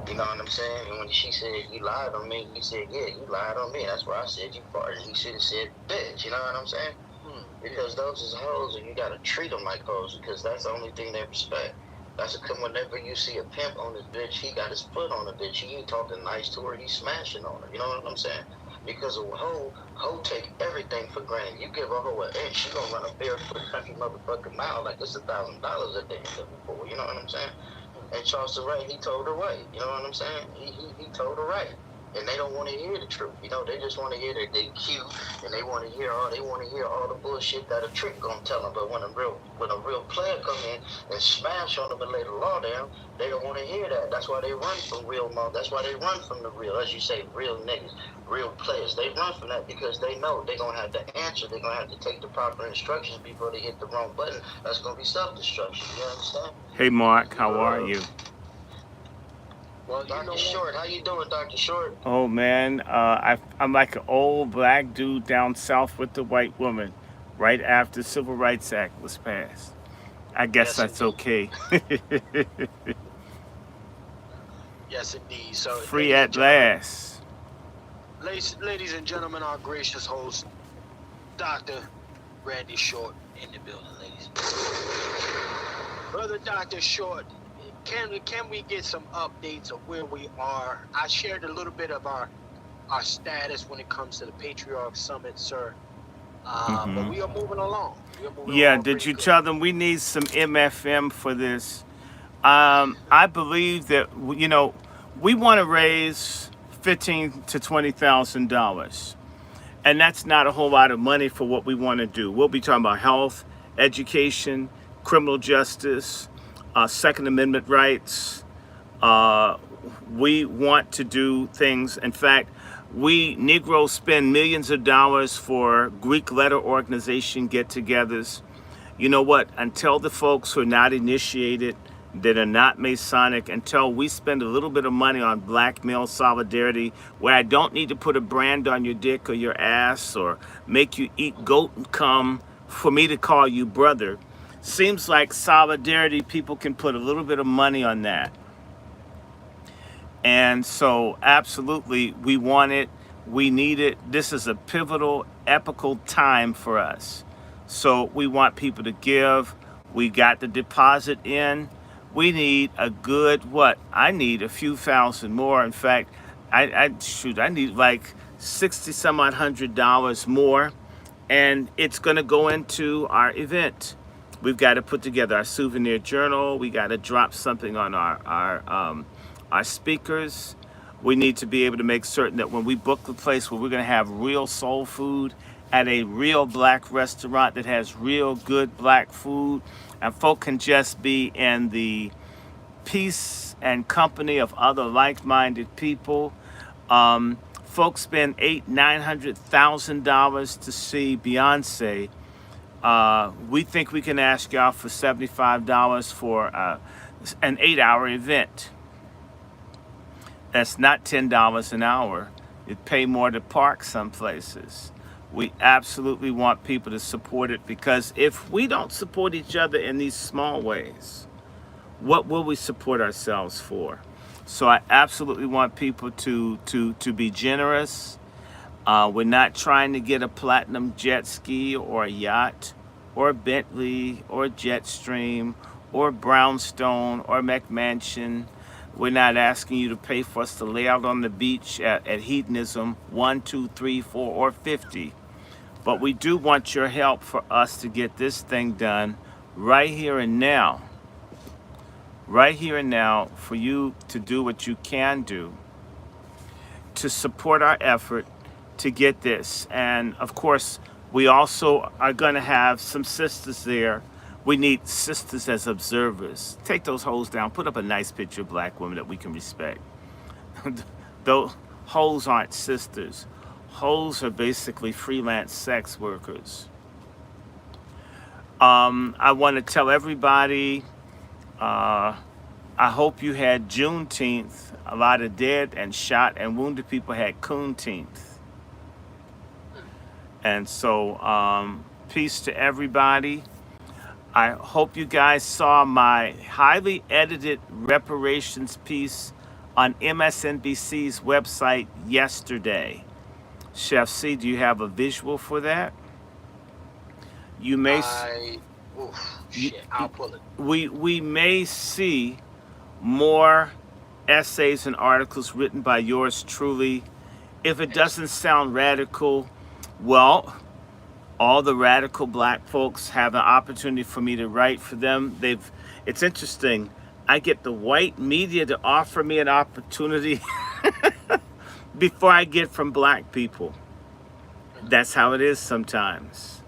You know what I'm saying? And when she said, you lied on me, he said, yeah, you lied on me. That's why I said you farted. He should have said, bitch. You know what I'm saying? Because those is hoes, and you got to treat them like hoes, because that's the only thing they respect. That's because whenever you see a pimp on this bitch, he got his foot on the bitch. He ain't talking nice to her. He's smashing on her. You know what I'm saying? Because a hoe take everything for granted. You give a hoe an inch, she gonna run a barefoot country motherfucking mile like it's $1,000 at the end of it for. You know what I'm saying? And Charleston Ray, he told her right. You know what I'm saying? He told her right. And they don't want to hear the truth. You know, they just want to hear that they cute, and they want to hear all the bullshit that a trick gonna tell them. But when a real player come in and smash on them and lay the law down, they don't want to hear that. That's why they run from real mom. That's why they run from the real, as you say, real niggas, real players. They run from that because they know they're gonna have to answer. They're gonna have to take the proper instructions before they hit the wrong button. That's gonna be self-destruction. You understand? Hey, Mark, how are you? Well, Dr. Short, how you doing, Dr. Short? Oh man, I'm like an old black dude down south with the white woman, right after the Civil Rights Act was passed. I guess Yes, that's indeed. okay. Yes, indeed. So, Free at last. ladies and gentlemen, our gracious host, Dr. Randy Short, in the building, ladies and gentlemen. Brother Dr. Short, can we get some updates of where we are? I shared a little bit of our status when it comes to the Patriarch Summit, sir. But we are moving along. We are moving Yeah, along did pretty you good. tell them we need some MFM for this? I believe that we want to raise $15,000 to $20,000, and that's not a whole lot of money for what we want to do. We'll be talking about health, education, criminal justice, Second Amendment rights. Uh, we want to do things. In fact, we Negroes spend millions of dollars for Greek letter organization get-togethers. You know what? Until the folks who are not initiated, that are not Masonic, until we spend a little bit of money on black male solidarity, where I don't need to put a brand on your dick or your ass or make you eat goat and cum for me to call you brother. Seems like solidarity, people can put a little bit of money on that. And so, absolutely, we want it. We need it. This is a pivotal, epical time for us. So, we want people to give. We got the deposit in. We need a good, what? I need a few thousand more. In fact, I need like 60 some odd $100 more. And it's going to go into our event. We've got to put together our souvenir journal. We got to drop something on our speakers. We need to be able to make certain that when we book the place where we're going to have real soul food at a real black restaurant that has real good black food, and folk can just be in the peace and company of other like-minded people. Folks spend $800,000-$900,000 to see Beyonce. We think we can ask y'all for $75 for an 8-hour event. That's not $10 an hour. You'd pay more to park some places. We absolutely want people to support it, because if we don't support each other in these small ways, what will we support ourselves for? So I absolutely want people to be generous. We're not trying to get a platinum jet ski or a yacht or a Bentley or a Jetstream or Brownstone or McMansion. We're not asking you to pay for us to lay out on the beach at Hedonism 1, 2, 3, 4, or 50. But we do want your help for us to get this thing done right here and now. Right here and now, for you to do what you can do to support our effort to get this. And of course, we also are going to have some sisters there. We need sisters as observers. Take those hoes down. Put up a nice picture of black women that we can respect. Those hoes aren't sisters. Hoes are basically freelance sex workers. I want to tell everybody, I hope you had Juneteenth. A lot of dead and shot and wounded people had Cooneteenth. And so, peace to everybody. I hope you guys saw my highly edited reparations piece on MSNBC's website yesterday. Chef C, do you have a visual for that? You may I'll pull it. we may see more essays and articles written by yours truly. If it doesn't sound radical, well, all the radical black folks have an opportunity for me to write for them. It's interesting. I get the white media to offer me an opportunity before I get from black people. That's how it is sometimes.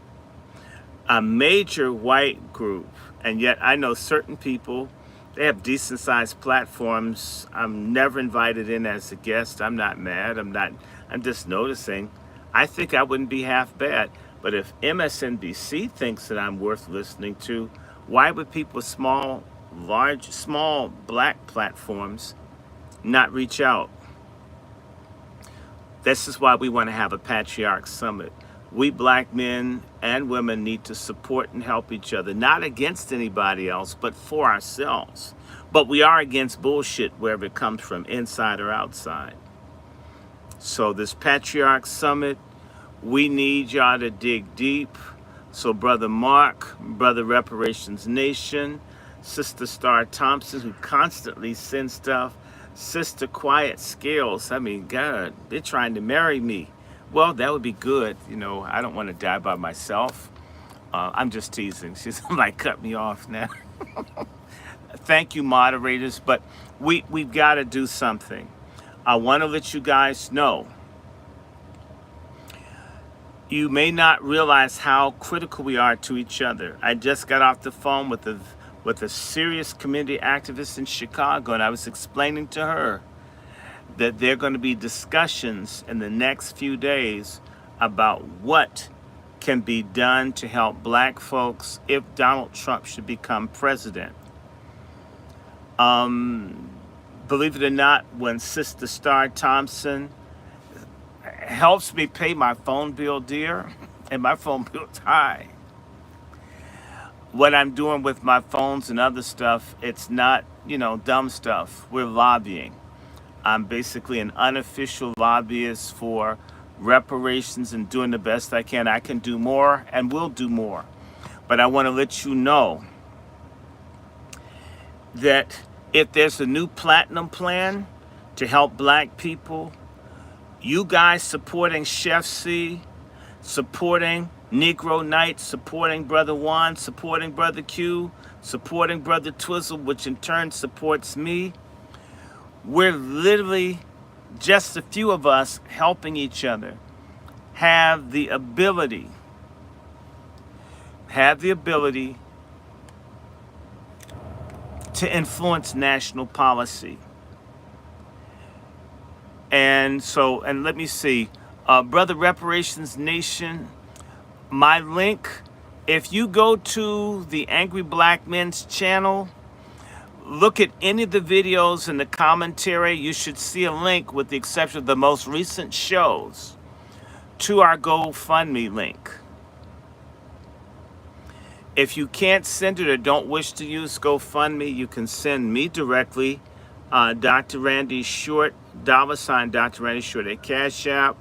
A major white group, and yet I know certain people, they have decent sized platforms. I'm never invited in as a guest. I'm not mad. I'm just noticing. I think I wouldn't be half bad. But if MSNBC thinks that I'm worth listening to, why would people with small black platforms not reach out? This is why we want to have a Patriarch Summit. We black men and women need to support and help each other, not against anybody else, but for ourselves. But we are against bullshit wherever it comes from, inside or outside. So this Patriarch Summit, we need y'all to dig deep. So Brother Mark, Brother Reparations Nation, Sister Star Thompson, who constantly sends stuff, Sister Quiet Scales, I mean, God, they're trying to marry me. Well, that would be good. You know, I don't want to die by myself. I'm just teasing. She's like, cut me off now. Thank you, moderators, but we've got to do something. I want to let you guys know. You may not realize how critical we are to each other. I just got off the phone with a serious community activist in Chicago, and I was explaining to her that there are going to be discussions in the next few days about what can be done to help black folks if Donald Trump should become president. Believe it or not, when Sister Star Thompson helps me pay my phone bill, dear, and my phone bill's high. What I'm doing with my phones and other stuff, it's not, dumb stuff. We're lobbying. I'm basically an unofficial lobbyist for reparations and doing the best I can. I can do more and will do more. But I want to let you know that if there's a new platinum plan to help black people, you guys supporting Chef C, supporting Negro Knight, supporting Brother Juan, supporting Brother Q, supporting Brother Twizzle, which in turn supports me. We're literally just a few of us helping each other have the ability to influence national policy. And let me see, Brother Reparations Nation, my link, if you go to the Angry Black Men's channel, look at any of the videos in the commentary, you should see a link, with the exception of the most recent shows, to our GoFundMe link. If you can't send it or don't wish to use GoFundMe, you can send me directly, Dr. Randy Short, $ Dr. Randy Short at Cash App.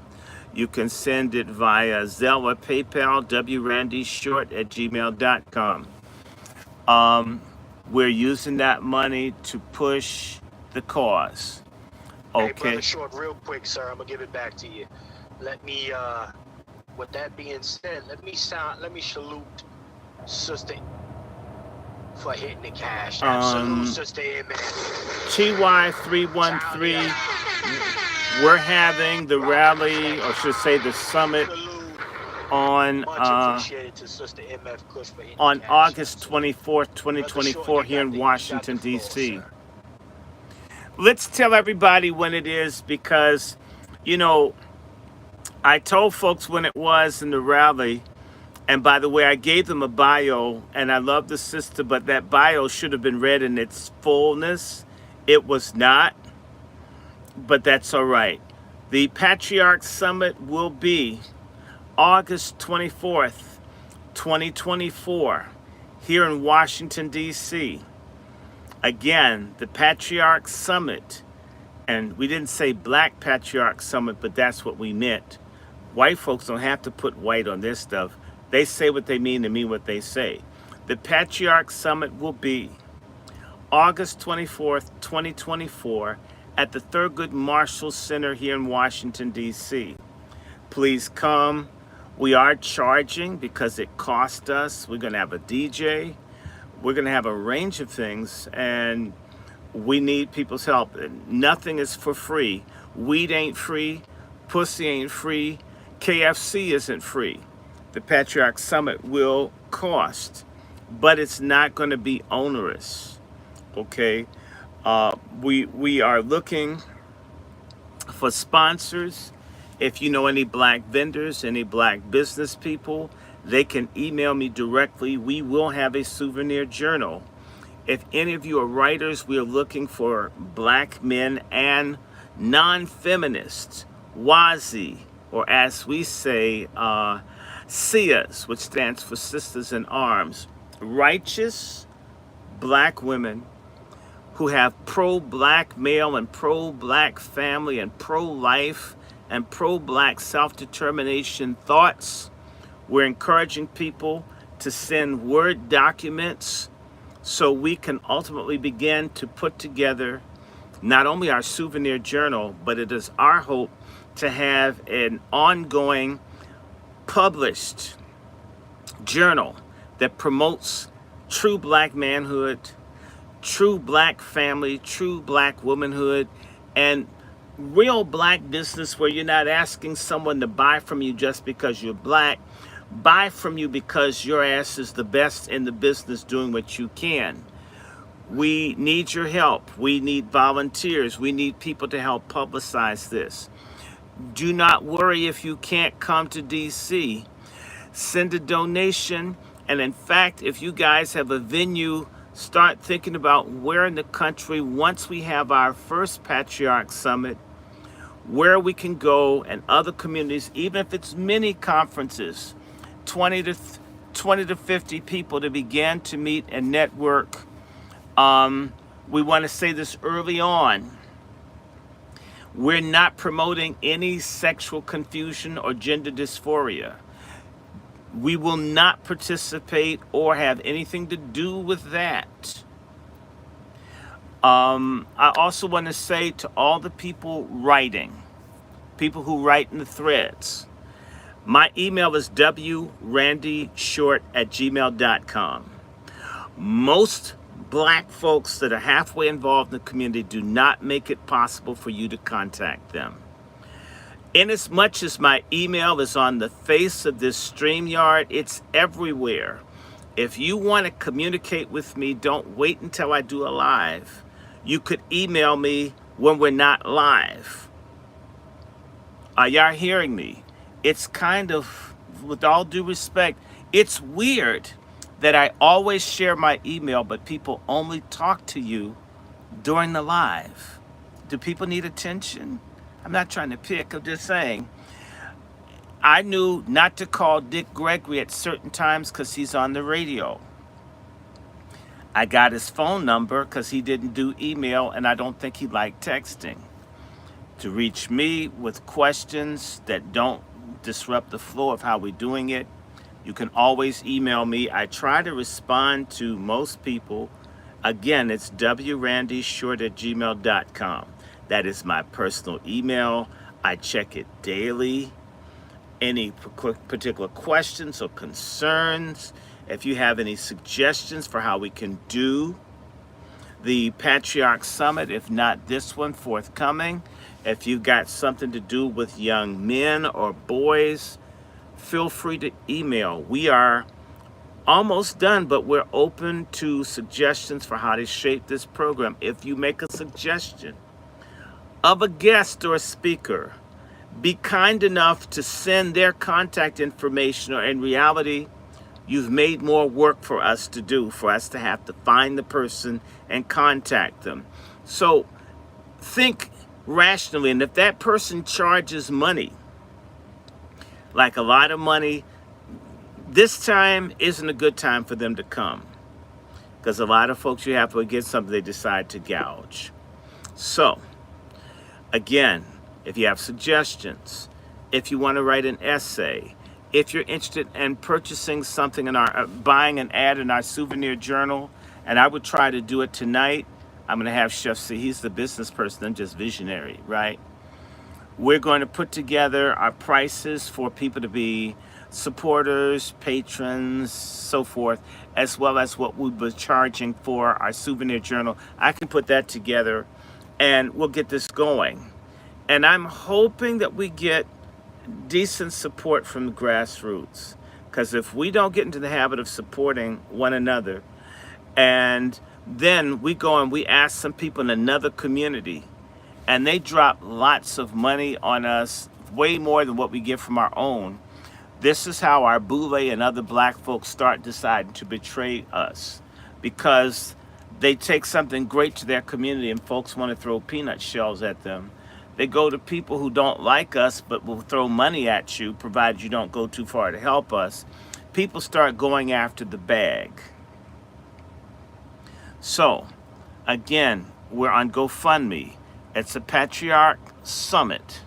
You can send it via Zelle or PayPal, wrandyshort@gmail.com. We're using that money to push the cause. Okay. Hey, Brother Short, real quick, sir, I'm gonna give it back to you. Let me, with that being said, let me salute Sister for hitting the cash. Salute Sister Amen. TY313. We're having the rally, or should say the summit, on August 24th, 2024 here in Washington, D.C. Let's tell everybody when it is, because, I told folks when it was in the rally, and by the way, I gave them a bio, and I love the sister, but that bio should have been read in its fullness. It was not, but that's all right. The Patriarch Summit will be August 24th, 2024, here in Washington, D.C. Again, the Patriarch Summit, And we didn't say Black Patriarch Summit, but that's what we meant. White folks don't have to put white on their stuff. They say what they mean and mean what they say. The Patriarch Summit will be August 24th, 2024 at the Thurgood Marshall Center here in Washington, D.C. Please come. We are charging because it cost us. We're going to have a DJ. We're going to have a range of things, and we need people's help. Nothing is for free. Weed ain't free. Pussy ain't free. KFC isn't free. The Patriarch Summit will cost, but it's not going to be onerous. Okay? We are looking for sponsors. If you know any Black vendors, any Black business people, they can email me directly. We will have a souvenir journal. If any of you are writers, we are looking for Black men and non-feminists, WASI, or as we say, SIAs, which stands for Sisters in Arms, righteous Black women who have pro-Black male and pro-Black family and pro-life and pro-Black self-determination thoughts. We're encouraging people to send Word documents so we can ultimately begin to put together not only our souvenir journal, but it is our hope to have an ongoing published journal that promotes true Black manhood, true Black family, true Black womanhood, and real Black business where you're not asking someone to buy from you just because you're Black. Buy from you because your ass is the best in the business doing what you can. We need your help. We need volunteers. We need people to help publicize this. Do not worry if you can't come to DC. Send a donation. And in fact, if you guys have a venue, start thinking about where in the country, once we have our first Patriarch Summit, where we can go and other communities, even if it's mini conferences, 20 to 50 people to begin to meet and network. We want to say this early on. We're not promoting any sexual confusion or gender dysphoria. We will not participate or have anything to do with that. I also want to say to all the people writing, people who write in the threads, my email is wrandyshort@gmail.com. Most Black folks that are halfway involved in the community do not make it possible for you to contact them. Inasmuch as my email is on the face of this StreamYard, it's everywhere. If you want to communicate with me, don't wait until I do a live. You could email me when we're not live. Are y'all hearing me? It's kind of, with all due respect, it's weird that I always share my email, but people only talk to you during the live. Do people need attention? I'm not trying to pick, I'm just saying. I knew not to call Dick Gregory at certain times because he's on the radio. I got his phone number because he didn't do email, and I don't think he liked texting. To reach me with questions that don't disrupt the flow of how we're doing it, you can always email me. I try to respond to most people. Again, it's wrandyshort@gmail.com. That is my personal email. I check it daily. Any particular questions or concerns, if you have any suggestions for how we can do the Patriarch Summit, if not this one forthcoming, if you've got something to do with young men or boys, feel free to email. We are almost done, but we're open to suggestions for how to shape this program. If you make a suggestion of a guest or a speaker, be kind enough to send their contact information, or in reality, you've made more work for us to do, for us to have to find the person and contact them. So think rationally, and if that person charges money, like a lot of money, this time isn't a good time for them to come, because a lot of folks, you have to get something, they decide to gouge. So Again, if you have suggestions, if you want to write an essay, if you're interested in purchasing something in our, buying an ad in our souvenir journal, and I would try to do it tonight, I'm going to have Chef C. He's the business person. I'm just visionary, right? We're going to put together our prices for people to be supporters, patrons, so forth, as well as what we'll be charging for our souvenir journal. I can put that together and we'll get this going. And I'm hoping that we get decent support from the grassroots. Because if we don't get into the habit of supporting one another, and then we go and we ask some people in another community, and they drop lots of money on us, way more than what we get from our own. This is how our Boule and other black folks start deciding to betray us, because they take something great to their community and folks want to throw peanut shells at them. They go to people who don't like us but will throw money at you, provided you don't go too far to help us. People start going after the bag. So, again, we're on GoFundMe. It's a Patriarch Summit.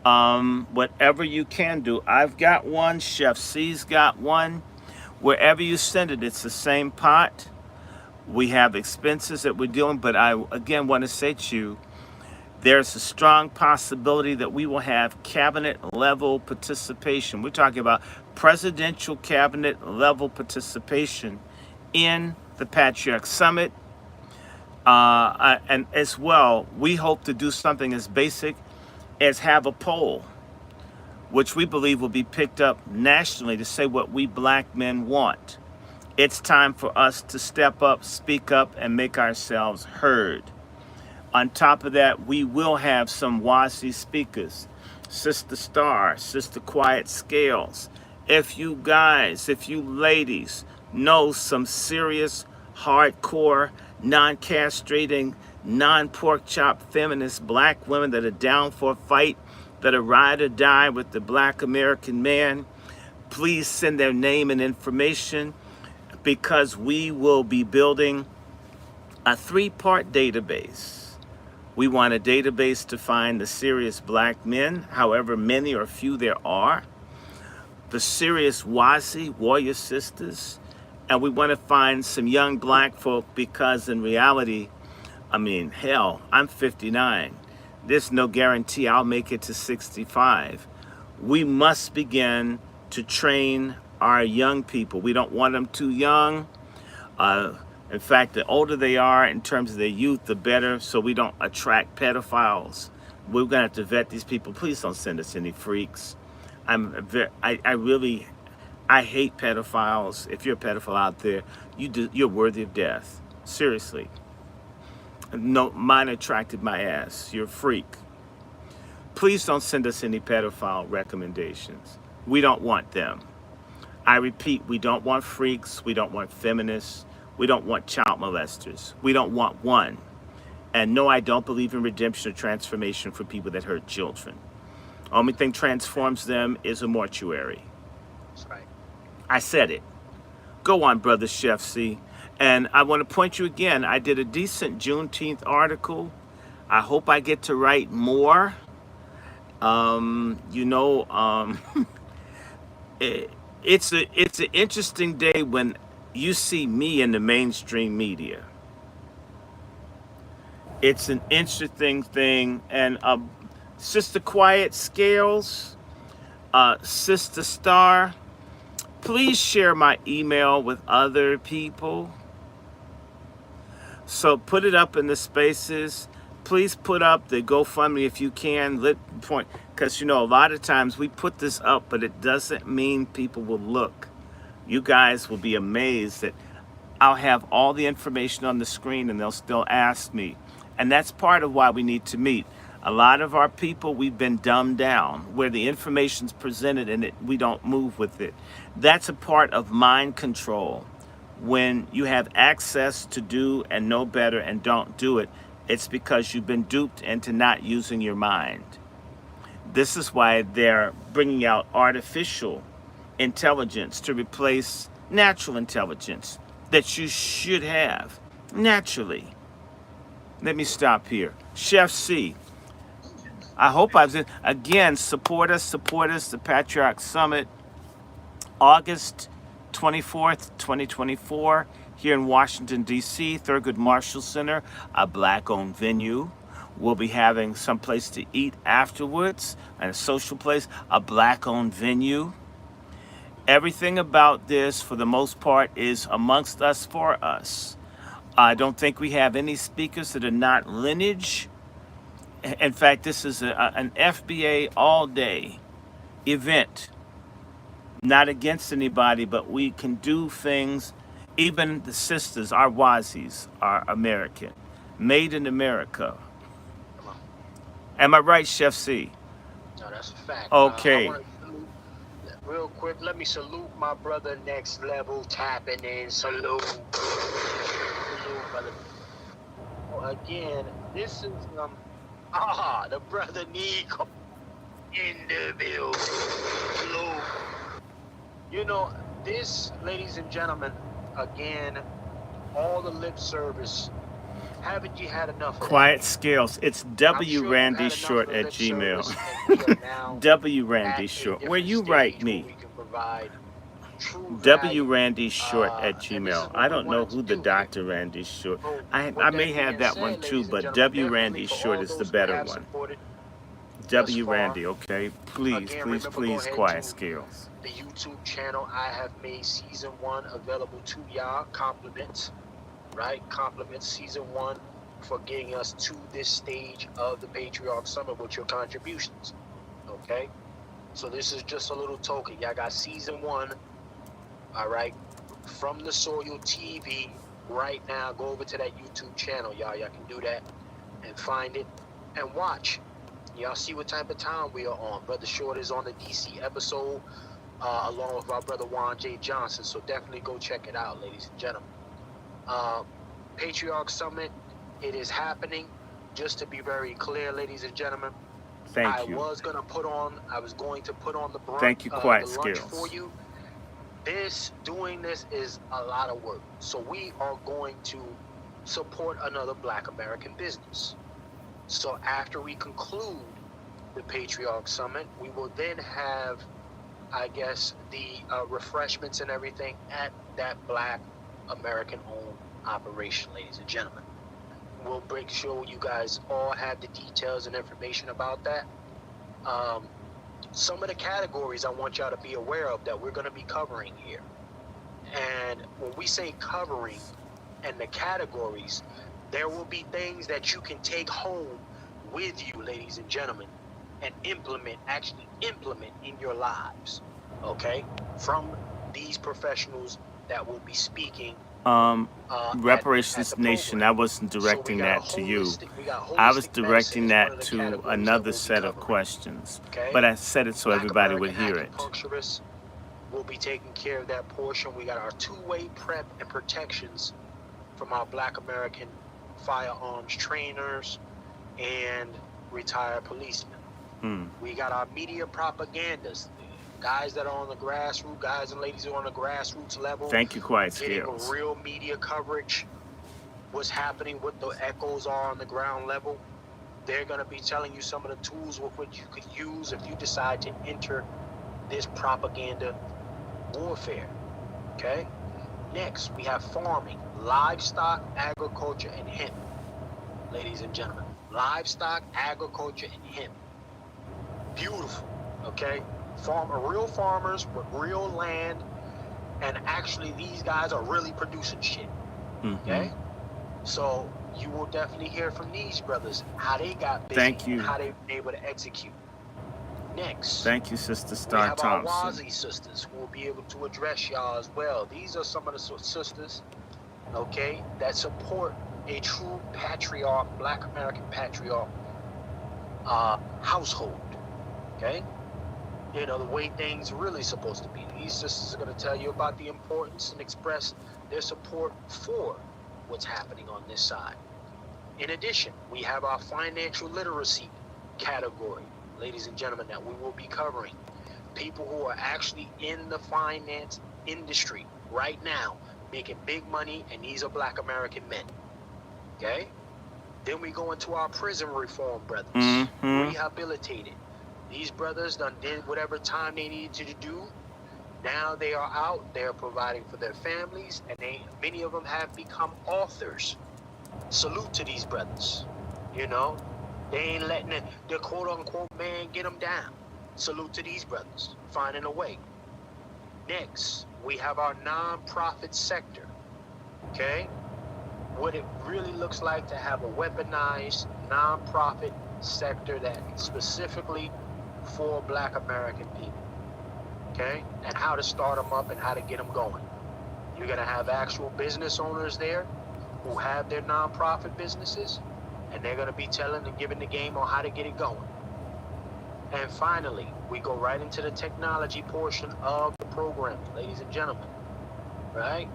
Whatever you can do. I've got one. Chef C's got one. Wherever you send it, it's the same pot. We have expenses that we're dealing, but I, again, want to say to you, there's a strong possibility that we will have cabinet level participation. We're talking about presidential cabinet level participation in the Patriarch Summit. And as well, we hope to do something as basic as have a poll, which we believe will be picked up nationally to say what we black men want. It's time for us to step up, speak up, and make ourselves heard. On top of that, we will have some WASI speakers, Sister Star, Sister Quiet Scales. If you guys, if you ladies know some serious, hardcore, non-castrating, non-pork chop feminist black women that are down for a fight, that are ride or die with the black American man, please send their name and information, because we will be building a 3-part database. We want a database to find the serious black men, however many or few there are, the serious WASI, warrior sisters, and we want to find some young black folk, because in reality, I mean, hell, I'm 59. There's no guarantee I'll make it to 65. We must begin to train our young people. We don't want them too young. In fact, the older they are in terms of their youth, the better, so we don't attract pedophiles. We're going to have to vet these people. Please don't send us any freaks. I hate pedophiles. If you're a pedophile out there, you're worthy of death. Seriously. No, mine attracted my ass. You're a freak. Please don't send us any pedophile recommendations. We don't want them. I repeat, we don't want freaks. We don't want feminists. We don't want child molesters. We don't want one. And no, I don't believe in redemption or transformation for people that hurt children. Only thing transforms them is a mortuary. That's right. I said it. Go on, Brother Chef C. And I want to point you again, I did a decent Juneteenth article. I hope I get to write more. It's an interesting day when you see me in the mainstream media. It's an interesting thing. And Sister Quiet Scales, Sister Star, please share my email with other people. So put it up in the spaces. Please put up the GoFundMe if you can. Because, a lot of times we put this up, but it doesn't mean people will look. You guys will be amazed that I'll have all the information on the screen and they'll still ask me. And that's part of why we need to meet. A lot of our people, we've been dumbed down, where the information's presented and we don't move with it. That's a part of mind control. When you have access to do and know better and don't do it, it's because you've been duped into not using your mind. This is why they're bringing out artificial intelligence to replace natural intelligence that you should have naturally. Let me stop here. Chef C, I hope I was in. Again, support us, the Patriarch Summit, August 24th, 2024, here in Washington, D.C., Thurgood Marshall Center, a black-owned venue. We'll be having some place to eat afterwards, and a social place, a black-owned venue. Everything about this, for the most part, is amongst us, for us. I don't think we have any speakers that are not lineage. In fact, this is an FBA all-day event. Not against anybody, but we can do things. Even the sisters, our Wazis, are American. Made in America. Come on. Am I right, Chef C? No, that's a fact. Okay. I wanna salute, real quick, let me salute my brother Next Level tapping in. Salute. Salute, brother. Again, this is the brother Nico in the building. Salute. You know, this, ladies and gentlemen, again, all the lip service. Haven't you had enough of Quiet Scales. It's W sure Randy you've had Short enough at of the lip Gmail. service, and we are now W Randy at a Short. different Where you stage write where me. we can provide true W value. Randy Short at And this is Gmail. what I we don't know wanted to who the do here. Dr. Randy Short. So, I with may that have being that said, one too, ladies and but gentlemen, W definitely Randy for Short all is the those who better have one. supported W far, Randy, okay? Please, again, please, remember, go please, ahead Quiet to Scales. the YouTube channel. I have made season 1 available to y'all. Compliments, right? Compliments season 1 for getting us to this stage of the Patriarch Summit with your contributions. Okay? So this is just a little token. Y'all got season 1, all right, from the Soil TV right now. Go over to that YouTube channel, y'all. Y'all can do that and find it and watch. Y'all see what type of time we are on. Brother Short is on the DC episode along with our brother Juan J. Johnson. So definitely go check it out, ladies and gentlemen. Patriarch Summit, it is happening. Just to be very clear, ladies and gentlemen, Thank you. I was going to put on the brunch, Thank you, Quiet the lunch Scales. for you. Doing this is a lot of work. So we are going to support another Black American business. So after we conclude the Patriarch Summit, we will then have, I guess, the refreshments and everything at that Black American-owned operation, ladies and gentlemen. We'll make sure you guys all have the details and information about that. Some of the categories I want y'all to be aware of that we're going to be covering here. And when we say covering and the categories, there will be things that you can take home with you, ladies and gentlemen, and actually implement in your lives, from these professionals that will be speaking. Reparations Nation, I wasn't directing that to you. I was directing that to another set of questions. But I said it so everybody would hear it. We'll be taking care of that portion. We got our two-way prep and protections from our Black American firearms trainers and retired policemen. We got our media propagandists, guys that are on the grassroots, guys and ladies who are on the grassroots level. Thank you, Quiet Getting Scales. real media coverage, what's happening, what the echoes are on the ground level. They're going to be telling you some of the tools with which you could use if you decide to enter this propaganda warfare. Okay? Next, we have farming, livestock, agriculture, and hemp. Ladies and gentlemen, livestock, agriculture, and hemp. Beautiful. Okay? Real farmers with real land, and actually these guys are really producing shit. Okay? So you will definitely hear from these brothers how they got busy and how they've been able to execute. Next, thank you, Sister we Star have Thompson. our Wazi sisters who will be able to address y'all as well. These are some of the sisters, that support a true patriarch, Black American patriarch household. Okay? You know, the way things really supposed to be. These sisters are going to tell you about the importance and express their support for what's happening on this side. In addition, we have our financial literacy category, ladies and gentlemen, that we will be covering. People who are actually in the finance industry right now, making big money, and these are Black American men. Okay? Then we go into our prison reform brothers, Mm-hmm. rehabilitated. These brothers done did whatever time they needed to do. Now they are out. They are providing for their families, and many of them have become authors. Salute to these brothers. You know, they ain't letting the quote unquote man get them down. Salute to these brothers, finding a way. Next, we have our non-profit sector. Okay, what it really looks like to have a weaponized non-profit sector that specifically for Black American people. Okay, and how to start them up and how to get them going. You're gonna have actual business owners there who have their non-profit businesses, and they're gonna be telling and giving the game on how to get it going. And finally, we go right into the technology portion of the program, ladies and gentlemen. Right?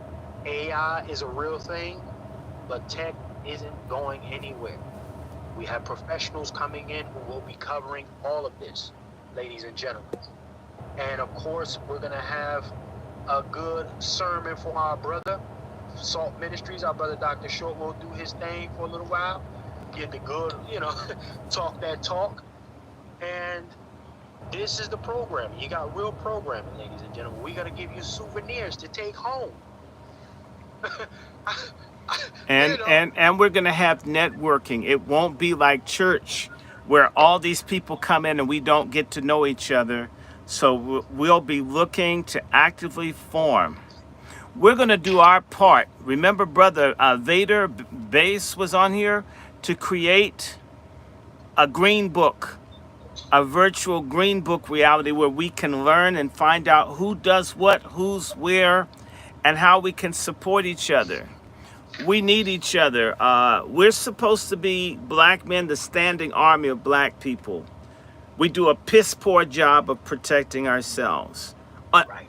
AI is a real thing, but tech isn't going anywhere. We have professionals coming in who will be covering all of this, ladies and gentlemen. And of course, we're going to have a good sermon for our brother, Salt Ministries. Our brother Dr. Short will do his thing for a little while, get the good, talk that talk. And this is the program. You got real programming, ladies and gentlemen. We got to give you souvenirs to take home. And we're going to have networking. It won't be like church where all these people come in and we don't get to know each other. So we'll be looking to actively form. We're going to do our part. Remember, Brother Vader Base was on here to create a green book, a virtual green book reality where we can learn and find out who does what, who's where, and how we can support each other. We need each other. We're supposed to be Black men, the standing army of Black people. We do a piss poor job of protecting ourselves,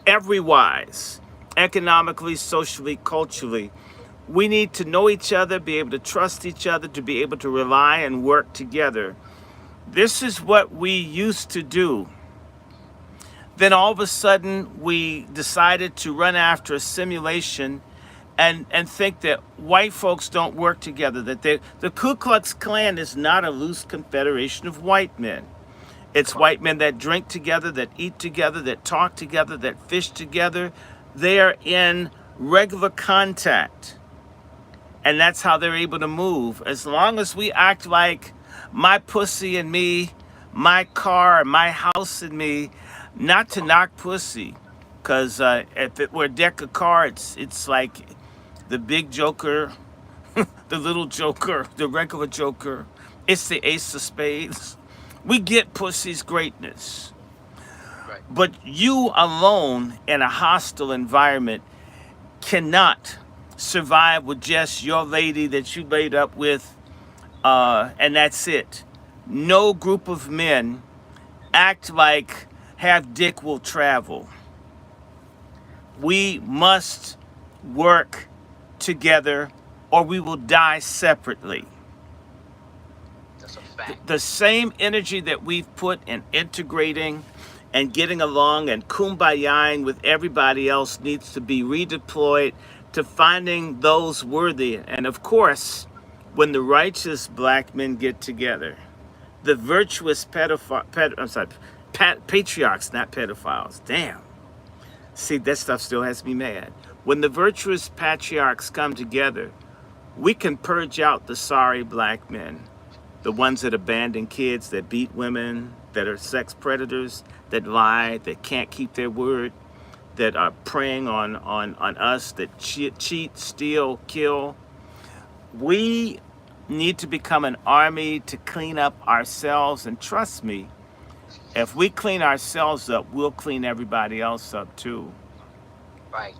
every wise, economically, socially, culturally. We need to know each other, be able to trust each other, to be able to rely and work together. This is what we used to do. Then all of a sudden, we decided to run after a simulation and think that white folks don't work together, that the Ku Klux Klan is not a loose confederation of white men. It's white men that drink together, that eat together, that talk together, that fish together. They're in regular contact. And that's how they're able to move. As long as we act like my pussy and me, my car and my house and me, not to knock pussy. Because if it were a deck of cards, it's like the big joker, the little joker, the regular joker. It's the ace of spades. We get pussy's greatness. Right. But you alone in a hostile environment cannot survive with just your lady that you laid up with, and that's it. No group of men act like have dick will travel. We must work together or we will die separately. That's a fact. The same energy that we've put in integrating and getting along and kumbayaing with everybody else needs to be redeployed to finding those worthy. And of course, when the righteous Black men get together, the virtuous patriarchs, not pedophiles. Damn. See, that stuff still has me mad. When the virtuous patriarchs come together, we can purge out the sorry Black men. The ones that abandon kids, that beat women, that are sex predators, that lie, that can't keep their word, that are preying on us, that cheat, steal, kill. We need to become an army to clean up ourselves. And trust me, if we clean ourselves up, we'll clean everybody else up too. Right.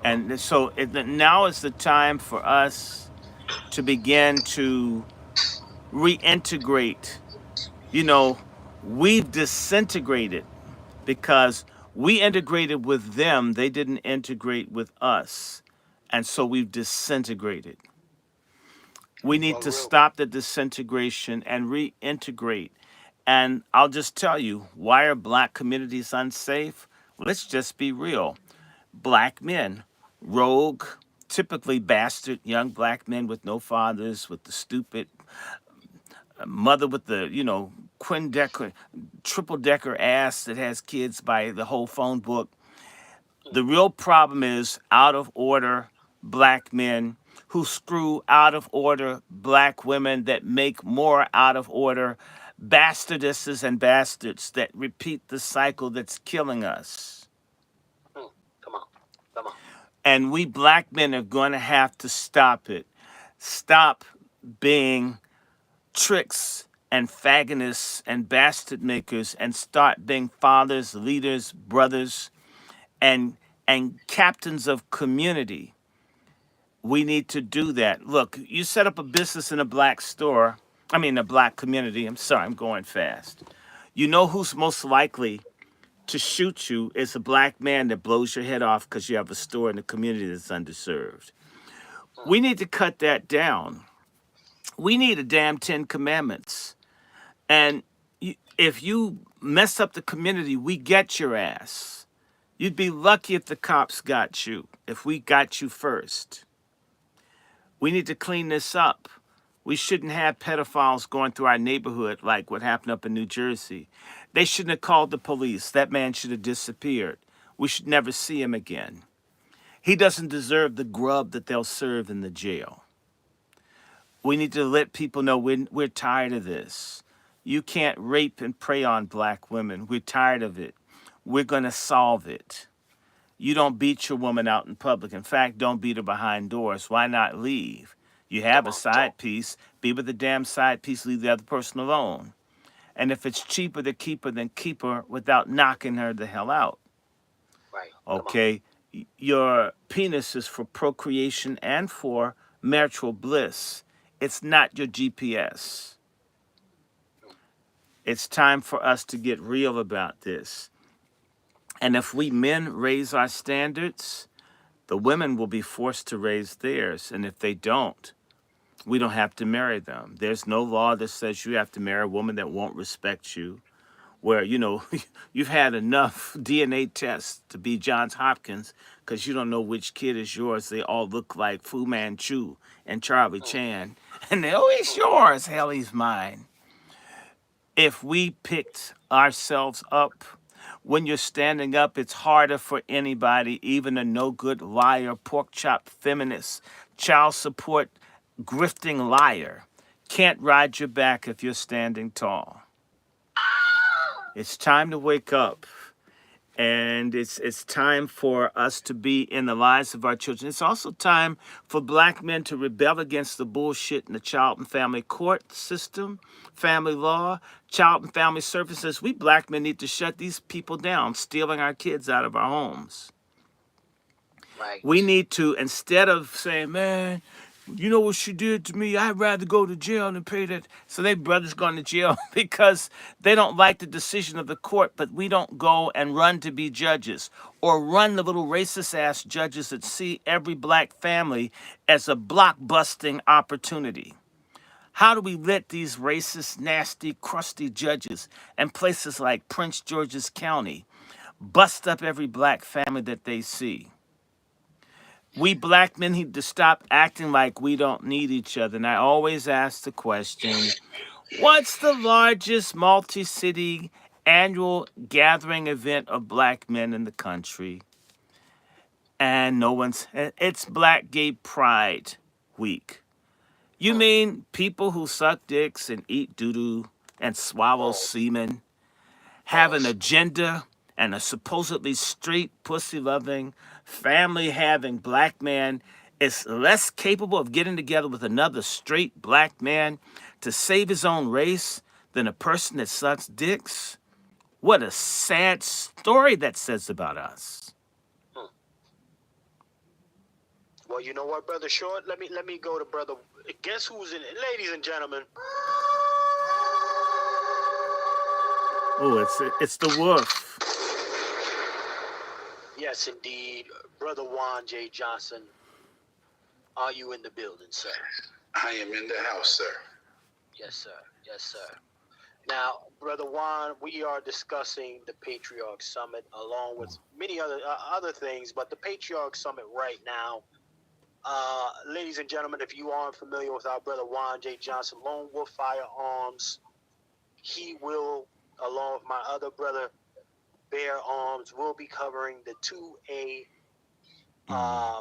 And so now is the time for us to begin to reintegrate. We've disintegrated because we integrated with them. They didn't integrate with us. And so we've disintegrated. We need to stop the disintegration and reintegrate. And I'll just tell you, why are Black communities unsafe? Let's just be real. Black men, rogue, typically bastard young black men with no fathers, with the stupid mother with the, triple decker ass that has kids by the whole phone book. The real problem is out of order black men who screw out of order black women that make more out of order bastardesses and bastards that repeat the cycle that's killing us. Come on. Come on. And we black men are going to have to stop it. Stop being tricks and faggotists and bastard makers and start being fathers, leaders, brothers, and captains of community. We need to do that. Look, you set up a business in a black store, a black community. I'm sorry, I'm going fast. You know who's most likely to shoot you is a black man that blows your head off because you have a store in the community that's underserved. We need to cut that down. We need a damn 10 commandments. And if you mess up the community, we get your ass. You'd be lucky if the cops got you, if we got you first. We need to clean this up. We shouldn't have pedophiles going through our neighborhood like what happened up in New Jersey. They shouldn't have called the police. That man should have disappeared. We should never see him again. He doesn't deserve the grub that they'll serve in the jail. We need to let people know we're tired of this. You can't rape and prey on black women. We're tired of it. We're going to solve it. You don't beat your woman out in public. In fact, don't beat her behind doors. Why not leave? You have a side piece. Be with the damn side piece. Leave the other person alone. And if it's cheaper to keep her, then keep her without knocking her the hell out. Right. Okay? Your penis is for procreation and for marital bliss. It's not your GPS. It's time for us to get real about this. And if we men raise our standards, the women will be forced to raise theirs. And if they don't, we don't have to marry them. There's no law that says you have to marry a woman that won't respect you, where, you've had enough DNA tests to be Johns Hopkins because you don't know which kid is yours. They all look like Fu Manchu and Charlie Chan. And they, it's yours. Hell, he's mine. If we picked ourselves up, when you're standing up, it's harder for anybody, even a no-good liar, pork-chop feminist, child support, grifting liar, can't ride your back if you're standing tall. It's time to wake up. And it's time for us to be in the lives of our children. It's also time for black men to rebel against the bullshit in the child and family court system, family law, child and family services. We black men need to shut these people down, stealing our kids out of our homes. Right. We need to, instead of saying, man, you know what she did to me? I'd rather go to jail than pay that. So they brothers going to jail because they don't like the decision of the court, but we don't go and run to be judges or run the little racist ass judges that see every black family as a blockbusting opportunity. How do we let these racist, nasty, crusty judges in places like Prince George's County bust up every black family that they see? We black men need to stop acting like we don't need each other. And I always ask the question, what's the largest multi-city annual gathering event of black men in the country? And it's Black Gay Pride Week. You mean people who suck dicks and eat doo-doo and swallow semen have an agenda and a supposedly straight, pussy-loving, family-having black man is less capable of getting together with another straight black man to save his own race than a person that sucks dicks? What a sad story that says about us. Well, you know what, Brother Short? Let me go to Brother. Guess who's in it? Ladies and gentlemen. Oh, it's the wolf. Yes, indeed. Brother Juan J. Johnson, are you in the building, sir? I am in the house, sir. Yes, sir. Yes, sir. Now, Brother Juan, we are discussing the Patriarch Summit along with many other things, but the Patriarch Summit right now Ladies and gentlemen, if you aren't familiar with our brother Juan J. Johnson, Lone Wolf Firearms, he will, along with my other brother, Bear Arms, will be covering the 2A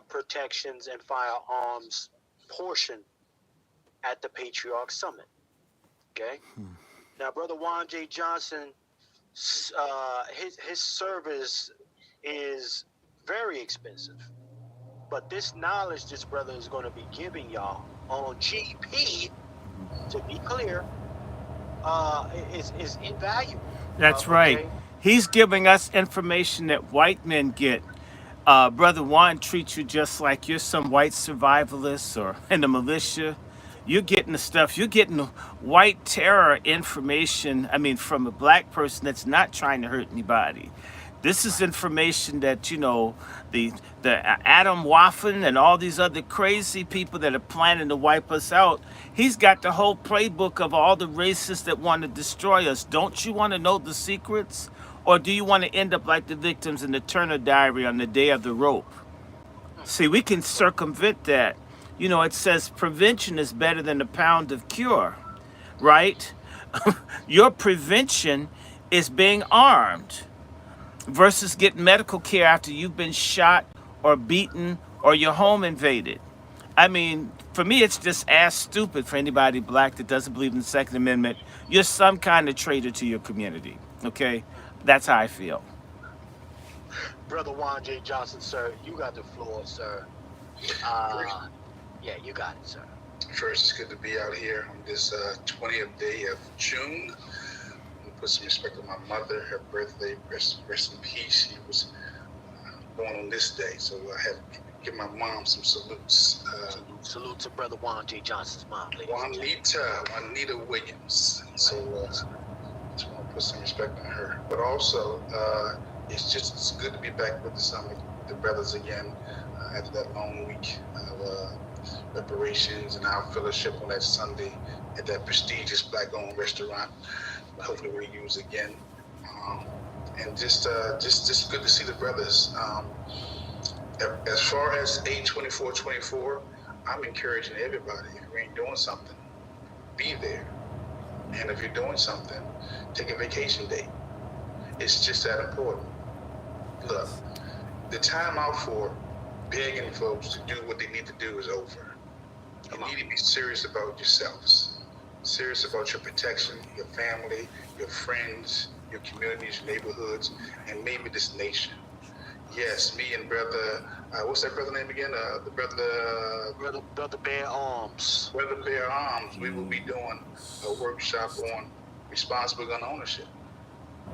protections and firearms portion at the Patriarch Summit. Okay? Now, brother Juan J. Johnson, his service is very expensive. But this knowledge this brother is going to be giving y'all on GP, to be clear, is invaluable. That's right. Okay? He's giving us information that white men get. Brother Juan treats you just like you're some white survivalist or in the militia. You're getting the stuff. You're getting the white terror information. I mean, from a black person that's not trying to hurt anybody. This is information that, you know, the Adam Waffen and all these other crazy people that are planning to wipe us out. He's got the whole playbook of all the racists that want to destroy us. Don't you want to know the secrets? Or do you want to end up like the victims in the Turner Diary on the day of the rope? See, we can circumvent that. You know, it says prevention is better than a pound of cure, right? Your prevention is being armed versus getting medical care after you've been shot or beaten or your home invaded. I mean, for me, it's just ass stupid for anybody black that doesn't believe in the Second Amendment. You're some kind of traitor to your community, okay? That's how I feel. Brother Juan J. Johnson, sir, you got the floor, sir. Yeah, you got it, sir. First, it's good to be out here on this 20th day of June. Put some respect on my mother, her birthday, rest in peace. She was born on this day, so I have to give my mom some salutes. Salute to brother Juan J. Johnson's mom, ladies and Juanita Williams. So just want to put some respect on her. But also, it's good to be back with the summit, the brothers again, after that long week of reparations and our fellowship on that Sunday at that prestigious black-owned restaurant. Hopefully we'll use again, and just good to see the brothers. As far as 8/24/24, I'm encouraging everybody. If you ain't doing something, be there, and if you're doing something, take a vacation day. It's just that important. Look, the time out for begging folks to do what they need to do is over. You need to be serious about yourselves. Serious about your protection, your family, your friends, your communities, your neighborhoods, and maybe this nation. Yes, me and brother, what's that brother name again? Brother Bear Arms. Brother Bear Arms. We will be doing a workshop on responsible gun ownership.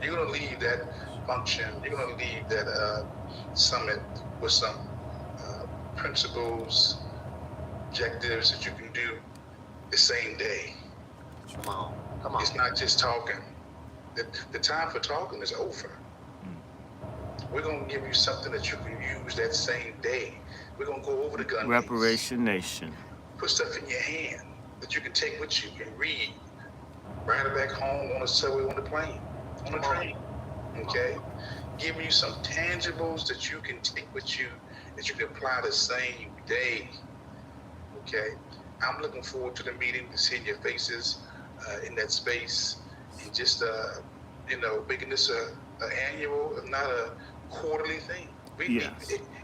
You're gonna leave that function. You're gonna leave that summit with some principles, objectives that you can do the same day. Come on. It's not just talking. The time for talking is over. We're going to give you something that you can use that same day. We're going to go over the gun Reparation Nation. Put stuff in your hand that you can take with you and read. Ride it back home on the subway, on the plane, on the train. Okay? Giving you some tangibles that you can take with you, that you can apply the same day. Okay? I'm looking forward to the meeting, to seeing your faces in that space, and just making this an annual, if not a quarterly thing.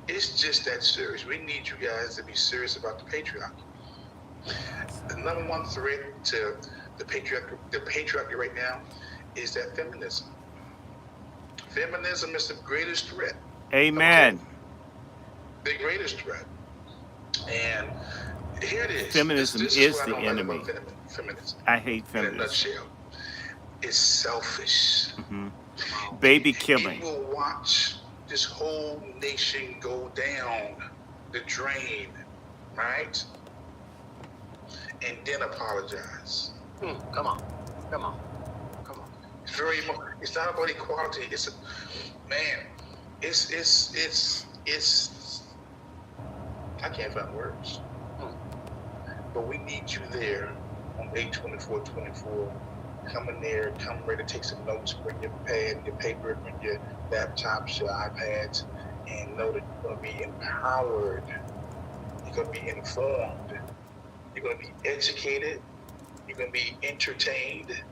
It's just that serious. We need you guys to be serious about the patriarchy. The number one threat to the patriarchy right now is that feminism. Feminism is the greatest threat. Amen. Okay? The greatest threat. And here it is. Feminism this is what the I don't enemy. like about feminism. I hate feminism. In a nutshell, it's selfish. Mm-hmm. Baby killing. People watch this whole nation go down the drain, right? And then apologize. Come on. It's not about equality. It's I can't find words. But we need you there on 8/24/24. Come in there, come ready to take some notes, bring your pad, your paper, bring your laptops, your iPads, and know that you're going to be empowered. You're going to be informed. You're going to be educated. You're going to be entertained.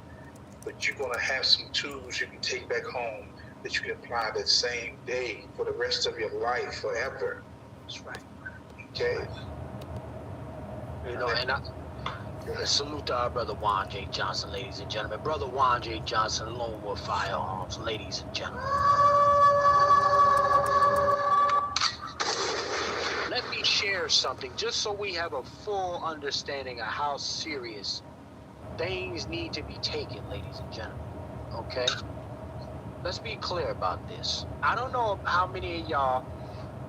But you're going to have some tools you can take back home that you can apply that same day for the rest of your life, forever. That's right. Okay? You know, and I salute to our brother Juan J. Johnson, ladies and gentlemen. Brother Juan J. Johnson, Lone Wolf Firearms, ladies and gentlemen. Let me share something just so we have a full understanding of how serious things need to be taken, ladies and gentlemen. Okay? Let's be clear about this. I don't know how many of y'all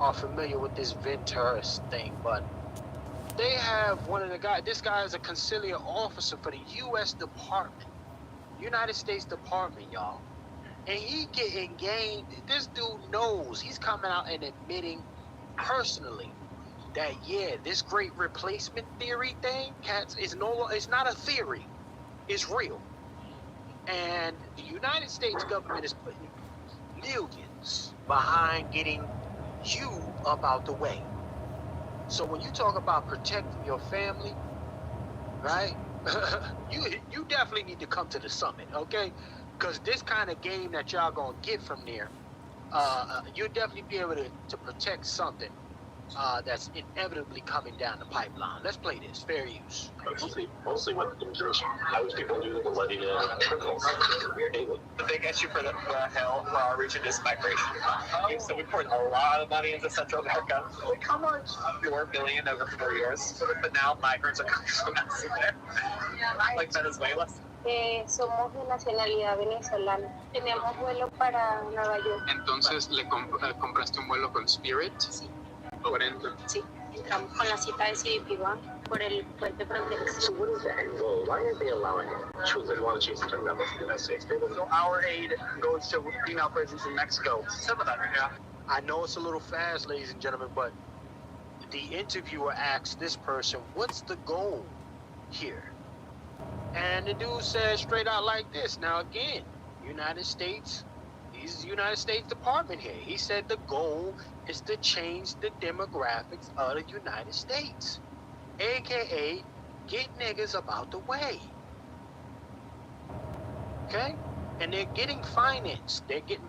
are familiar with this Venturis thing, but they have one of the guys, this guy is a conciliar officer for the U.S. Department, United States Department, y'all. And he getting gained, this dude knows, he's coming out and admitting personally that, yeah, this great replacement theory thing, cats, it's not a theory, it's real. And the United States government is putting millions behind getting you up out the way. So when you talk about protecting your family, right? you definitely need to come to the summit, okay? Because this kind of game that y'all gonna get from there, you'll definitely be able to protect something that's inevitably coming down the pipeline. Let's play this. Fair use. Mostly with immigration. Most people do the letting in criminals daily. The big issue for the hell region is migration. So we poured a lot of money into Central America. Like how much? $4 billion over 4 years. But now migrants are coming from there. Like Venezuela. Somos de nacionalidad venezolana. Tenemos vuelo para Nueva York. Entonces, ¿le compraste un vuelo con Spirit? Sí. Por ejemplo. Sí, entramos con la cita de CBP One por el puente fronterizo. So what is the end goal? Why aren't they allowing it? They want to change the term to the United States. So our aid goes to female prisons in Mexico. Some of that, yeah. I know it's a little fast, ladies and gentlemen, but the interviewer asked this person, what's the goal here? And the dude said straight out like this. Now again, United States, he's the United States Department here. He said the goal is to change the demographics of the United States. AKA, get niggas about the way. Okay? And they're getting financed. They're getting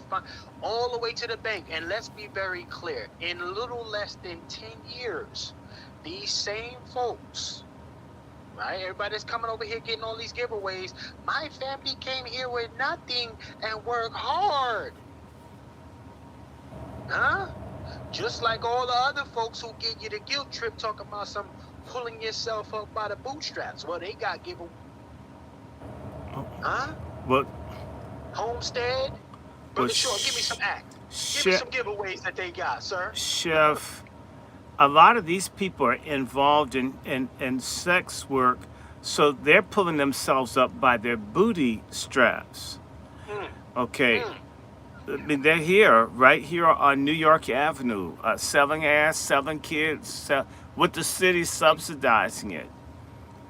all the way to the bank. And let's be very clear. In little less than 10 years, these same folks, right? Everybody that's coming over here getting all these giveaways. My family came here with nothing and worked hard. Huh? Just like all the other folks who get you the guilt trip talking about some pulling yourself up by the bootstraps. Well, they got giveaways. Huh? What? Homestead? Brother Short, give me some act. Give me some giveaways that they got, sir. Chef, a lot of these people are involved in sex work, so they're pulling themselves up by their booty straps. Okay. I mean, they're here, right here on New York Avenue, selling ass, selling kids, with the city subsidizing it.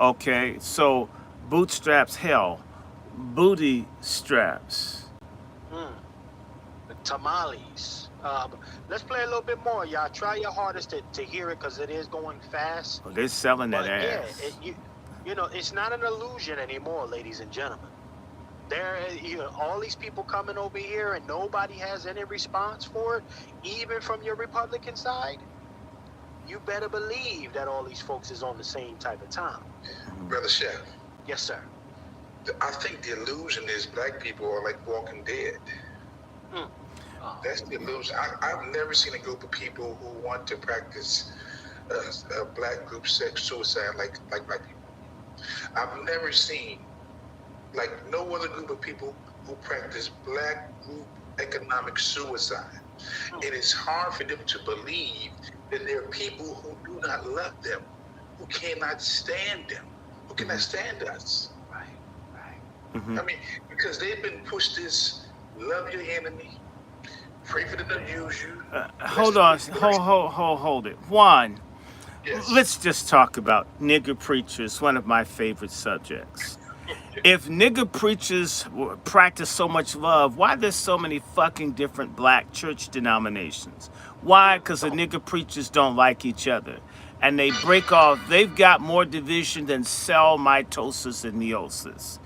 Okay, so bootstraps, hell, booty straps. The tamales. Let's play a little bit more, y'all. Try your hardest to hear it because it is going fast. Oh, they're selling that But ass. yeah, you know, it's not an illusion anymore, ladies and gentlemen. All these people coming over here and nobody has any response for it, even from your Republican side. You better believe that all these folks is on the same type of time. Brother Chef, Yes, sir. I think the illusion is black people are like Walking Dead. That's the illusion. I've never seen a group of people who want to practice a black group sex suicide like black people. I've never seen, like no other group of people who practice black group economic suicide. It is hard for them to believe that there are people who do not love them, who cannot stand them, who cannot stand us. Right. Mhm. I mean, because they've been pushed this love your enemy, pray for them to use you. Hold on, hold it. Juan, Yes. let's just talk about nigger preachers, one of my favorite subjects. If nigger preachers practice so much love, why there's so many fucking different black church denominations? Why? Because the nigger preachers don't like each other. and they break off. They've got more division than cell mitosis and meiosis.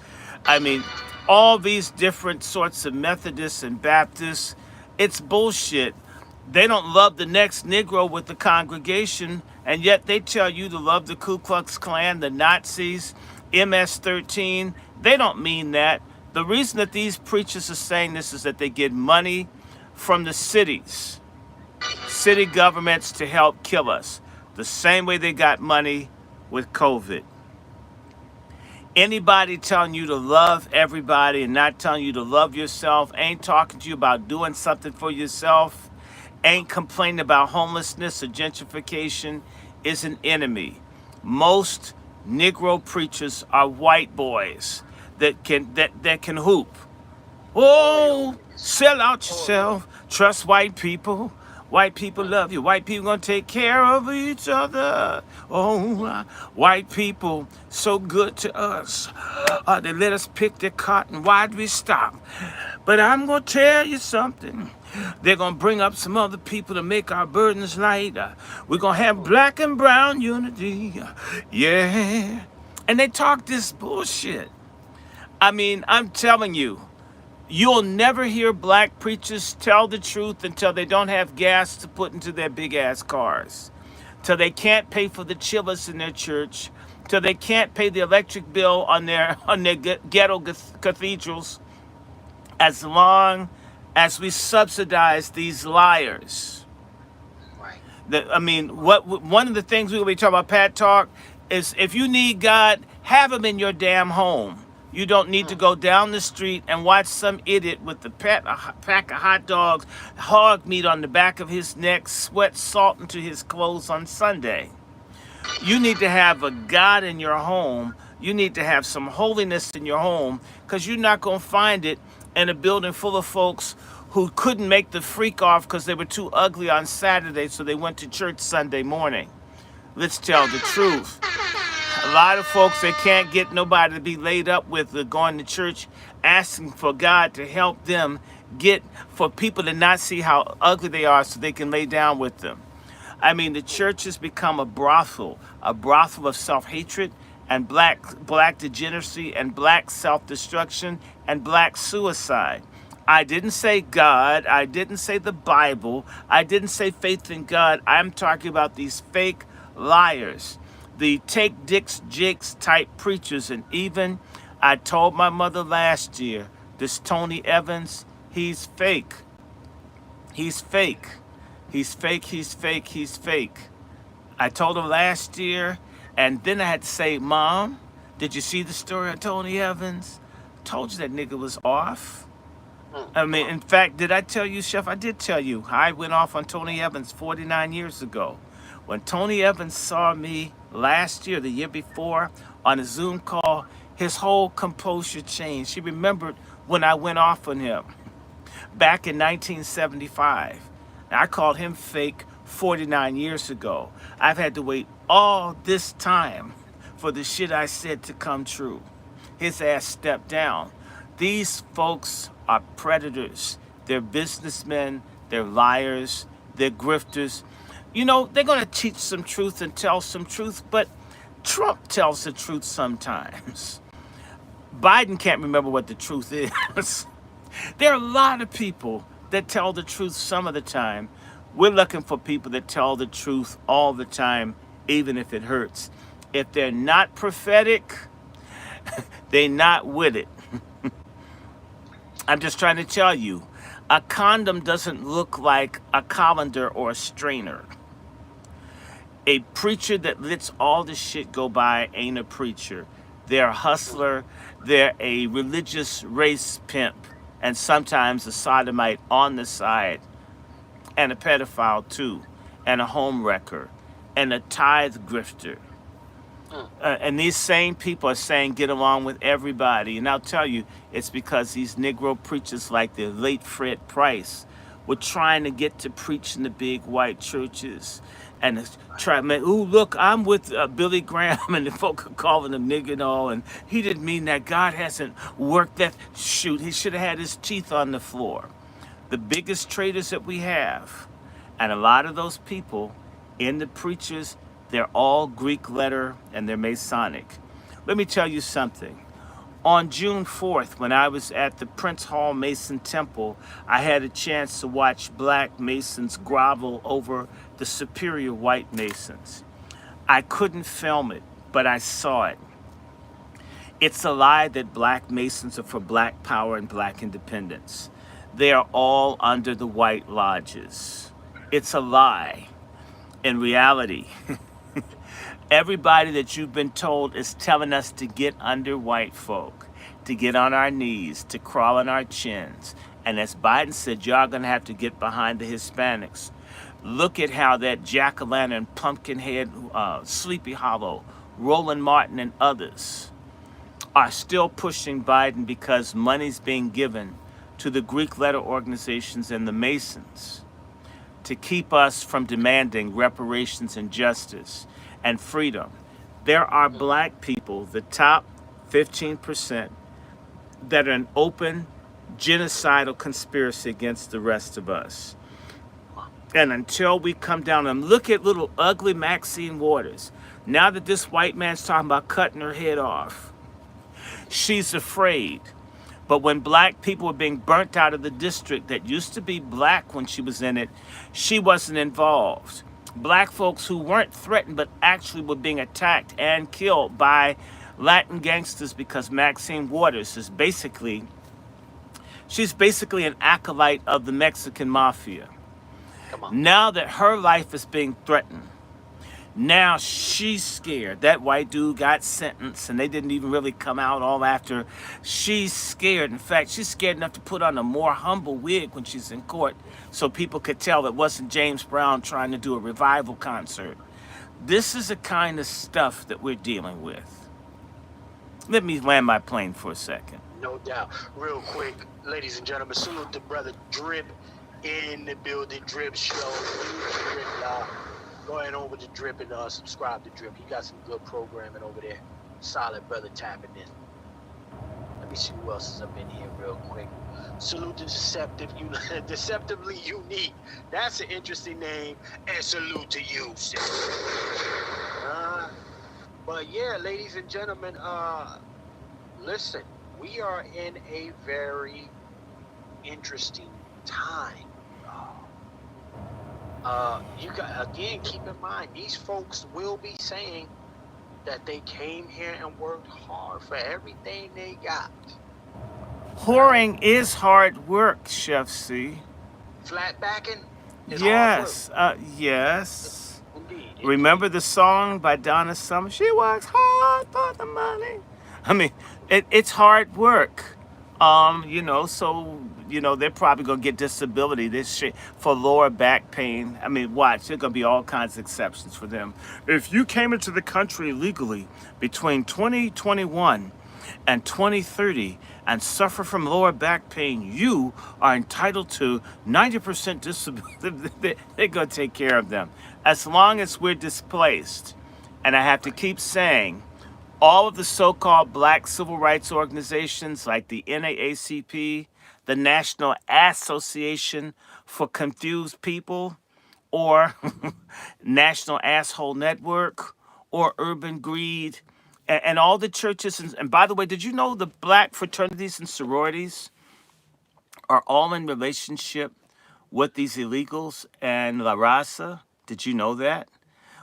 I mean, all these different sorts of Methodists and Baptists, it's bullshit. They don't love the next Negro with the congregation, and yet they tell you to love the Ku Klux Klan, the Nazis, MS-13. They don't mean that. The reason that these preachers are saying this is that they get money from the cities, city governments, to help kill us. The same way they got money with COVID. Anybody telling you to love everybody and not telling you to love yourself, ain't talking to you about doing something for yourself, ain't complaining about homelessness or gentrification, is an enemy. Most Negro preachers are white boys that can hoop. Oh, sell out yourself, trust white people. White people love you. White people gonna take care of each other. Oh, white people so good to us. They let us pick their cotton. Why'd we stop? But I'm gonna tell you something. They're gonna bring up some other people to make our burdens light. We're gonna have black and brown unity. Yeah. And they talk this bullshit. I mean, I'm telling you. You'll never hear black preachers tell the truth until they don't have gas to put into their big-ass cars, till they can't pay for the chillers in their church, till they can't pay the electric bill on their ghetto cathedrals, as long as we subsidize these liars. Right. I mean, one of the things we're going to be talking about, Pat Talk, is if you need God, have him in your damn home. You don't need to go down the street and watch some idiot with a pack of hot dogs, hog meat on the back of his neck, sweat salt into his clothes on Sunday. You need to have a God in your home. You need to have some holiness in your home, because you're not going to find it in a building full of folks who couldn't make the freak off because they were too ugly on Saturday, so they went to church Sunday morning. Let's tell the truth. A lot of folks, they can't get nobody to be laid up with going to church, asking for God to help them for people to not see how ugly they are so they can lay down with them. I mean, the church has become a brothel of self-hatred and black degeneracy and black self-destruction and black suicide. I didn't say God. I didn't say the Bible. I didn't say faith in God. I'm talking about these fake liars. The take dicks jigs type preachers. And even I told my mother last year, this Tony Evans, he's fake. He's fake. He's fake, he's fake, he's fake. I told her last year, and then I had to say, Mom, did you see the story of Tony Evans? Told you that nigga was off. I mean, in fact, did I tell you, Chef? I did tell you. I went off on Tony Evans 49 years ago. When Tony Evans saw me last year, the year before, on a Zoom call, his whole composure changed. He remembered when I went off on him back in 1975. Now, I called him fake 49 years ago. I've had to wait all this time for the shit I said to come true. His ass stepped down. These folks are predators. They're businessmen. They're liars. They're grifters. You know, they're going to teach some truth and tell some truth, but Trump tells the truth sometimes. Biden can't remember what the truth is. There are a lot of people that tell the truth some of the time. We're looking for people that tell the truth all the time, even if it hurts. If they're not prophetic, they're not with it. I'm just trying to tell you, a condom doesn't look like a colander or a strainer. A preacher that lets all this shit go by ain't a preacher. They're a hustler. They're a religious race pimp. And sometimes a sodomite on the side. And a pedophile too. And a home wrecker. And a tithe grifter. And these same people are saying get along with everybody. And I'll tell you, it's because these Negro preachers like the late Fred Price were trying to get to preach in the big white churches. And try, man, ooh, look, I'm with Billy Graham, and the folk are calling him nigga and all, and he didn't mean that. God hasn't worked that. Shoot, he should have had his teeth on the floor. The biggest traitors that we have, and a lot of those people in the preachers They're all Greek letter and they're Masonic. Let me tell you something. On June 4th, when I was at the Prince Hall Mason Temple, I had a chance to watch black Masons grovel over the superior white Masons. I couldn't film it, but I saw it. It's a lie that black Masons are for black power and black independence. They are all under the white lodges. It's a lie. In reality, everybody that you've been told is telling us to get under white folk, to get on our knees, to crawl on our chins. And as Biden said, y'all gonna have to get behind the Hispanics. Look at how that Jack-o'-lantern, Pumpkinhead, Sleepy Hollow, Roland Martin, and others are still pushing Biden because money's being given to the Greek letter organizations and the Masons to keep us from demanding reparations and justice and freedom. There are black people, the top 15%, that are an open genocidal conspiracy against the rest of us. And until we come down and look at little ugly Maxine Waters, now that this white man's talking about cutting her head off, she's afraid. But when black people were being burnt out of the district that used to be black when she was in it, she wasn't involved. Black folks who weren't threatened but actually were being attacked and killed by Latin gangsters because Maxine Waters is she's basically an acolyte of the Mexican mafia. Now that her life is being threatened, now she's scared. That white dude got sentenced and they didn't even really come out all after. She's scared. In fact, she's scared enough to put on a more humble wig when she's in court so people could tell it wasn't James Brown trying to do a revival concert. This is the kind of stuff that we're dealing with. Let me land my plane for a second. No doubt. Real quick, ladies and gentlemen, salute to brother Drip in the building. Drip Show. Drip, y'all. Go ahead over to Drip and subscribe to Drip. He got some good programming over there. Solid brother tapping in. Let me see who else is up in here real quick. Salute to Deceptively Unique. That's an interesting name. And salute to you, sis. But yeah, ladies and gentlemen, listen, we are in a very interesting time. You got, again, keep in mind, these folks will be saying that they came here and worked hard for everything they got. Whoring is hard work, Chef C. Flatbacking is Yes, hard work. yes. Indeed. Remember the song by Donna Summer? She works hard for the money. I mean, it's hard work. They're probably gonna get disability this shit for lower back pain. I mean, watch, there's gonna be all kinds of exceptions for them. If you came into the country legally between 2021 and 2030 and suffer from lower back pain, you are entitled to 90% disability. They're gonna take care of them. As long as we're displaced. And I have to keep saying, all of the so-called black civil rights organizations like the NAACP, the National Association for Confused People, or National Asshole Network, or Urban Greed, and all the churches. And by the way, did you know the black fraternities and sororities are all in relationship with these illegals and La Raza? Did you know that?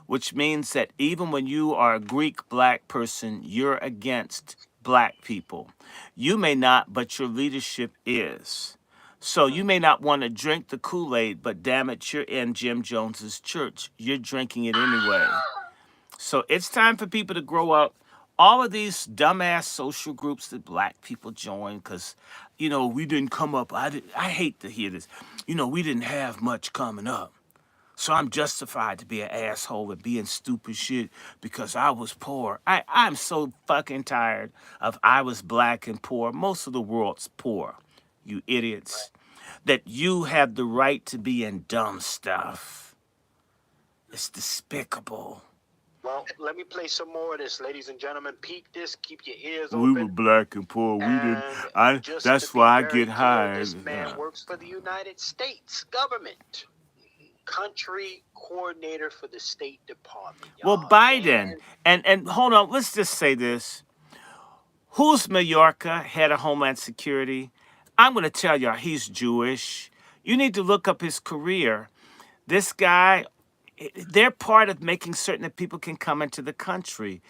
Which means that even when you are a Greek black person, you're against black people. You may not, but your leadership is. So you may not want to drink the Kool-Aid, but damn it, you're in Jim Jones's church. You're drinking it anyway. So it's time for people to grow up. All of these dumbass social groups that black people join because, we didn't come up. I hate to hear this. We didn't have much coming up. So I'm justified to be an asshole and being stupid shit because I was poor. I'm so fucking tired of I was black and poor. Most of the world's poor, you idiots. That you have the right to be in dumb stuff. It's despicable. Well, let me play some more of this, ladies and gentlemen. Peep this. Keep your ears open. We were black and poor. We didn't. That's why I get high. This man works for the United States government. country coordinator for the State Department. Well, Y'all, Biden, man. and hold on, let's just say this. Who's Mayorkas, head of Homeland Security? I'm going to tell y'all, he's Jewish. You need to look up his career. This guy, they're part of making certain that people can come into the country.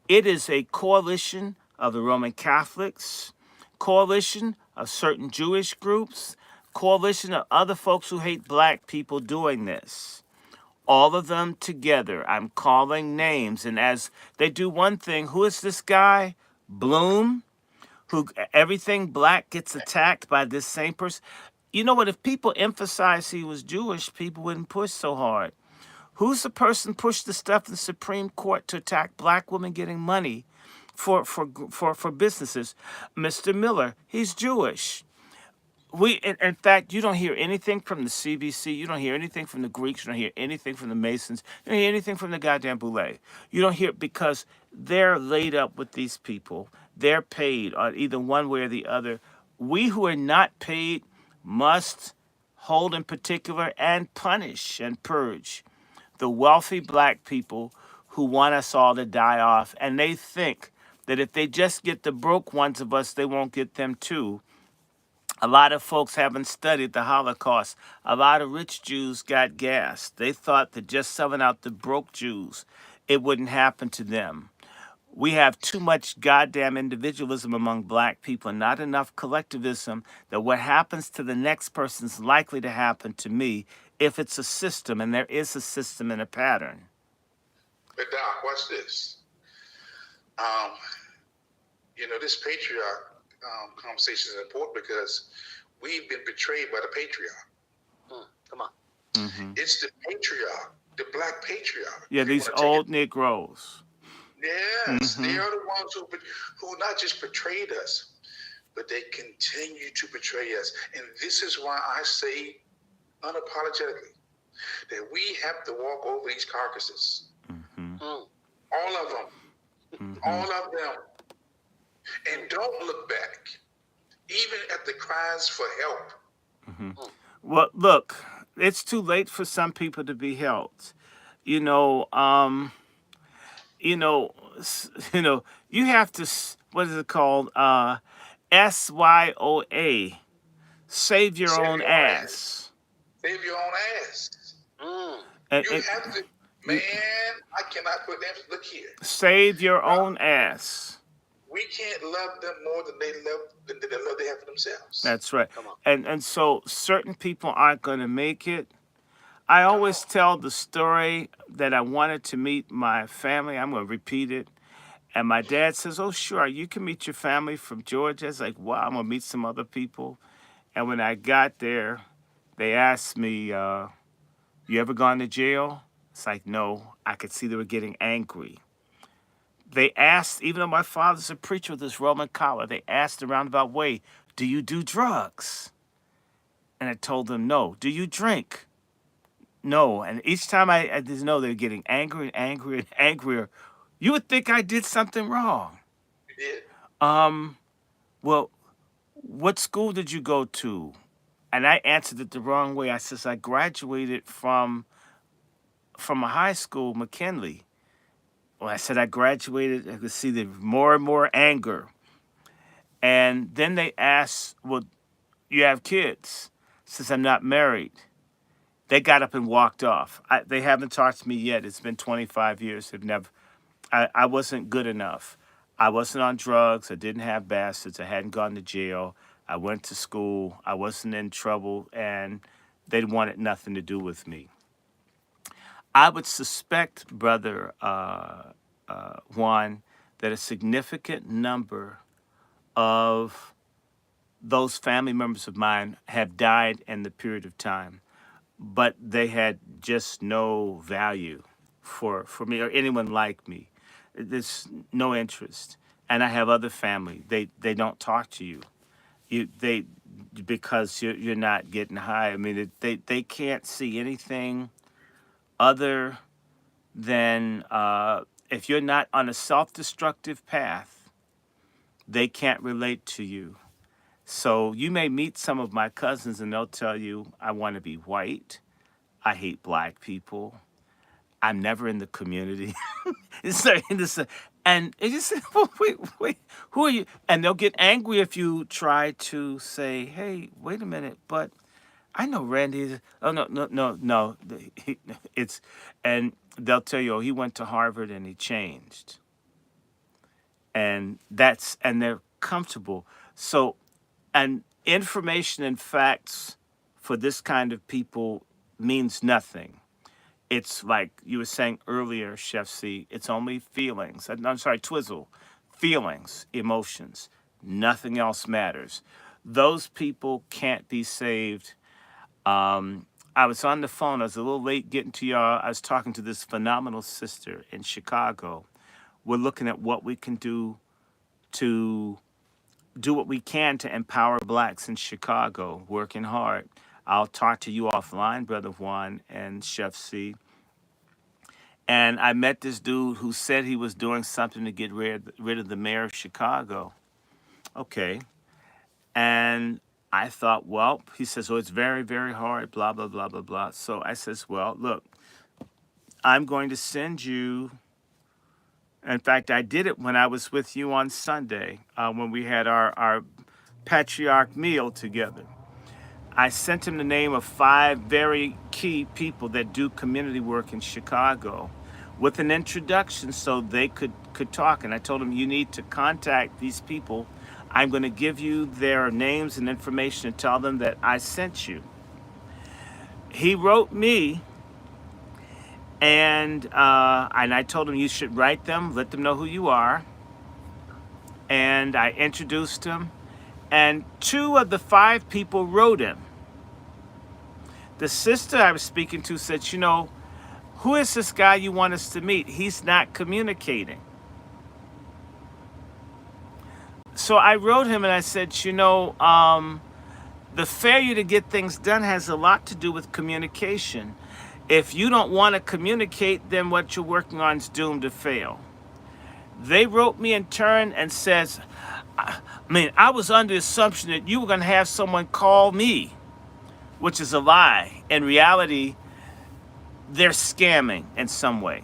It is a coalition of the Roman Catholics, coalition of certain Jewish groups, coalition of other folks who hate black people doing this. All of them together. I'm calling names. And as they do one thing, who is this guy? Bloom, who everything black gets attacked by this same person. You know what? If people emphasize he was Jewish, people wouldn't push so hard. Who's the person pushed the stuff in the Supreme Court to attack black women getting money for businesses? Mr. Miller, he's Jewish. In fact, you don't hear anything from the CBC. You don't hear anything from the Greeks. You don't hear anything from the Masons. You don't hear anything from the goddamn Boule. You don't hear because they're laid up with these people. They're paid on either one way or the other. We who are not paid must hold in particular and punish and purge the wealthy black people who want us all to die off. And they think that if they just get the broke ones of us, they won't get them too. A lot of folks haven't studied the Holocaust. A lot of rich Jews got gassed. They thought that just selling out the broke Jews, it wouldn't happen to them. We have too much goddamn individualism among black people and not enough collectivism that what happens to the next person is likely to happen to me if it's a system, and there is a system and a pattern. But Doc, watch this. This patriarch conversation is important because we've been betrayed by the patriarch. Come on. Mm-hmm. It's the patriarch, the black patriarch. Yeah, these old Negroes. Yes, they are the ones who not just betrayed us, but they continue to betray us. And this is why I say unapologetically that we have to walk over these carcasses. All of them. All of them. And don't look back, even at the cries for help. Well, look, it's too late for some people to be helped. You have to, what is it called? SYOA, save your own ass. Save your own ass. And, You have to, man, I cannot put them, look here. save your own ass. We can't love them more than the love they have for themselves. That's right. And so certain people aren't going to make it. I always tell the story that I wanted to meet my family. I'm going to repeat it. And my dad says, oh, sure, you can meet your family from Georgia. It's like, wow, I'm going to meet some other people. And when I got there, they asked me, you ever gone to jail? It's like, no. I could see they were getting angry. They asked, even though my father's a preacher with this Roman collar, they asked a roundabout way, do you do drugs? And I told them, no. Do you drink? No. And each time I just know they're getting angrier and angrier and angrier. You would think I did something wrong. You did? Well, what school did you go to? And I answered it the wrong way. I says, I graduated from a high school, McKinley. Well, I said I graduated. I could see the more and more anger. And then they asked, well, you have kids? Since I'm not married. They got up and walked off. They haven't talked to me yet. It's been 25 years. I wasn't good enough. I wasn't on drugs. I didn't have bastards. I hadn't gone to jail. I went to school. I wasn't in trouble. And they wanted nothing to do with me. I would suspect, Brother Juan, that a significant number of those family members of mine have died in the period of time, but they had just no value for me or anyone like me. There's no interest. And I have other family. They don't talk to you. Because you're not getting high. I mean, they can't see anything other than if you're not on a self-destructive path, they can't relate to you. So you may meet some of my cousins and they'll tell you, I want to be white. I hate black people. I'm never in the community. It's like, and it just said, wait, who are you? And they'll get angry if you try to say, hey, wait a minute, but I know Randy. Oh, no. It's, and they'll tell you, oh, he went to Harvard and he changed. And they're comfortable. So, and information and facts for this kind of people means nothing. It's like you were saying earlier, Chef C, it's only feelings. I'm sorry, Twizzle. Feelings, emotions. Nothing else matters. Those people can't be saved. I was on the phone. I was a little late getting to y'all. I was talking to this phenomenal sister in Chicago. We're looking at what we can do to do what we can to empower blacks in Chicago, working hard. I'll talk to you offline, Brother Juan and Chef C. And I met this dude who said he was doing something to get rid of the mayor of Chicago. Okay. And I thought, well, he says, oh, it's very, very hard, blah, blah, blah, blah, blah. So I says, well, look, I'm going to send you. In fact, I did it when I was with you on Sunday, when we had our patriarch meal together. I sent him the name of 5 very key people that do community work in Chicago with an introduction so they could talk. And I told him, you need to contact these people. I'm going to give you their names and information and tell them that I sent you. He wrote me, and I told him you should write them, let them know who you are. And I introduced him. And 2 of the 5 people wrote him. The sister I was speaking to said, you know, who is this guy you want us to meet? He's not communicating. So I wrote him and I said, you know, the failure to get things done has a lot to do with communication. If you don't want to communicate, then what you're working on is doomed to fail. They wrote me in turn and says, I was under the assumption that you were going to have someone call me, which is a lie. In reality, they're scamming in some way.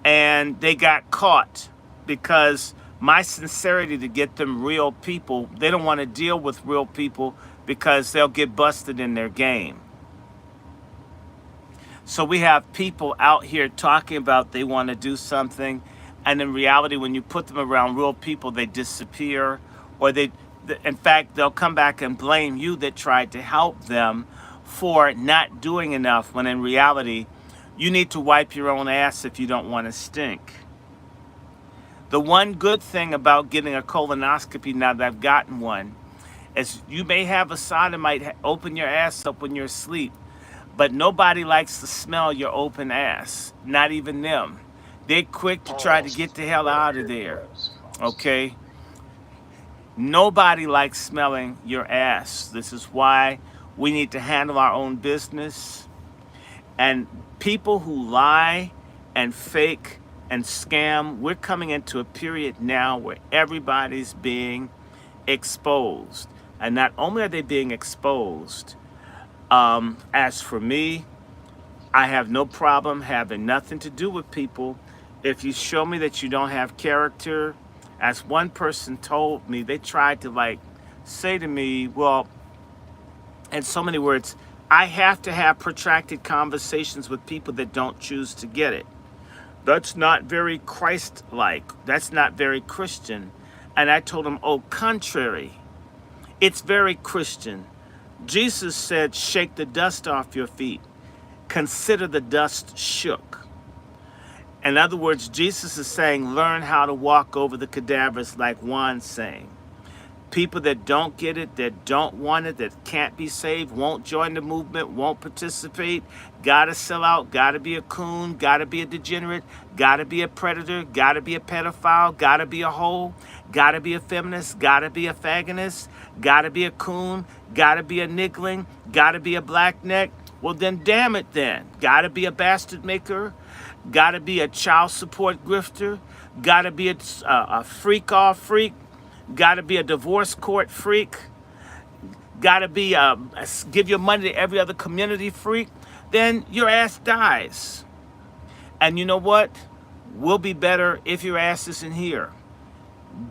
And they got caught because my sincerity to get them real people, they don't want to deal with real people because they'll get busted in their game. So we have people out here talking about they want to do something, and in reality, when you put them around real people, they disappear, or in fact, they'll come back and blame you that tried to help them for not doing enough, when in reality, you need to wipe your own ass if you don't want to stink. The one good thing about getting a colonoscopy, now that I've gotten one, is you may have a sodomite open your ass up when you're asleep, but nobody likes to smell your open ass, not even them. They're quick to try to get the hell out of there, okay? Nobody likes smelling your ass. This is why we need to handle our own business. And people who lie and fake and scam, we're coming into a period now where everybody's being exposed. And not only are they being exposed, as for me, I have no problem having nothing to do with people. If you show me that you don't have character, as one person told me, they tried to say to me, well, in so many words, I have to have protracted conversations with people that don't choose to get it. That's not very Christ-like. That's not very Christian. And I told him, oh, contrary. It's very Christian. Jesus said, shake the dust off your feet. Consider the dust shook. In other words, Jesus is saying, learn how to walk over the cadavers, like Juan's saying. People that don't get it, that don't want it, that can't be saved, won't join the movement, won't participate, gotta sell out, gotta be a coon, gotta be a degenerate, gotta be a predator, gotta be a pedophile, gotta be a hoe, gotta be a feminist, gotta be a fagonist, gotta be a coon, gotta be a niggling, gotta be a blackneck. Well, then damn it then. Gotta be a bastard maker, gotta be a child support grifter, gotta be a freak-off freak, gotta be a divorce court freak, gotta be give your money to every other community freak. then your ass dies. And you know what? We'll be better if your ass isn't here.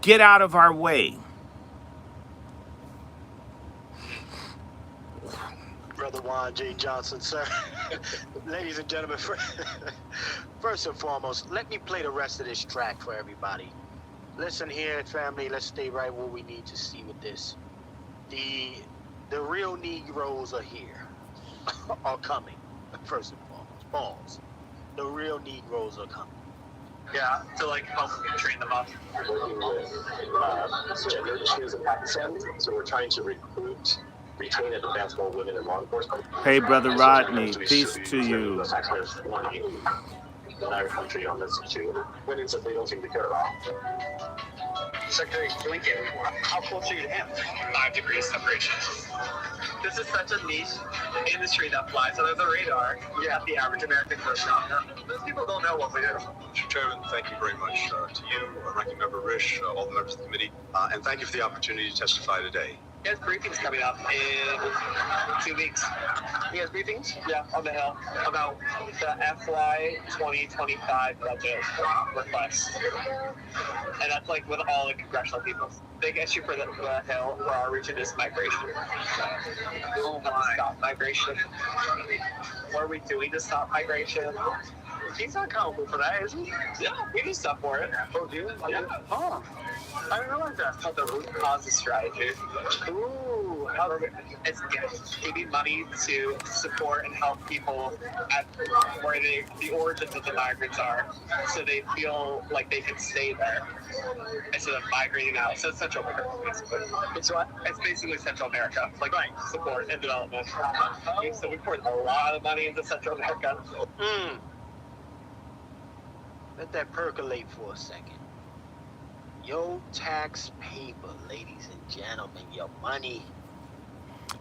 Get out of our way. Brother Juan J. Johnson, sir. Ladies and gentlemen, first and foremost, let me play the rest of this track for everybody. Listen here, family, let's stay right where we need to see with this. The real Negroes are here, are coming, first and foremost. Pause. The real Negroes are coming. Yeah, to like help train them up. We're working with gender issues in Pakistan, so we're trying to recruit, retain, and advance more women in law enforcement. Hey, Brother And so Rodney, we peace should to be spending you. the taxpayers' money in our country on this issue. Women simply don't seem to care about. Secretary Blinken, how close are you to him? 5 degrees separation. This is such a niche industry that flies under the radar. Yeah, the average American person. Most people don't know what we do. Mr. Chairman, thank you very much to you, Ranking Member Risch, all the members of the committee, and thank you for the opportunity to testify today. He has briefings coming up in 2 weeks. He has briefings? Yeah, on the Hill, about the FY 2025 budget request. And that's like with all the congressional people. Big issue for the Hill for our region is migration. Oh my. Stop migration. What are we doing to stop migration? He's not accountable for that, is he? Yeah, we do stuff for it. Oh, do you? Yeah. Oh. I didn't realize that. It's called the root causes strategy. Ooh, it's giving money to support and help people at where the origins of the migrants are, so they feel like they can stay there instead of migrating out. So it's Central America, basically. It's what? It's basically Central America, like support and development. So we poured a lot of money into Central America. Let that percolate for a second. Your tax paper, ladies and gentlemen, your money.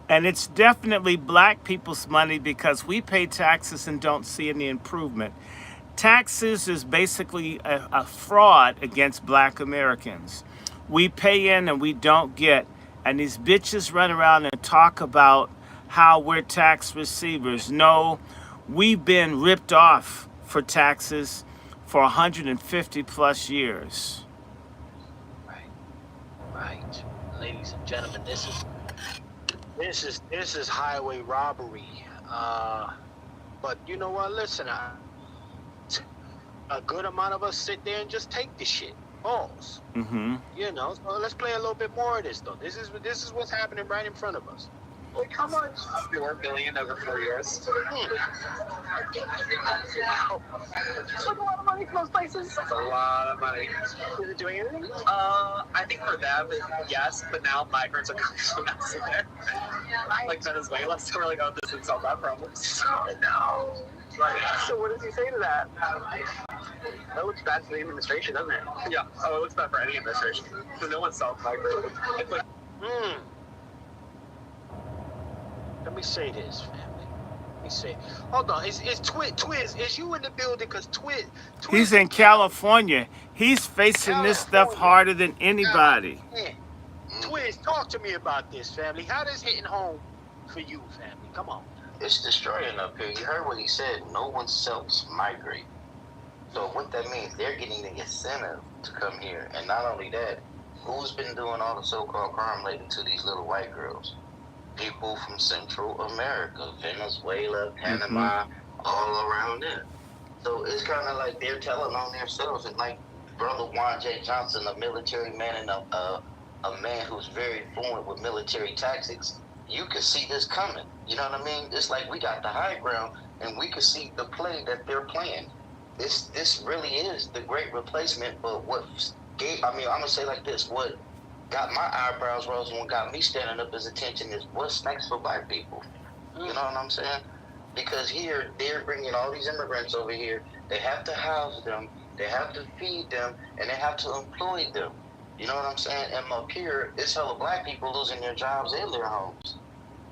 And it's definitely black people's money because we pay taxes and don't see any improvement. Taxes is basically a fraud against black Americans. We pay in and we don't get. And these bitches run around and talk about how we're tax receivers. No, we've been ripped off for taxes for 150 plus years. Right. Ladies and gentlemen, this is highway robbery. But you know what? Listen, a good amount of us sit there and just take the shit. Pause. Mm-hmm. You know, so let's play a little bit more of this though. This is what's happening right in front of us. Like how much? $4 billion over 4 years. It's like a lot of money for those places. That's a lot of money. Is it doing anything? I think for them, yes, but now migrants are coming from outside there. Like Venezuela, so we're like, oh, this would solve that problem. No. So what does he say to that? That looks bad for the administration, doesn't it? Yeah. Oh, it looks bad for any administration. Because no one solves migration. It's like, Let me say this, family. Let me say. Hold on. Is Twiz? Is you in the building? Cause Twiz. He's in California. He's facing this stuff harder than anybody. Twiz, talk to me about this, family. How does hitting home for you, family? Come on. It's destroying up here. You heard what he said. No one self-migrate. So what that means, they're getting the incentive to come here. And not only that, who's been doing all the so-called crime related to these little white girls? People from Central America, Venezuela, Panama, all around there. So it's kind of like they're telling on themselves. And like Brother Juan J. Johnson, a military man and a man who's very fluent with military tactics, you can see this coming. You know what I mean? It's like we got the high ground and we can see the play that they're playing. This really is the great replacement. But what gave, I'm going to say like this, what got my eyebrows rose and what got me standing up as attention is what's next for black people. You know what I'm saying? Because here, they're bringing all these immigrants over here. They have to house them, they have to feed them, and they have to employ them. You know what I'm saying? And up here, it's hella black people losing their jobs and their homes.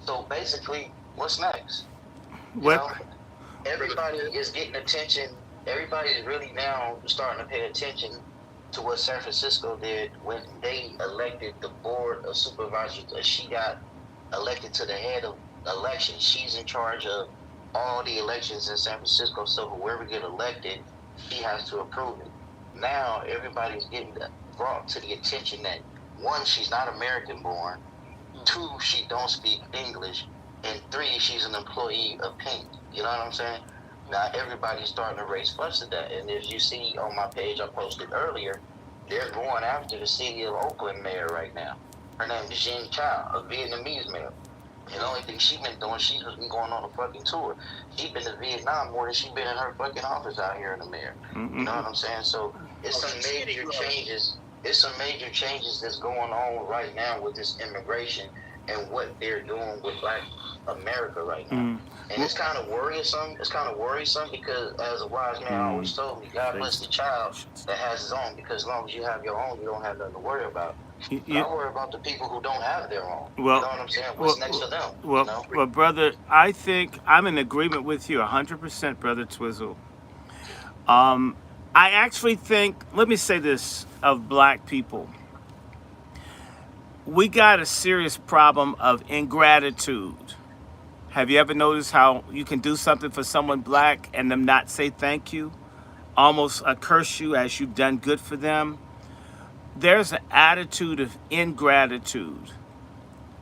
So basically, what's next? What? You know, everybody is getting attention. Everybody is really now starting to pay attention to what San Francisco did when they elected the board of supervisors. She got elected to the head of elections. She's in charge of all the elections in San Francisco, so whoever get elected, he has to approve it. Now everybody's getting brought to the attention that, one, she's not American born, two, she don't speak English, and three, she's an employee of Pink. You know what I'm saying? Now everybody's starting to raise fuss at that. And as you see on my page I posted earlier, they're going after the city of Oakland mayor right now. Her name is Jean Chow, a Vietnamese mayor. And the only thing she's been doing, she's been going on a fucking tour. She's been to Vietnam more than she's been in her fucking office out here in the mayor. Mm-hmm. You know what I'm saying? So it's some major changes. It's some major changes that's going on right now with this immigration and what they're doing with Black America right now. Mm-hmm. And it's kind of worrisome. It's kind of worrisome because, as a wise man always told me, God bless the child that has his own, because as long as you have your own, you don't have nothing to worry about. I worry about the people who don't have their own. Well, you know what I'm saying? What's next to them? Well, you know? Well, brother, I think I'm in agreement with you 100%, brother Twizzle. I actually think, let me say this of Black people. We got a serious problem of ingratitude. Have you ever noticed how you can do something for someone Black and them not say thank you? Almost curse you as you've done good for them? There's an attitude of ingratitude,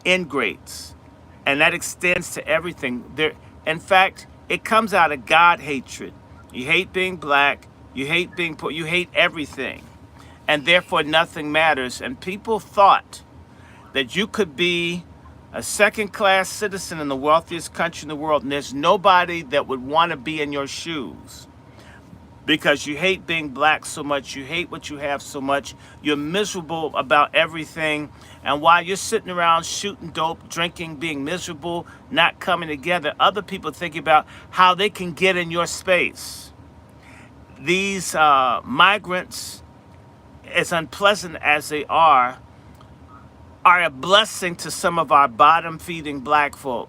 ingrates, and that extends to everything. In fact, it comes out of God hatred. You hate being Black, you hate being poor, you hate everything, and therefore nothing matters. And people thought that you could be a second-class citizen in the wealthiest country in the world, and there's nobody that would want to be in your shoes. Because you hate being Black so much, you hate what you have so much, you're miserable about everything, and while you're sitting around shooting dope, drinking, being miserable, not coming together, other people thinking about how they can get in your space. These migrants, as unpleasant as they are a blessing to some of our bottom-feeding Black folk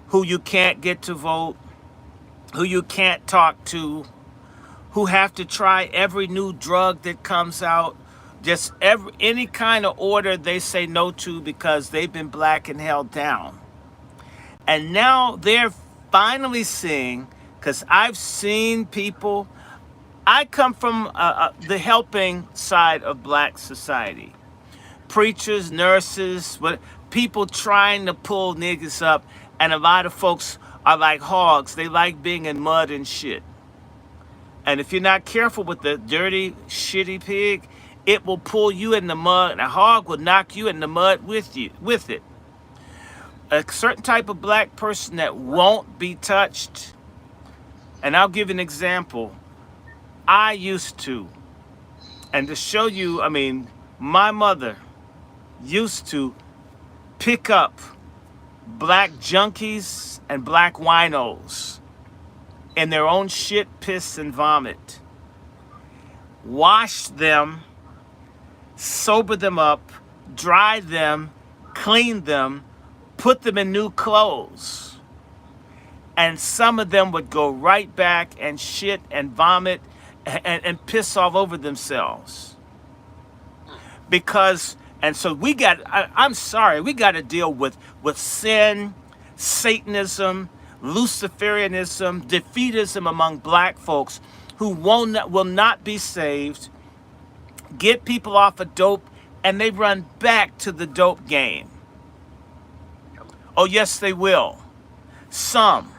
who you can't get to vote, who you can't talk to, who have to try every new drug that comes out, just any kind of order they say no to because they've been Black and held down. And now they're finally seeing, because I've seen people, I come from the helping side of Black society. Preachers, nurses, people trying to pull niggas up, and a lot of folks are like hogs. They like being in mud and shit. And if you're not careful with the dirty, shitty pig, it will pull you in the mud, and a hog will knock you in the mud with it. A certain type of Black person that won't be touched, and I'll give an example. I used to, and to show you, I mean, my mother used to pick up Black junkies and Black winos in their own shit, piss, and vomit. Wash them, sober them up, dry them, clean them, put them in new clothes. And some of them would go right back and shit and vomit and piss all over themselves. Because, and so we got, I'm sorry, we got to deal with sin, Satanism, Luciferianism, defeatism among Black folks who will not be saved, get people off of dope, and they run back to the dope game. Oh, yes, they will. Some.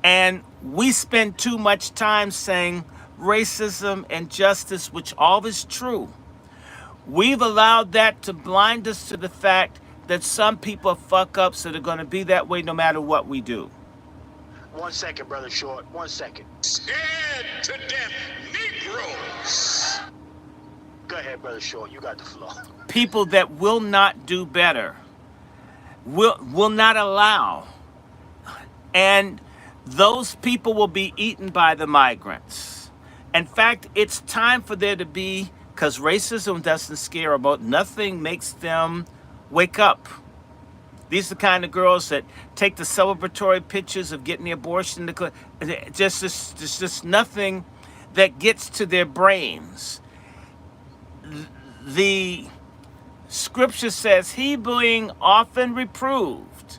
And we spend too much time saying racism and justice, which all is true. We've allowed that to blind us to the fact that some people are fuck-ups that are going to be that way no matter what we do. 1 second, Brother Short. 1 second. Scared to death Negroes. Go ahead, Brother Short. You got the floor. People that will not do better, will not allow. And those people will be eaten by the migrants. In fact, it's time for there to be, because racism doesn't scare them, nothing makes them wake up. These are the kind of girls that take the celebratory pictures of getting the abortion. Just nothing that gets to their brains. The scripture says, he being often reproved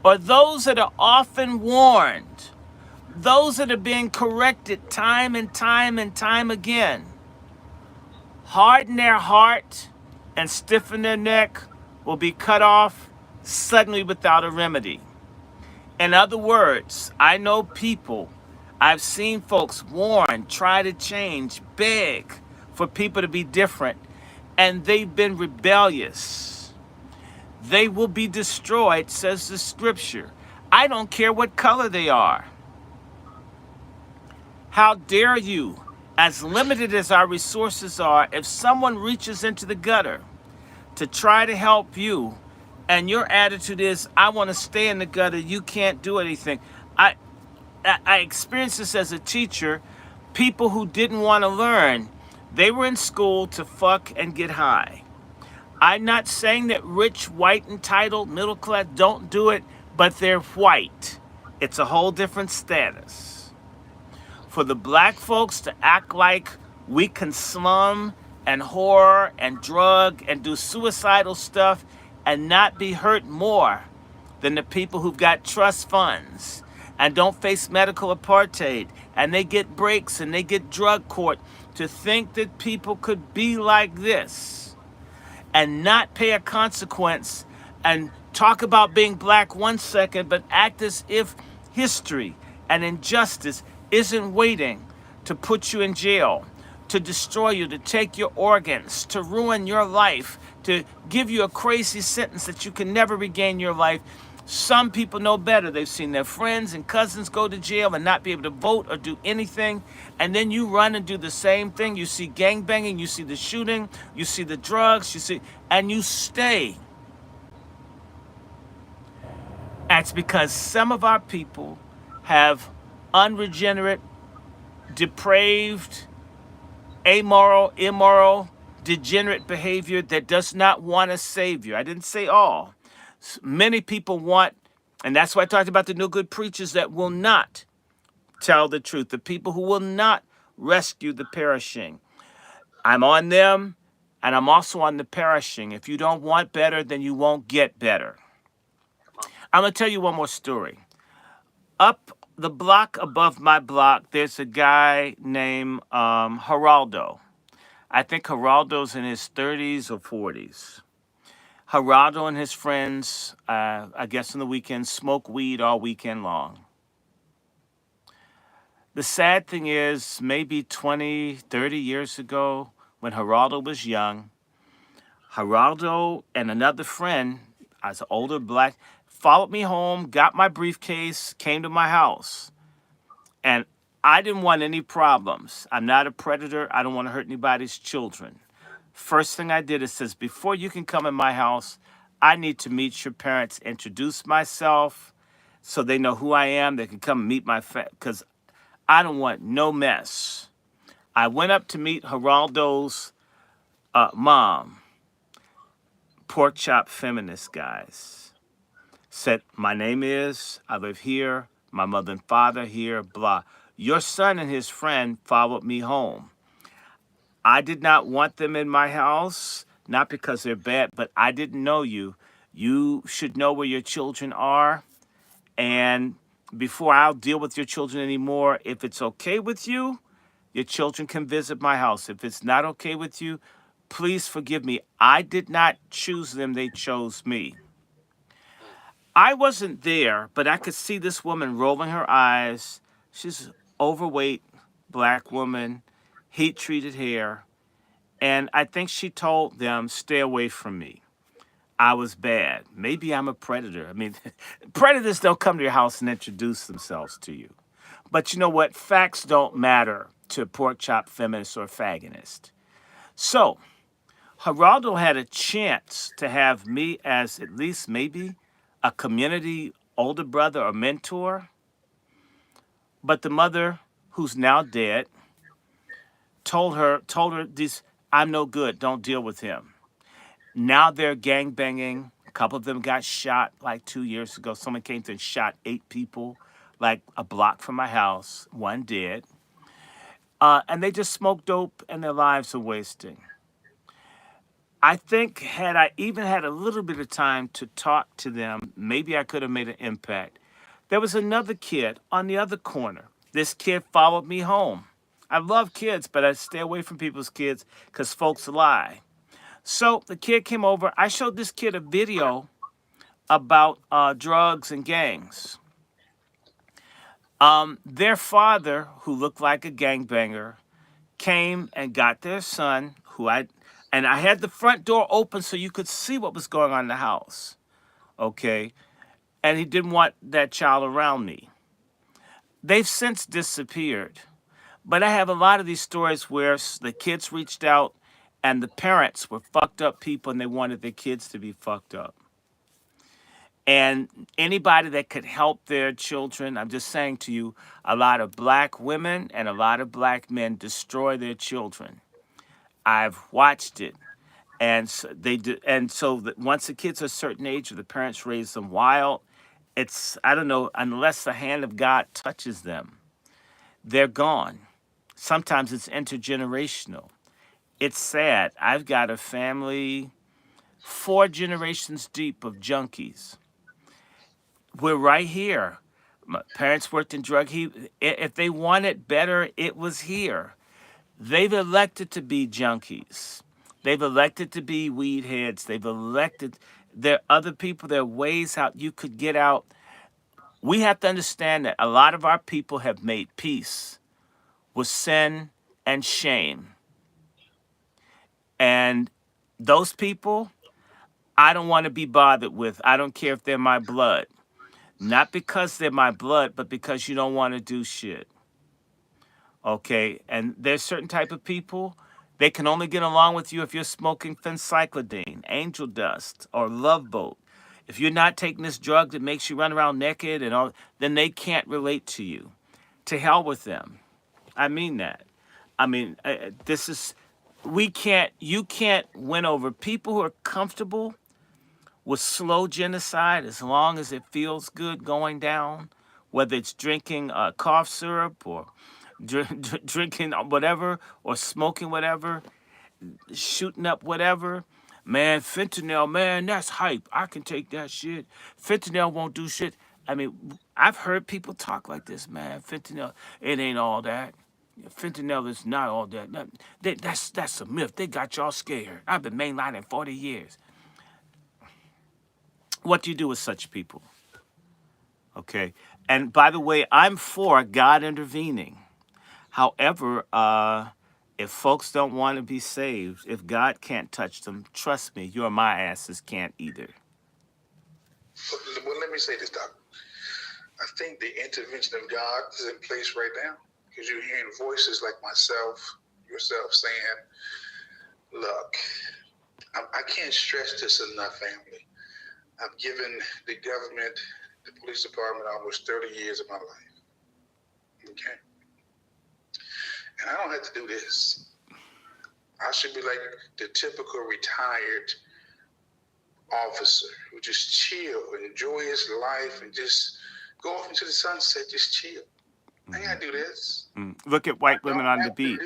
or those that are often warned, those that are being corrected time and time and time again, harden their heart and stiffen their neck, will be cut off suddenly without a remedy. In other words, I know people, I've seen folks warn, try to change, beg for people to be different, and they've been rebellious. They will be destroyed, says the scripture. I don't care what color they are. How dare you, as limited as our resources are, if someone reaches into the gutter to try to help you, and your attitude is, I want to stay in the gutter, you can't do anything. I experienced this as a teacher. People who didn't want to learn, they were in school to fuck and get high. I'm not saying that rich, white, entitled, middle class don't do it, but they're white. It's a whole different status. For the black folks to act like we can slum and whore and drug and do suicidal stuff and not be hurt more than the people who've got trust funds and don't face medical apartheid and they get breaks and they get drug court, to think that people could be like this and not pay a consequence and talk about being black 1 second, but act as if history and injustice isn't waiting to put you in jail, to destroy you, to take your organs, to ruin your life, to give you a crazy sentence that you can never regain your life. Some people know better. They've seen their friends and cousins go to jail and not be able to vote or do anything. And then you run and do the same thing. You see gangbanging, you see the shooting, you see the drugs, and you stay. That's because some of our people have unregenerate, depraved, amoral, immoral, degenerate behavior that does not want a savior. I didn't say all. Many people want, and that's why I talked about the no good preachers that will not tell the truth, the people who will not rescue the perishing. I'm on them, and I'm also on the perishing. If you don't want better, then you won't get better. I'm going to tell you one more story. Up the block above my block, there's a guy named Geraldo. I think Geraldo's in his 30s or 40s. Geraldo and his friends, I guess on the weekends, smoke weed all weekend long. The sad thing is, maybe 20, 30 years ago, when Geraldo was young, Geraldo and another friend, as an older black, followed me home, got my briefcase, came to my house. And I didn't want any problems. I'm not a predator. I don't want to hurt anybody's children. First thing I did is says, before you can come in my house, I need to meet your parents, introduce myself so they know who I am. They can come meet my family because I don't want no mess. I went up to meet Geraldo's mom, pork chop feminist guys. Said, my name is, I live here, my mother and father here, blah. Your son and his friend followed me home. I did not want them in my house, not because they're bad, but I didn't know you. You should know where your children are. And before I'll deal with your children anymore, if it's okay with you, your children can visit my house. If it's not okay with you, please forgive me. I did not choose them. They chose me. I wasn't there, but I could see this woman rolling her eyes. She's an overweight black woman, heat-treated hair. And I think she told them, stay away from me. I was bad. Maybe I'm a predator. I mean, predators don't come to your house and introduce themselves to you. But you know what? Facts don't matter to a pork chop feminist or fagonist. So, Geraldo had a chance to have me as at least maybe a community older brother or mentor. But the mother, who's now dead, told her this, I'm no good, don't deal with him. Now they're gangbanging. A couple of them got shot like 2 years ago. Someone came through and shot 8 people like a block from my house, 1 dead. And they just smoke dope and their lives are wasting. I think had I even had a little bit of time to talk to them, maybe I could have made an impact. There was another kid on the other corner. This kid followed me home. I love kids, but I stay away from people's kids because folks lie. So the kid came over. I showed this kid a video about drugs and gangs. Their father, who looked like a gangbanger, came and got their son, and I had the front door open so you could see what was going on in the house. Okay. And he didn't want that child around me. They've since disappeared. But I have a lot of these stories where the kids reached out and the parents were fucked up people and they wanted their kids to be fucked up. And anybody that could help their children, I'm just saying to you, a lot of black women and a lot of black men destroy their children. I've watched it. And so they do, and so once the kids are a certain age or the parents raise them wild, it's, I don't know, unless the hand of God touches them, they're gone. Sometimes it's intergenerational. It's sad. I've got a family 4 generations deep of junkies. We're right here. My parents worked in drug. If they wanted better, it was here. They've elected to be junkies. They've elected to be weed heads. They've elected, there are other people, there are ways how you could get out. We have to understand that a lot of our people have made peace with sin and shame. And those people, I don't want to be bothered with. I don't care if they're my blood. Not because they're my blood, but because you don't want to do shit. Okay? And there's certain type of people, they can only get along with you if you're smoking phencyclidine, angel dust, or Love Boat. If you're not taking this drug that makes you run around naked and all, then they can't relate to you. To hell with them. I mean that. I mean, you can't win over people who are comfortable with slow genocide as long as it feels good going down, whether it's drinking cough syrup or drinking whatever or smoking whatever, shooting up whatever. Man, fentanyl, man, that's hype. I can take that shit. Fentanyl won't do shit. I mean, I've heard people talk like this, man. Fentanyl, it ain't all that. Fentanyl is not all that. That's a myth. They got y'all scared. I've been mainlining 40 years. What do you do with such people? Okay. And by the way, I'm for God intervening. However, if folks don't want to be saved, if God can't touch them, trust me, your my asses can't either. Well, let me say this, Doc. I think the intervention of God is in place right now because you're hearing voices like myself, yourself saying, look, I can't stress this enough, family. I've given the government, the police department, almost 30 years of my life. Okay? And I don't have to do this. I should be like the typical retired officer who just chill and enjoy his life and just go off into the sunset, just chill. I ain't gotta do this. Look at white women on the beach.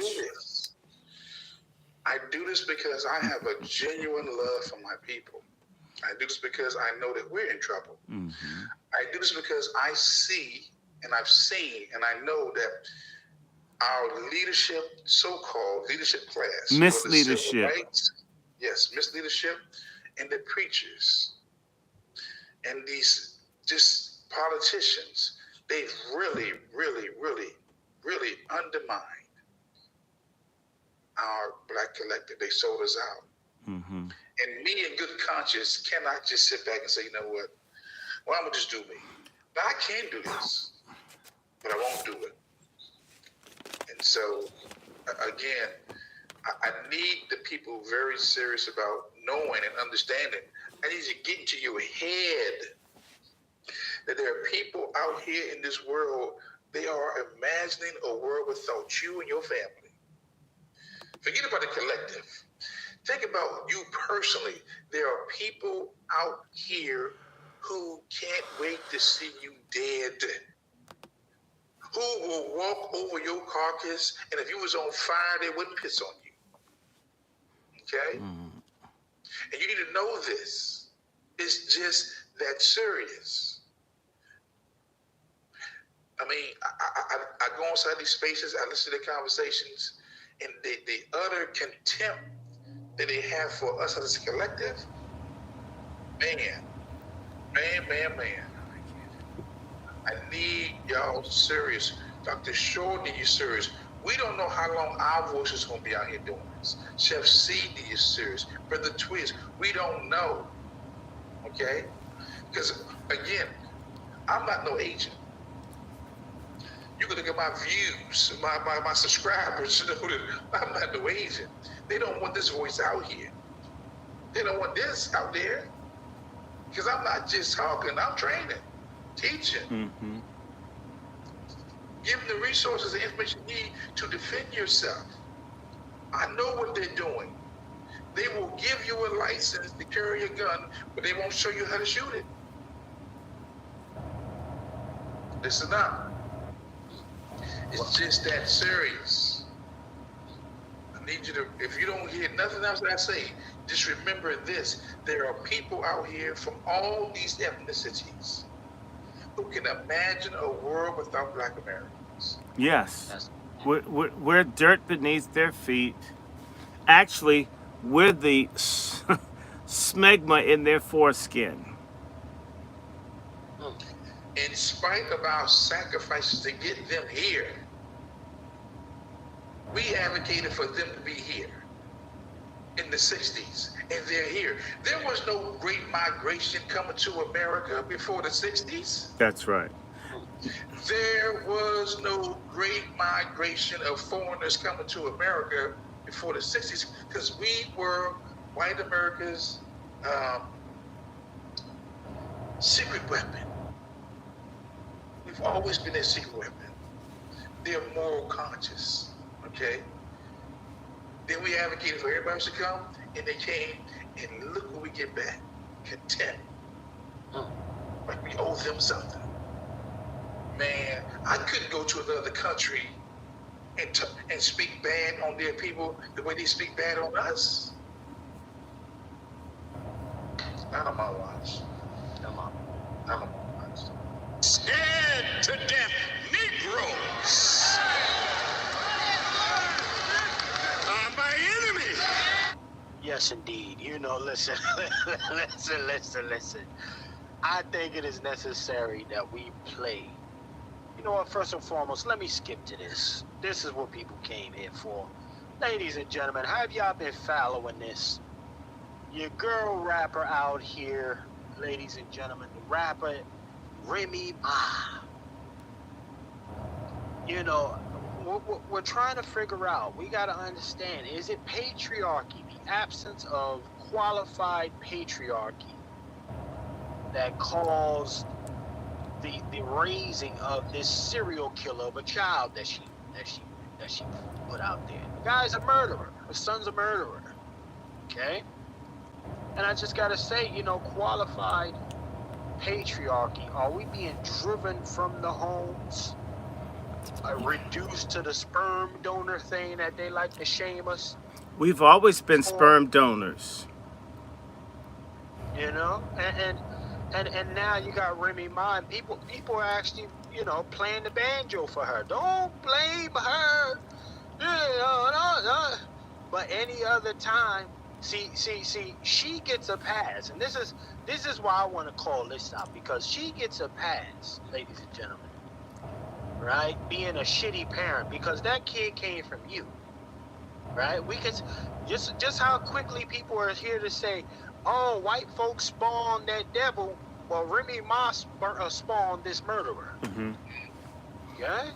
I do this because I have a genuine love for my people. I do this because I know that we're in trouble. Mm-hmm. I do this because I see and I've seen and I know that our leadership, so-called leadership class, misleadership, yes, misleadership, and the preachers and these just politicians, they've really, really, really, really undermined our black collective. They sold us out. Mm-hmm. And me in good conscience cannot just sit back and say, you know what, well, I'm going to just do me. Now, I can do this, but I won't do it. And so, again, I need the people very serious about knowing and understanding. I need to get into your head that there are people out here in this world, they are imagining a world without you and your family. Forget about the collective. Think about you personally. There are people out here who can't wait to see you dead, who will walk over your carcass, and if you was on fire, they wouldn't piss on you. Okay? And you need to know this. It's just that serious. I mean, I go inside these spaces, I listen to the conversations, and the utter contempt that they have for us as a collective, man. I need y'all serious. Dr. Shore need you serious. We don't know how long our voice is going to be out here doing this. Chef C need you serious. Brother Twiz, we don't know. Okay? Because, again, I'm not no agent. You can look at my views, my subscribers, you know that I'm not no agent. They don't want this voice out here. They don't want this out there. Because I'm not just talking, I'm training, teaching. Mm-hmm. Give them the resources and information you need to defend yourself. I know what they're doing. They will give you a license to carry a gun, but they won't show you how to shoot it. Listen up. It's just that serious. I need you to, if you don't hear nothing else I say, just remember this. There are people out here from all these ethnicities who can imagine a world without Black Americans. Yes. We're dirt beneath their feet. Actually, we're the smegma in their foreskin. In spite of our sacrifices to get them here, we advocated for them to be here in the 60s, and they're here. There was no great migration coming to America before the 60s. That's right. There was no great migration of foreigners coming to America before the 60s because we were white America's secret weapon. We've always been a secret weapon. They're moral conscious, okay? Then we advocated for everybody to come, and they came, and look what we get back. Contempt. Like we owe them something. Man, I couldn't go to another country and speak bad on their people the way they speak bad on us. Not on my watch. Not on my watch. Scared to death Negroes are my enemy. Yes, indeed. You know, listen. I think it is necessary that we play. You know what, first and foremost, let me skip to this. This is what people came here for. Ladies and gentlemen, have y'all been following this? Your girl rapper out here, ladies and gentlemen, the rapper Remy Ma. You know, we're trying to figure out, we got to understand, is it patriarchy, the absence of qualified patriarchy, that caused the raising of this serial killer of a child that she put out there? The guy's a murderer. Her son's a murderer. Okay? And I just gotta say, you know, qualified patriarchy. Are we being driven from the homes? Reduced to the sperm donor thing that they like to shame us? We've always been sperm donors. You know? And now you got Remy Ma, and people are actually, you know, playing the banjo for her. Don't blame her. No. But any other time, see, she gets a pass, and this is why I want to call this out, because she gets a pass, ladies and gentlemen. Right? Being a shitty parent, because that kid came from you. Right? We could just how quickly people are here to say, oh, white folks spawned that devil. Well, Remy Ma spawned this murderer. Mm-hmm. Okay?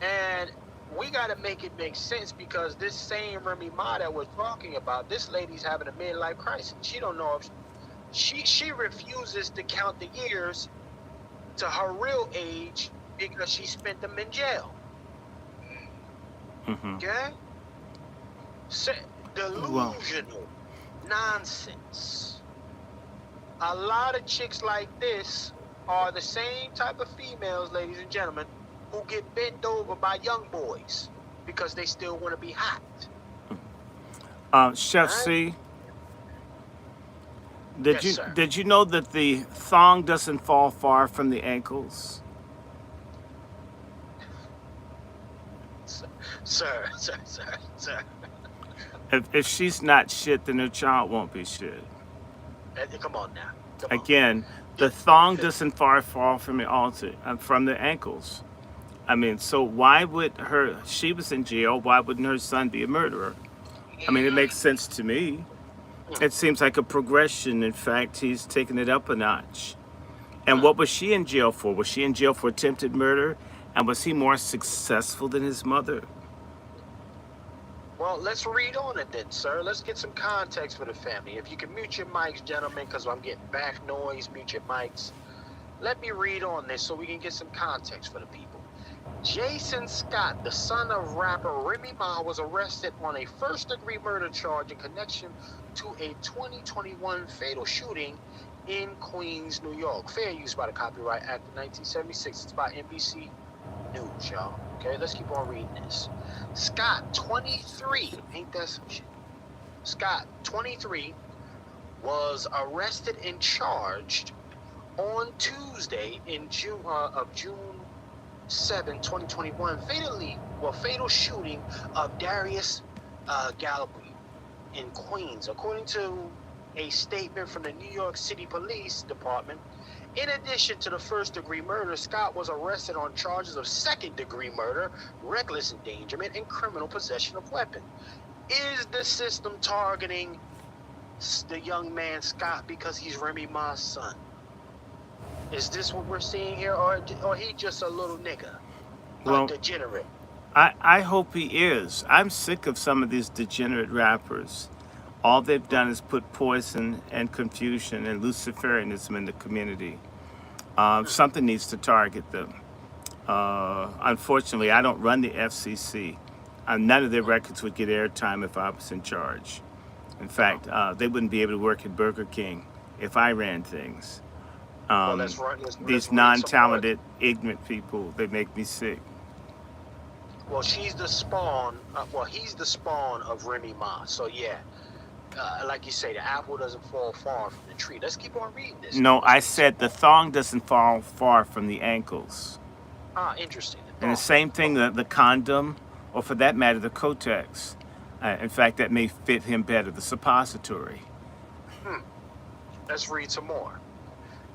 And we got to make it make sense, because this same Remy Ma that we're talking about, this lady's having a midlife crisis. She don't know if she refuses to count the years to her real age because she spent them in jail. Mm-hmm. Okay? Delusional nonsense. A lot of chicks like this are the same type of females, ladies and gentlemen, who get bent over by young boys because they still want to be hot. Chef C, Did Yes, sir. did you know that the thong doesn't fall far from the ankles? Sir. If she's not shit, then her child won't be shit. Come on now. Come on. Again, the thong doesn't fall from the altar, from the ankles. I mean, so why would she was in jail, why wouldn't her son be a murderer? I mean, it makes sense to me. It seems like a progression. In fact, he's taken it up a notch. And what was she in jail for? Was she in jail for attempted murder? And was he more successful than his mother? Well, let's read on it then, sir. Let's get some context for the family. If you can mute your mics, gentlemen, because I'm getting back noise. Mute your mics. Let me read on this so we can get some context for the people. Jason Scott, the son of rapper Remy Ma, was arrested on a first-degree murder charge in connection to a 2021 fatal shooting in Queens, New York. Fair use by the Copyright Act of 1976. It's by NBC News, y'all. Okay, let's keep on reading this. Scott, 23, ain't that some shit? Scott, 23, was arrested and charged on Tuesday in June 7, 2021, fatal shooting of Darius Galaby in Queens. According to a statement from the New York City Police Department, in addition to the first-degree murder, Scott was arrested on charges of second-degree murder, reckless endangerment, and criminal possession of weapon. Is the system targeting the young man Scott because he's Remy Ma's son? Is this what we're seeing here, or he just a little nigga, Well, degenerate? I hope he is. I'm sick of some of these degenerate rappers. All they've done is put poison and confusion and Luciferianism in the community. Something needs to target them. Unfortunately, I don't run the FCC. None of their records would get airtime if I was in charge. In fact, they wouldn't be able to work at Burger King if I ran things. Well, let's These read non-talented, ignorant people, they make me sick. Well, she's the spawn. He's the spawn of Remy Ma. So yeah, like you say, the apple doesn't fall far from the tree. Let's keep on reading this. No, I said the thong doesn't fall far from the ankles. Interesting. And the same thing, the condom, or for that matter, the Kotex. In fact, that may fit him better, the suppository. Let's read some more.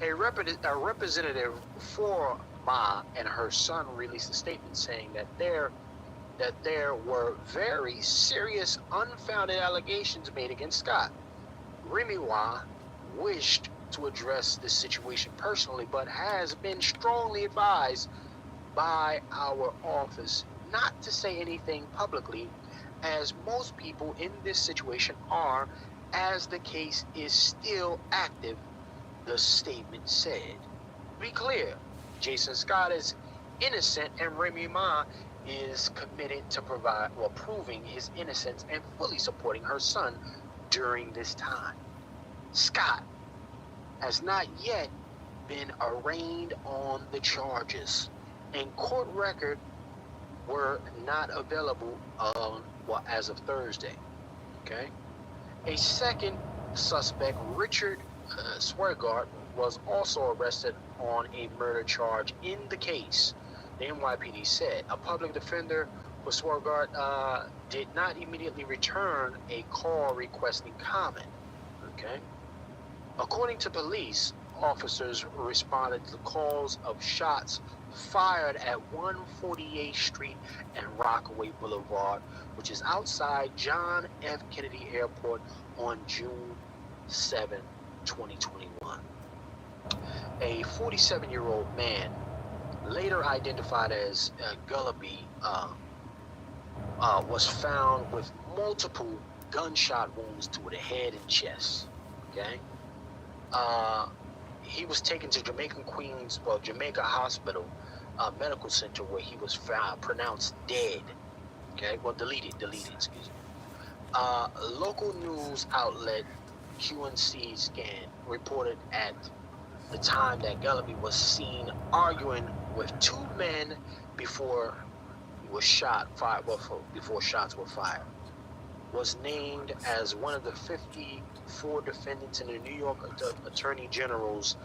A representative for Ma and her son released a statement saying that there were very serious, unfounded allegations made against Scott. Remy Ma wished to address this situation personally, but has been strongly advised by our office not to say anything publicly, as most people in this situation are, as the case is still active, the statement said. To be clear, Jason Scott is innocent and Remy Ma is committed to proving his innocence and fully supporting her son during this time. Scott has not yet been arraigned on the charges, and court record were not available as of Thursday. Okay. A second suspect, Richard Sweargart, was also arrested on a murder charge in the case. The NYPD said a public defender for Sweargart did not immediately return a call requesting comment. Okay. According to police, officers responded to calls of shots fired at 148th Street and Rockaway Boulevard, which is outside John F. Kennedy Airport on June 7, 2021. A 47-year-old man, later identified as Galaby, was found with multiple gunshot wounds to the head and chest. Okay. He was taken to Jamaica Hospital Medical Center, where he was pronounced dead. Okay, well, deleted, excuse me. Local news outlet QNC Scan reported at the time that Galaby was seen arguing with two men before he was shot, before shots were fired. was named as one of the 54 defendants in the New York Attorney General's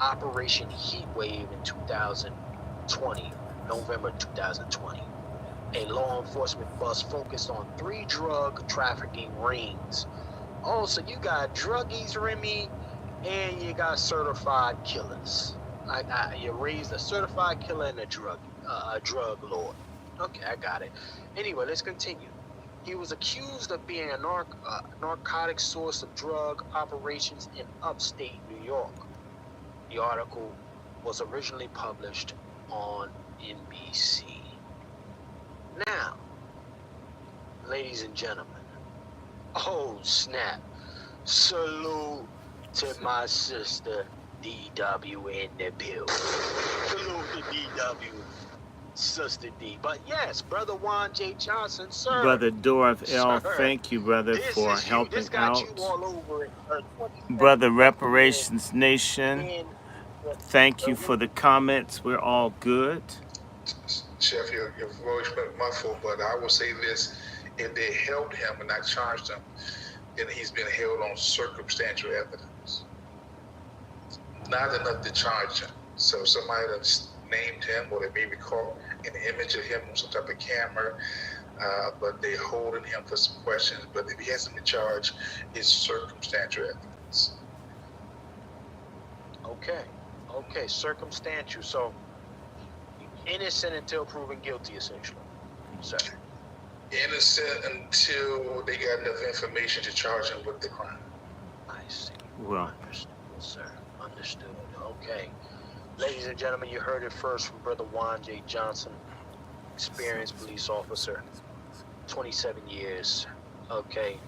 Operation Heatwave in 2020, November 2020. A law enforcement bus focused on 3 drug trafficking rings. Oh, so you got druggies, Remy, and you got certified killers. You raised a certified killer and a drug lord. Okay, I got it. Anyway, let's continue. He was accused of being a narcotic source of drug operations in upstate New York. The article was originally published on NBC. Now, ladies and gentlemen, oh snap, salute to my sister DW in the building. Salute to DW, sister D. But yes, brother Juan J. Johnson, sir. Brother Dorf L, Sir, thank you, brother, this for is you. helping This got out. you all over it. Brother Reparations Nation, And thank you for the comments. We're all good. Chef, your voice went muffled, but I will say this: if they held him and not charged him, then he's been held on circumstantial evidence. Not enough to charge him. So somebody that's named him, or they may recall an image of him on some type of camera, but they're holding him for some questions. But if he hasn't been charged, it's circumstantial evidence. Okay, circumstantial. So innocent until proven guilty, essentially. Sir. Innocent until they got enough information to charge him with the crime. I see. Well, Understood, sir. Understood. Okay. Ladies and gentlemen, you heard it first from Brother Juan J. Johnson, experienced police officer, 27 years. Okay.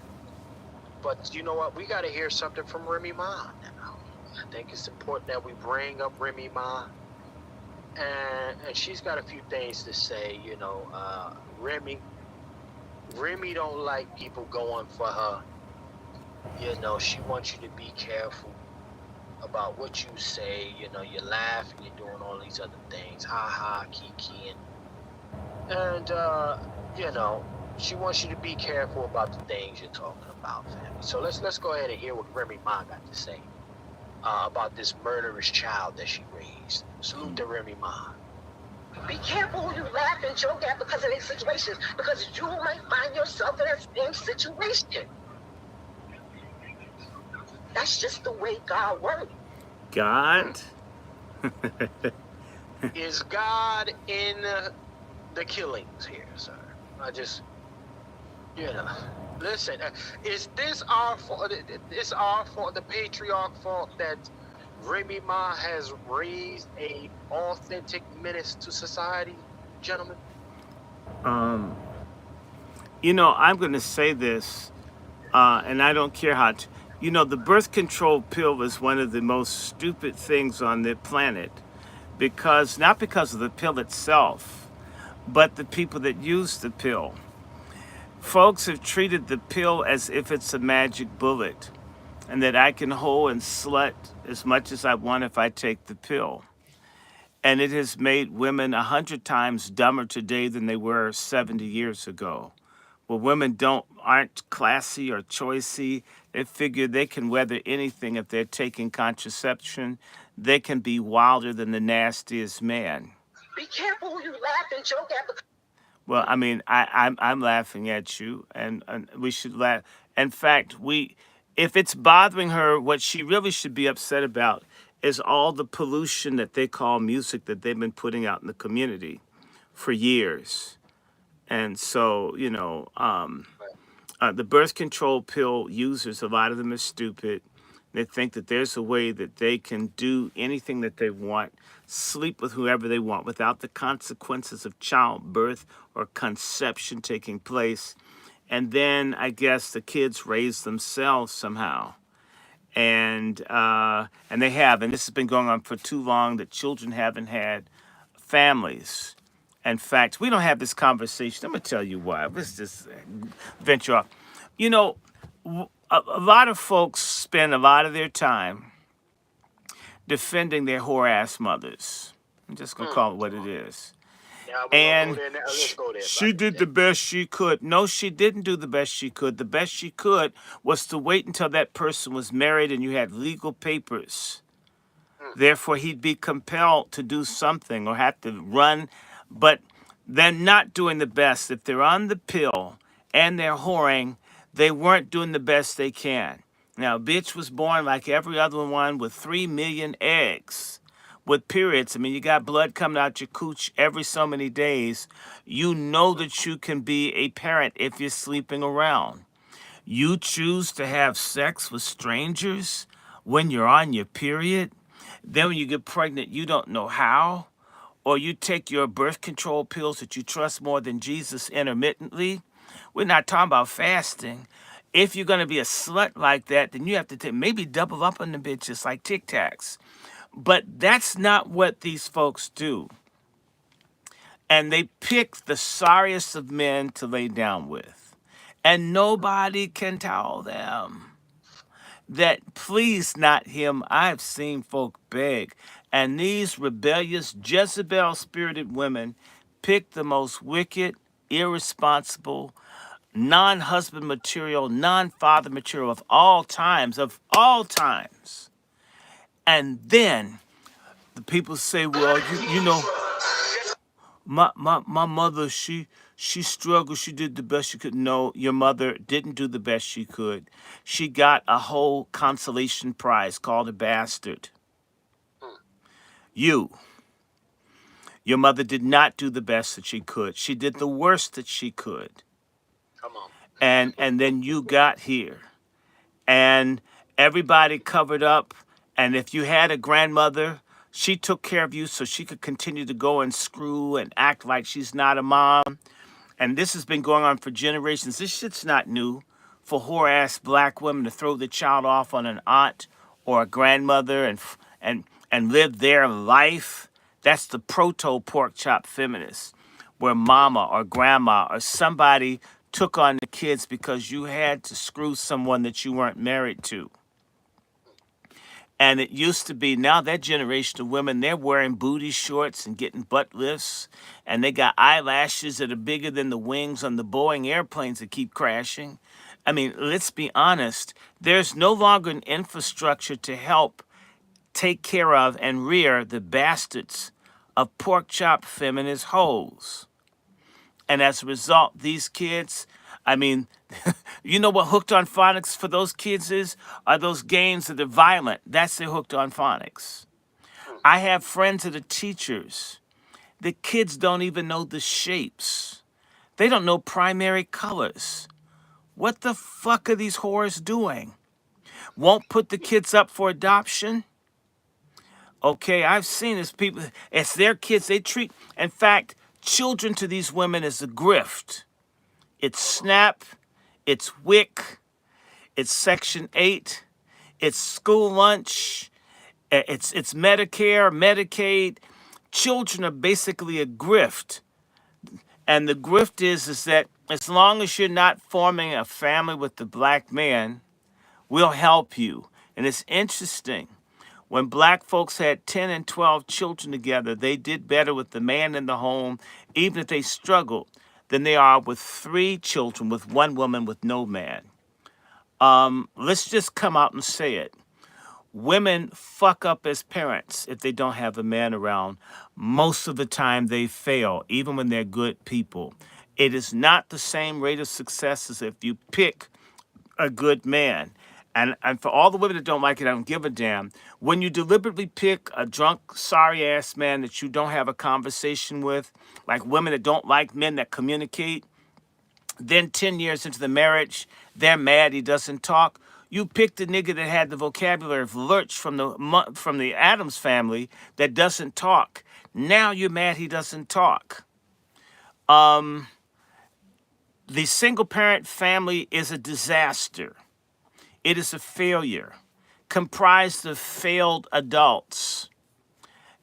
But you know what? We got to hear something from Remy Ma now. I think it's important that we bring up Remy Ma. And she's got a few things to say, you know. Remy don't like people going for her. You know, she wants you to be careful about what you say. You know, you laugh and you're doing all these other things. Ha ha, kiki. And you know, she wants you to be careful about the things you're talking about, family. So let's go ahead and hear what Remy Ma got to say about this murderous child that she raised. Salute to Remy Ma. Be careful who you laugh and joke at because of these situations, because you might find yourself in the same situation. That's just the way God works. God? Is God in the killings here, sir? I just, you know, listen. Is this our fault? It's our fault, the patriarch fault, that Remy Ma has raised a authentic menace to society, gentlemen? You know, I'm going to say this, and I don't care how to. You know, the birth control pill is one of the most stupid things on the planet, because not because of the pill itself, but the people that use the pill. Folks have treated the pill as if it's a magic bullet, and that I can hoe and slut as much as I want if I take the pill. And it has made women 100 times dumber today than they were 70 years ago. Well, women aren't classy or choicey. They figure they can weather anything if they're taking contraception. They can be wilder than the nastiest man. Be careful who you laugh and joke at. Well, I mean, I'm laughing at you, and we should laugh. In fact, if it's bothering her, what she really should be upset about is all the pollution that they call music that they've been putting out in the community for years. And so, you know, the birth control pill users, a lot of them are stupid. They think that there's a way that they can do anything that they want, sleep with whoever they want without the consequences of childbirth or conception taking place. And then I guess the kids raise themselves somehow. And they have, and this has been going on for too long, that children haven't had families. In fact, we don't have this conversation. I'm going to tell you why. Let's just venture off. You know, a lot of folks spend a lot of their time defending their whore-ass mothers. I'm just going to call it what it is. we're gonna go And there now. Let's go there. she did the best she could. No, she didn't do the best she could. The best she could was to wait until that person was married and you had legal papers. Therefore, he'd be compelled to do something or have to run. But they're not doing the best. If they're on the pill and they're whoring, they weren't doing the best they can. Now, bitch was born like every other one with 3 million eggs with periods. I mean, you got blood coming out your cooch every so many days. You know that you can be a parent if you're sleeping around. You choose to have sex with strangers when you're on your period. Then when you get pregnant, you don't know how. Or you take your birth control pills that you trust more than Jesus intermittently. We're not talking about fasting. If you're going to be a slut like that, then you have to maybe double up on the bitches like Tic Tacs. But that's not what these folks do. And they pick the sorriest of men to lay down with. And nobody can tell them that please not him. I've seen folk beg. And these rebellious Jezebel-spirited women pick the most wicked, irresponsible, non-husband material, non-father material of all times. And then the people say, well, you know, my mother, she struggled. She did the best she could. No, your mother didn't do the best she could. She got a whole consolation prize called a bastard. Your mother did not do the best that she could. She did the worst that she could. Come on. And then you got here. And everybody covered up. And if you had a grandmother, she took care of you so she could continue to go and screw and act like she's not a mom. And this has been going on for generations. This shit's not new for whore-ass black women to throw the child off on an aunt or a grandmother and live their life. That's the proto-pork chop feminist, where mama or grandma or somebody took on the kids because you had to screw someone that you weren't married to. And it used to be, now that generation of women, they're wearing booty shorts and getting butt lifts. And they got eyelashes that are bigger than the wings on the Boeing airplanes that keep crashing. I mean, let's be honest. There's no longer an infrastructure to help take care of and rear the bastards of pork chop feminist hoes. And as a result, these kids, I mean, you know what Hooked on Phonics for those kids is? Are those games that are violent. That's their Hooked on Phonics. I have friends that are teachers. The kids don't even know the shapes. They don't know primary colors. What the fuck are these whores doing? Won't put the kids up for adoption? Okay, I've seen this. People, it's their kids. They treat, in fact, children to these women is a grift. It's SNAP, it's WIC, it's Section 8, it's school lunch, it's Medicare, Medicaid. Children are basically a grift. And the grift is that as long as you're not forming a family with the black man, we'll help you. And it's interesting. When black folks had 10 and 12 children together, they did better with the man in the home, even if they struggled, than they are with 3 children with 1 woman with no man. Let's just come out and say it. Women fuck up as parents if they don't have a man around. Most of the time they fail, even when they're good people. It is not the same rate of success as if you pick a good man. And for all the women that don't like it, I don't give a damn. When you deliberately pick a drunk, sorry-ass man that you don't have a conversation with, like women that don't like men that communicate, then 10 years into the marriage, they're mad he doesn't talk. You picked a nigga that had the vocabulary of Lurch from the Addams family that doesn't talk. Now you're mad he doesn't talk. The single-parent family is a disaster. It is a failure, comprised of failed adults.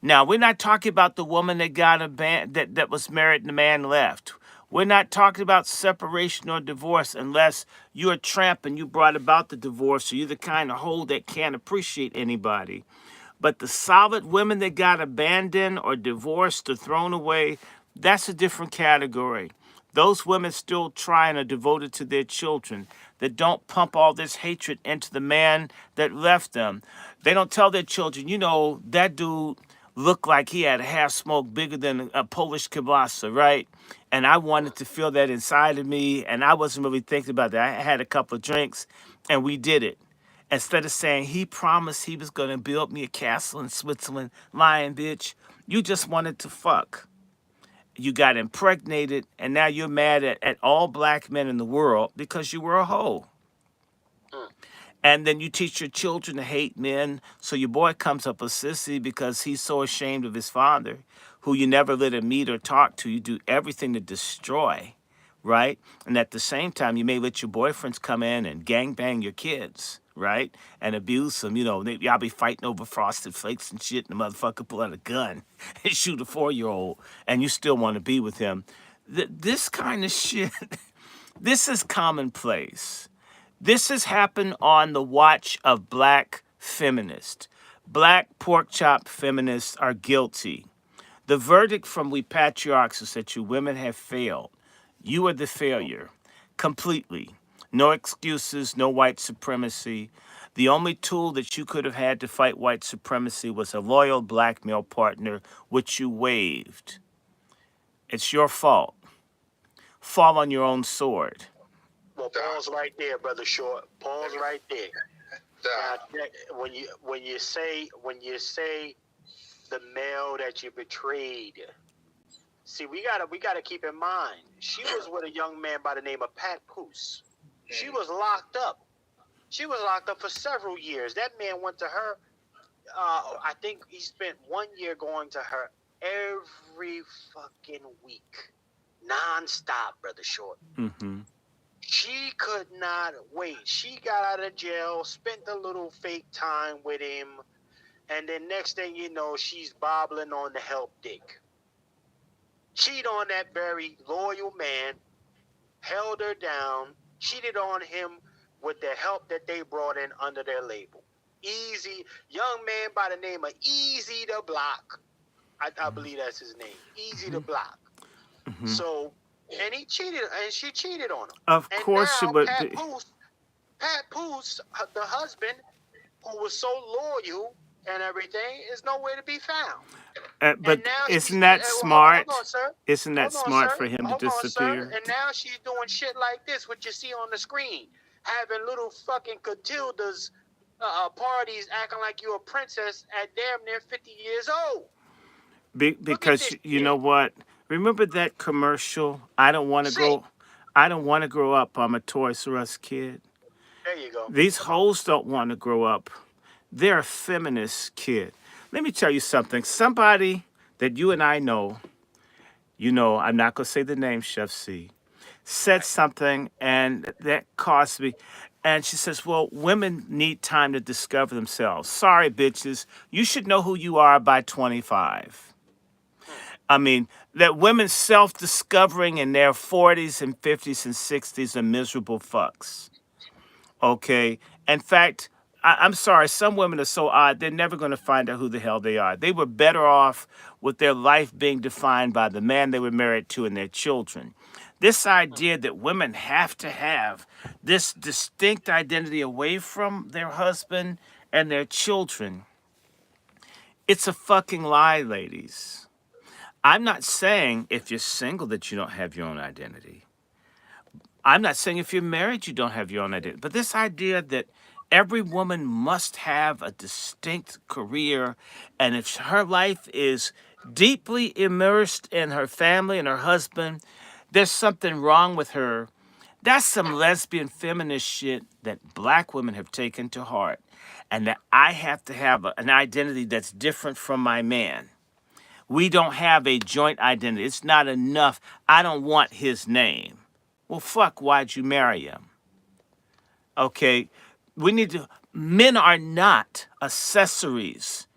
Now, we're not talking about the woman that got that was married and the man left. We're not talking about separation or divorce unless you're a tramp and you brought about the divorce, or you're the kind of hoe that can't appreciate anybody. But the solid women that got abandoned or divorced or thrown away, That's a different category. Those women still trying are devoted to their children that don't pump all this hatred into the man that left them. They don't tell their children, you know, that dude looked like he had a half smoke bigger than a Polish kielbasa, right? And I wanted to feel that inside of me, and I wasn't really thinking about that. I had a couple of drinks, and we did it. Instead of saying he promised he was going to build me a castle in Switzerland, lying bitch, you just wanted to fuck. You got impregnated, and now you're mad at all black men in the world because you were a hoe. And then you teach your children to hate men, so your boy comes up a sissy because he's so ashamed of his father, who you never let him meet or talk to. You do everything to destroy, right? And at the same time, you may let your boyfriends come in and gangbang your kids, right? And abuse them. You know, y'all be fighting over Frosted Flakes and shit, and the motherfucker pull out a gun and shoot a 4-year-old, and you still want to be with him. This kind of shit, this is commonplace. This has happened on the watch of black feminists. Black pork chop feminists are guilty. The verdict from we patriarchs is that you women have failed. You are the failure, completely. No excuses, no white supremacy. The only tool that you could have had to fight white supremacy was a loyal black male partner, which you waived. It's your fault. Fall on your own sword. Well, pause right there, Brother Short. Pause right there. Now, when you say the male that you betrayed, see, we gotta keep in mind, she was with a young man by the name of Pat Poose. She was locked up. She was locked up for several years. That man went to her. I think he spent 1 year going to her every fucking week, nonstop, Brother Short. Mm-hmm. She could not wait. She got out of jail, spent a little fake time with him, and then next thing you know, she's bobbling on the help dick. Cheat on that very loyal man, held her down, cheated on him with the help that they brought in under their label. Easy, young man by the name of Easy to Block. I believe that's his name. Easy to Block. Mm-hmm. So, and he cheated, and she cheated on him. Of and course now, she would. Pat Poose, the husband, who was so loyal and everything, is nowhere to be found. But isn't that smart? Hold on, sir. Isn't that Hold on, smart sir. for him to Hold on, disappear? sir. And now she's doing shit like this, what you see on the screen. Having little fucking Catildas parties, acting like you're a princess at damn near 50 years old. Because you know what? Remember that commercial? I don't want to grow up. I'm a Toys R Us kid. There you go. These hoes don't want to grow up. They're a feminist kid. Let me tell you something. Somebody that you and I know, I'm not going to say the name, Chef C, said something, and that caused me. And she says, well, women need time to discover themselves. Sorry, bitches. You should know who you are by 25. I mean, that women self-discovering in their 40s and 50s and 60s are miserable fucks. Okay? In fact, I'm sorry, some women are so odd, they're never going to find out who the hell they are. They were better off with their life being defined by the man they were married to and their children. This idea that women have to have this distinct identity away from their husband and their children, it's a fucking lie, ladies. I'm not saying if you're single that you don't have your own identity. I'm not saying if you're married you don't have your own identity. But this idea that every woman must have a distinct career, and if her life is deeply immersed in her family and her husband, there's something wrong with her. That's some lesbian feminist shit that black women have taken to heart. And that I have to have an identity that's different from my man. We don't have a joint identity. It's not enough. I don't want his name. Well, fuck, why'd you marry him? Okay, men are not accessories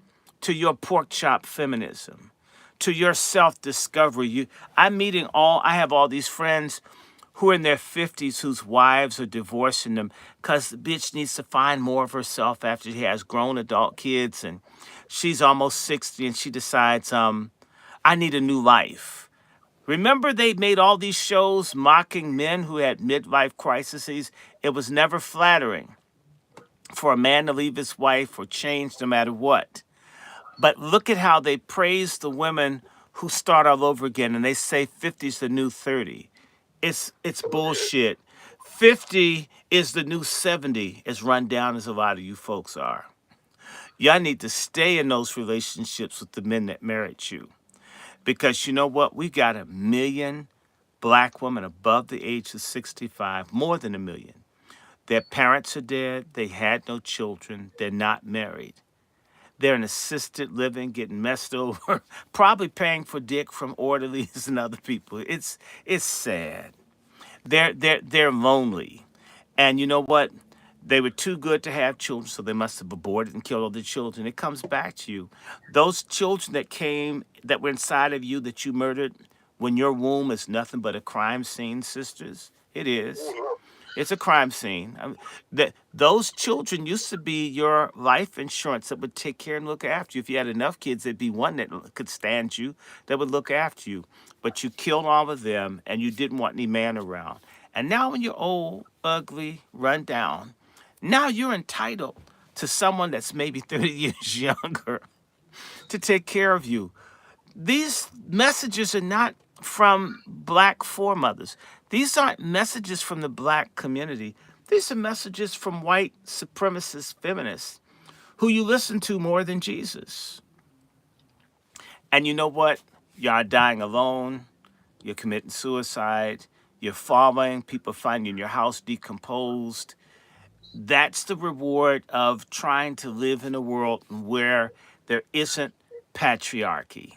to your pork chop feminism, to your self-discovery. I have all these friends who are in their 50s whose wives are divorcing them because the bitch needs to find more of herself after she has grown adult kids, and she's almost 60 and she decides, I need a new life. Remember they made all these shows mocking men who had midlife crises? It was never flattering for a man to leave his wife or change no matter what. But look at how they praise the women who start all over again, and they say 50's the new 30. It's bullshit. 50 is the new 70, as run down as a lot of you folks are. Y'all need to stay in those relationships with the men that married you. Because you know what? We got 1 million black women above the age of 65, more than 1 million. Their parents are dead. They had no children. They're not married. They're in assisted living, getting messed over, probably paying for dick from orderlies and other people. It's sad. They're lonely. And you know what? They were too good to have children, so they must have aborted and killed all the children. It comes back to you. Those children that were inside of you that you murdered when your womb is nothing but a crime scene, sisters. It is. It's a crime scene. Those children used to be your life insurance that would take care and look after you. If you had enough kids, there'd be one that could stand you, that would look after you. But you killed all of them, and you didn't want any man around. And now when you're old, ugly, run down, now you're entitled to someone that's maybe 30 years younger to take care of you. These messages are not from black foremothers. These aren't messages from the black community. These are messages from white supremacist feminists who you listen to more than Jesus. And you know what? Y'all dying alone. You're committing suicide. You're falling. People find you in your house decomposed. That's the reward of trying to live in a world where there isn't patriarchy.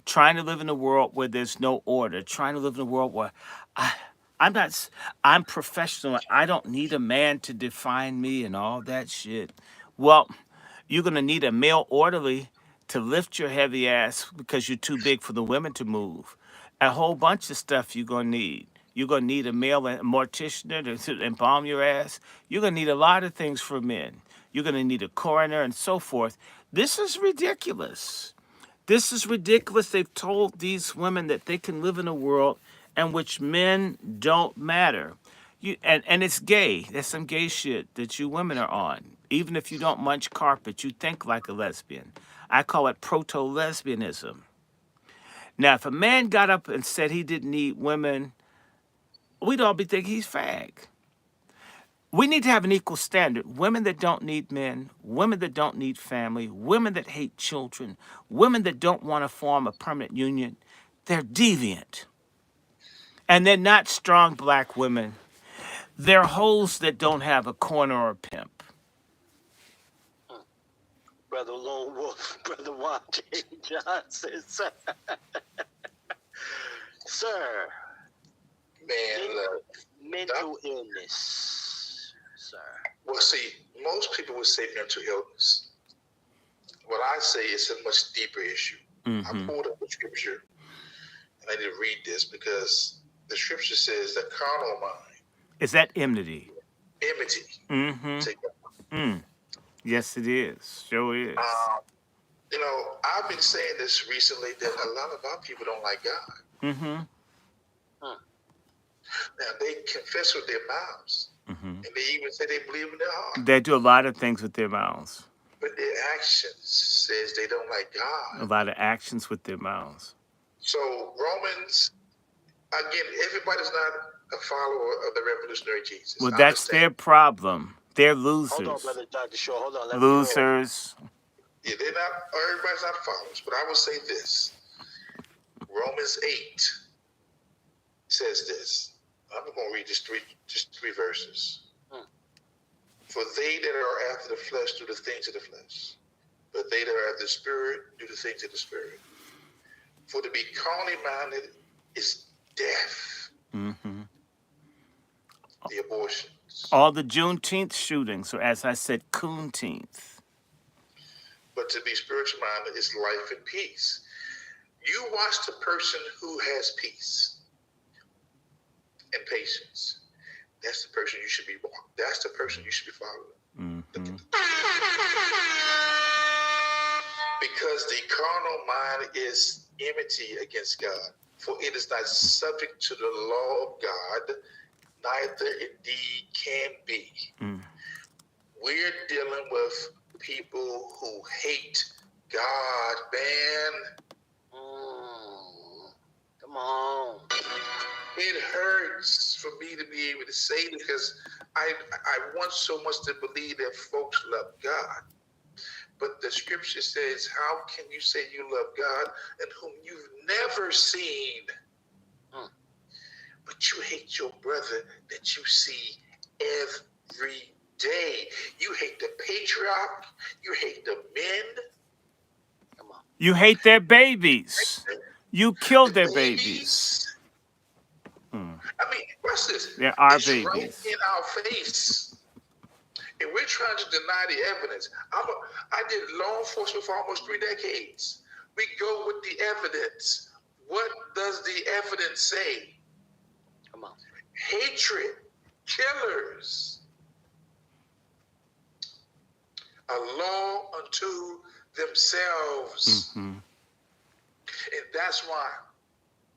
Trying to live in a world where there's no order. Trying to live in a world where I'm professional. I don't need a man to define me and all that shit. Well, you're going to need a male orderly to lift your heavy ass because you're too big for the women to move. A whole bunch of stuff you're going to need. You're going to need a male mortician to embalm your ass. You're going to need a lot of things for men. You're going to need a coroner and so forth. This is ridiculous. This is ridiculous. They've told these women that they can live in a world in which men don't matter. And it's gay. There's some gay shit that you women are on. Even if you don't munch carpet, you think like a lesbian. I call it proto-lesbianism. Now, if a man got up and said he didn't need women, we'd all be thinking he's fag. We need to have an equal standard. Women that don't need men, women that don't need family, women that hate children, women that don't want to form a permanent union, they're deviant. And they're not strong black women. They're hoes that don't have a corner or a pimp. Brother Lone Wolf, Brother Juan J. Johnson, sir. Sir. Man, mental illness, sir. Well, see, most people would say mental illness. What I say is a much deeper issue. I pulled up the scripture, and I need to read this because the scripture says the carnal mind. Is that enmity? Enmity. Yes, it is. Sure is. You know, I've been saying this recently that a lot of our people don't like God. Now, they confess with their mouths, and they even say they believe in their heart. They do a lot of things with their mouths. But their actions says they don't like God. A lot of actions with their mouths. So Romans, again, everybody's not a follower of the revolutionary Jesus. Well, that's their problem. They're losers. Hold on, Brother Dr. Shaw. Hold on. Losers. Yeah, they're not, everybody's not followers, but I will say this. Romans 8 says this. I'm going to read just three verses. For they that are after the flesh do the things of the flesh, but they that are after the spirit do the things of the spirit. For to be carnally minded is death. The abortions. All the Juneteenth shootings, or as I said, Coonteenth. But to be spiritual minded is life and peace. You watch the person who has peace and patience. That's the person you should be walking. That's the person you should be following. Because the carnal mind is enmity against God, for it is not subject to the law of God, neither indeed can be. We're dealing with people who hate God, man. Come on. It hurts for me to be able to say this because I want so much to believe that folks love God. But the scripture says, how can you say you love God and whom you've never seen? But you hate your brother that you see every day. You hate the patriarch. You hate the men. Come on. You hate their babies. You killed their babies. I mean, watch this. They're our It's babies. right in our face. And we're trying to deny the evidence. I did law enforcement for almost 3 decades. We go with the evidence. What does the evidence say? Come on. Hatred, killers, a law unto themselves. And that's why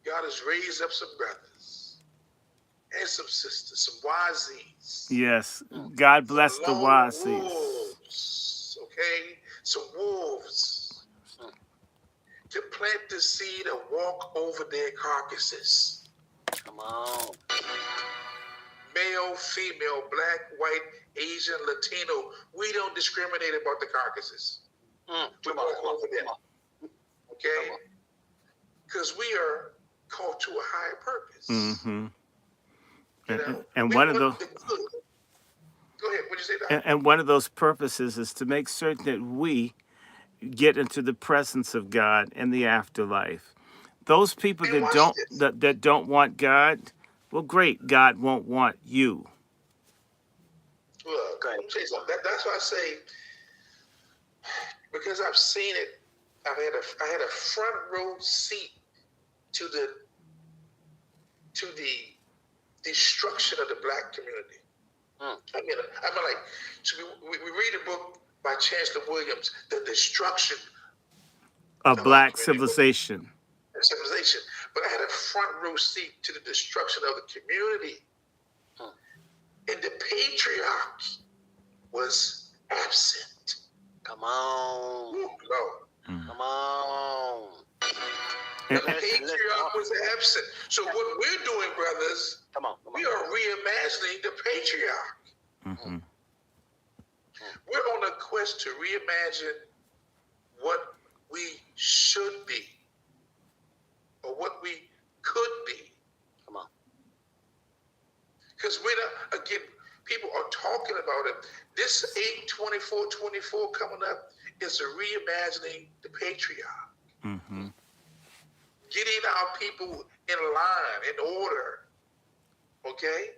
God has raised up some brothers and some sisters, some wazies. Yes. God bless the wazies. Wolves, okay? Some wolves to plant the seed and walk over their carcasses. Come on. Male, female, black, white, Asian, Latino. We don't discriminate about the carcasses. We walk over them. Okay? Because we are called to a higher purpose. You know? And one of those. Go ahead. What'd you say, Doc? And one of those purposes is to make certain that we get into the presence of God in the afterlife. Those people that don't want God, well, great. God won't want you. Look, let me tell you something. That's why I say, because I've seen it. I had a front row seat to the destruction of the black community. I mean, like, so we read a book by Chancellor Williams, The Destruction of Black Civilization. But I had a front row seat to the destruction of the community. And the patriarch was absent. Come on. Ooh, Lord. Come on. The patriarch was absent. So what we're doing, brothers, we are reimagining the patriarch. We're on a quest to reimagine what we should be or what we could be. Come on. Because we're not, again, people are talking about it. This 8/24/24 coming up is a reimagining the patriarch. Getting our people in line, in order, okay?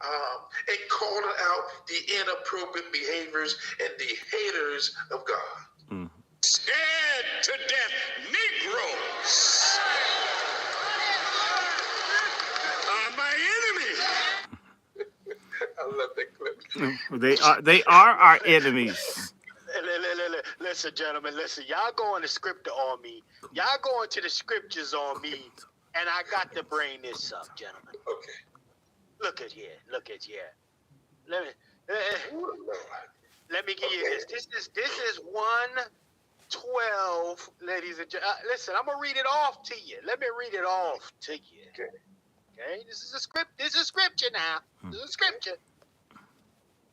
And calling out the inappropriate behaviors and the haters of God. Scared to death Negroes are my enemy. I love that clip. They are our enemies. Listen, gentlemen, listen. Y'all going to scripture on me. Y'all going to the scriptures on me, and I got to bring this up, gentlemen. Okay. Look at here. Look at here. Let me give you this. This is 1:12, ladies and gentlemen. Listen, I'm gonna read it off to you. Let me read it off to you. Okay. This is a script. This is scripture now. This is scripture.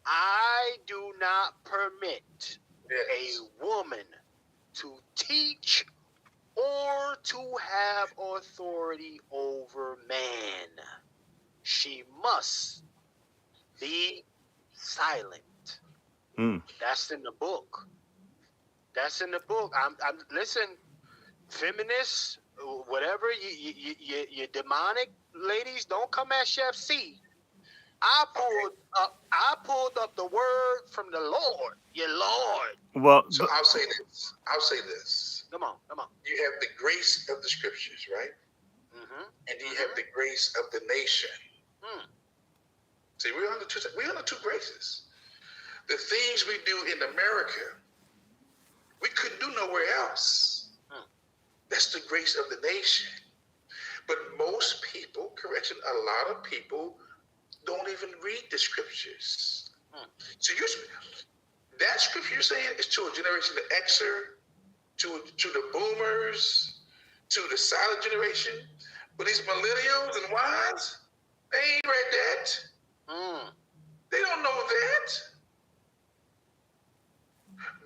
I do not permit a woman to teach or to have authority over man. She must be silent. That's in the book. That's in the book. I'm listen, feminists, whatever you demonic ladies, don't come at Chef C. I pulled up the word from the Lord, your Lord. Well, so I'll say this. Come on. You have the grace of the scriptures, right? And you have the grace of the nation. See, we're on the two graces. The things we do in America, we couldn't do nowhere else. That's the grace of the nation. But most people, correction, a lot of people don't even read the scriptures. So that scripture you're saying is to a generation, the Xer, to the boomers, to the silent generation. But these millennials and Ys, they ain't read that. They don't know that.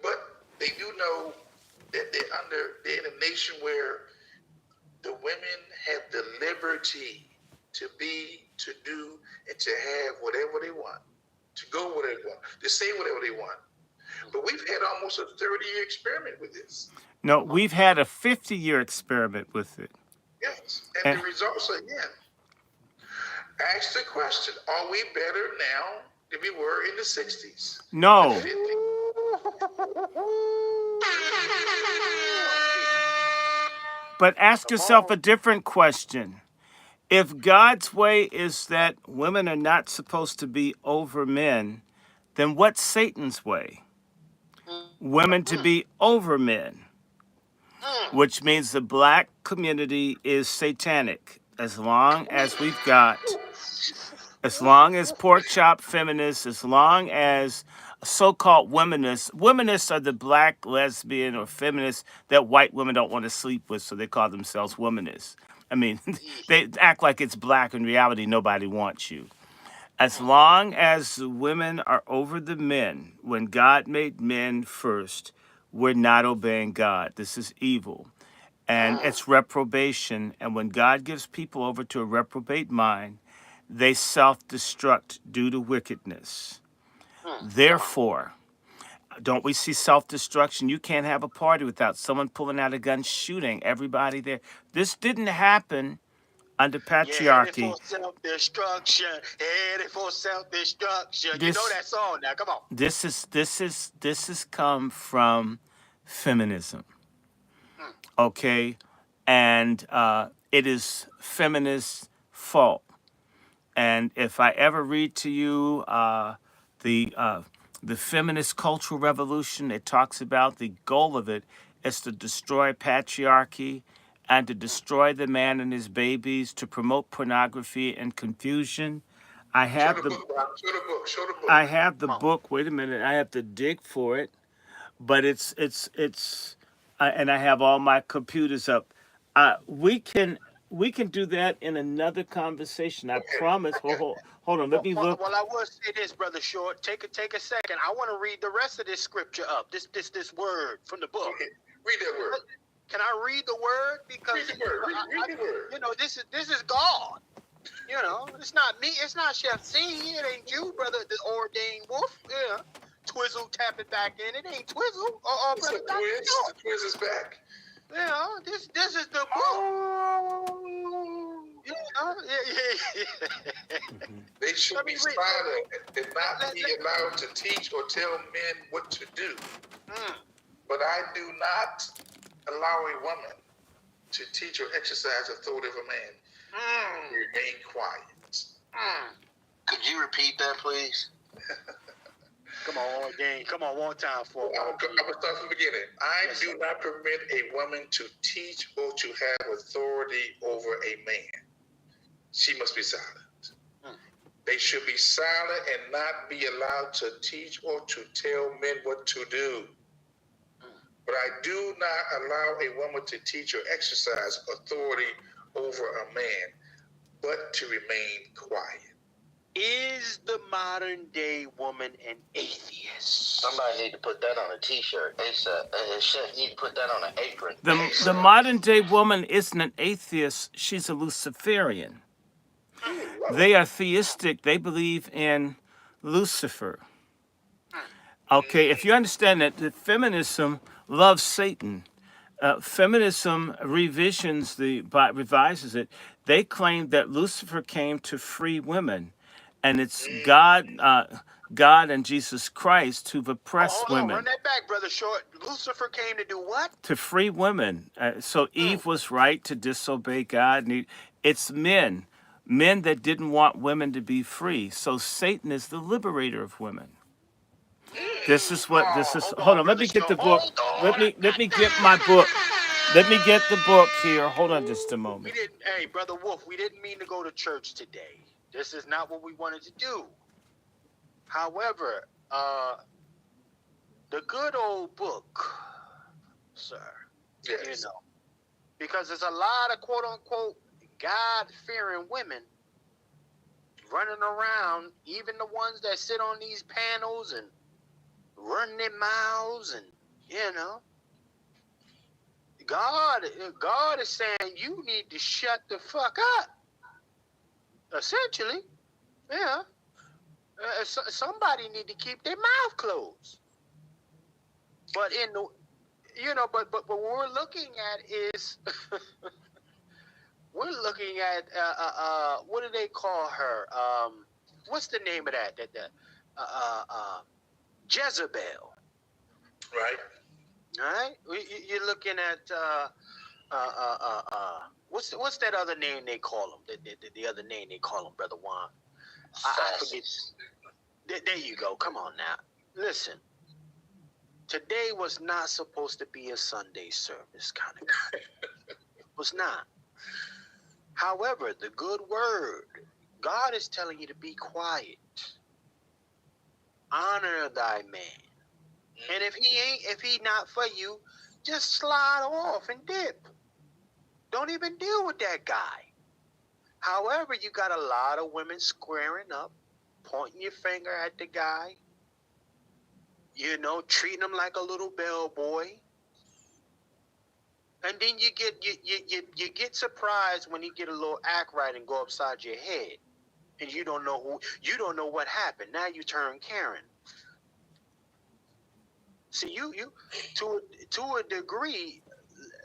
But they do know that they're in a nation where the women have the liberty to be, to do, and to have whatever they want, to go whatever they want, to say whatever they want. But we've had almost a 30-year experiment with this. No, we've had a 50-year experiment with it. Yes, and the results are, again, ask the question, are we better now than we were in the 60s? No. But ask yourself a different question. If God's way is that women are not supposed to be over men, then what's Satan's way? Women to be over men, which means the black community is satanic. As long as pork chop feminists, as long as so-called womanists are the black lesbian or feminists that white women don't want to sleep with, so they call themselves womanists. I mean, they act like it's black. In reality, nobody wants you. As long as women are over the men, when God made men first, we're not obeying God. This is evil. And it's reprobation. And when God gives people over to a reprobate mind, they self-destruct due to wickedness. Therefore, don't we see self-destruction? You can't have a party without someone pulling out a gun, shooting everybody there. This didn't happen under patriarchy. Headed for self-destruction. Headed for self-destruction. You know that song now. Come on. This is come from feminism. Okay? And it is feminists' fault. And if I ever read to you the feminist cultural revolution, it talks about the goal of it is to destroy patriarchy and to destroy the man and his babies, to promote pornography and confusion. I have the book. I have the book. Wait a minute. I have to dig for it, but it's and I have all my computers up. We can do that in another conversation. I promise. Hold on. Let me look. Well, I will say this, Brother Short. Take a second. I want to read the rest of this scripture up. This word from the book. Okay. Read that word. Can I read the word? Because read the word. Read the word. You know, this is God. You know, it's not me. It's not Chef C. It ain't you, brother. The ordained wolf. Yeah. Twizzle tapping back in. It ain't Twizzle. It's a twist. The twist is back. Yeah. This is the book. Yeah. They should be silent and not be allowed to teach or tell men what to do. But I do not allow a woman to teach or exercise authority of a man. Remain quiet. Could you repeat that, please? Come on, gang. Come on, one time for me. I'm going to start from the beginning. I do not permit a woman to teach or to have authority over a man. She must be silent. They should be silent and not be allowed to teach or to tell men what to do. But I do not allow a woman to teach or exercise authority over a man, but to remain quiet. Is the modern day woman an atheist? Somebody need to put that on a t-shirt. Chef need to put that on an apron. The modern day woman isn't an atheist. She's a Luciferian. They are theistic. They believe in Lucifer. Okay, if you understand that feminism loves Satan, feminism revises it. They claim that Lucifer came to free women, and it's God and Jesus Christ who've oppressed women. Run that back, Brother Short. Lucifer came to do what? To free women. So Eve was right to disobey God. And it's men that didn't want women to be free. So Satan is the liberator of women. This is. Hold on. Let me get the book. Let me get my book. Let me get the book here. Hold on just a We moment. didn't, hey, Brother Wolf, we didn't mean to go to church today. This is not what we wanted to do. However, the good old book, sir, Yes. you know, because there's a lot of quote unquote God-fearing women running around, even the ones that sit on these panels and run their mouths, and you know, God is saying you need to shut the fuck up. Essentially, yeah. Somebody need to keep their mouth closed. But in the, you know, but what we're looking at is we're looking at what do they call her? What's the name of that? Jezebel. Right. All right. You're looking at what's that other name they call them? The other name they call them, Brother Juan. I forget. There you go. Come on now. Listen. Today was not supposed to be a Sunday service kind of guy. It was not. However, the good word, God is telling you to be quiet. Honor thy man. And if he not for you, just slide off and dip. Don't even deal with that guy. However, you got a lot of women squaring up, pointing your finger at the guy, you know, treating him like a little bellboy. And then you get surprised when he get a little act right and go upside your head. And you don't know what happened. Now you turn Karen. See, you to a degree,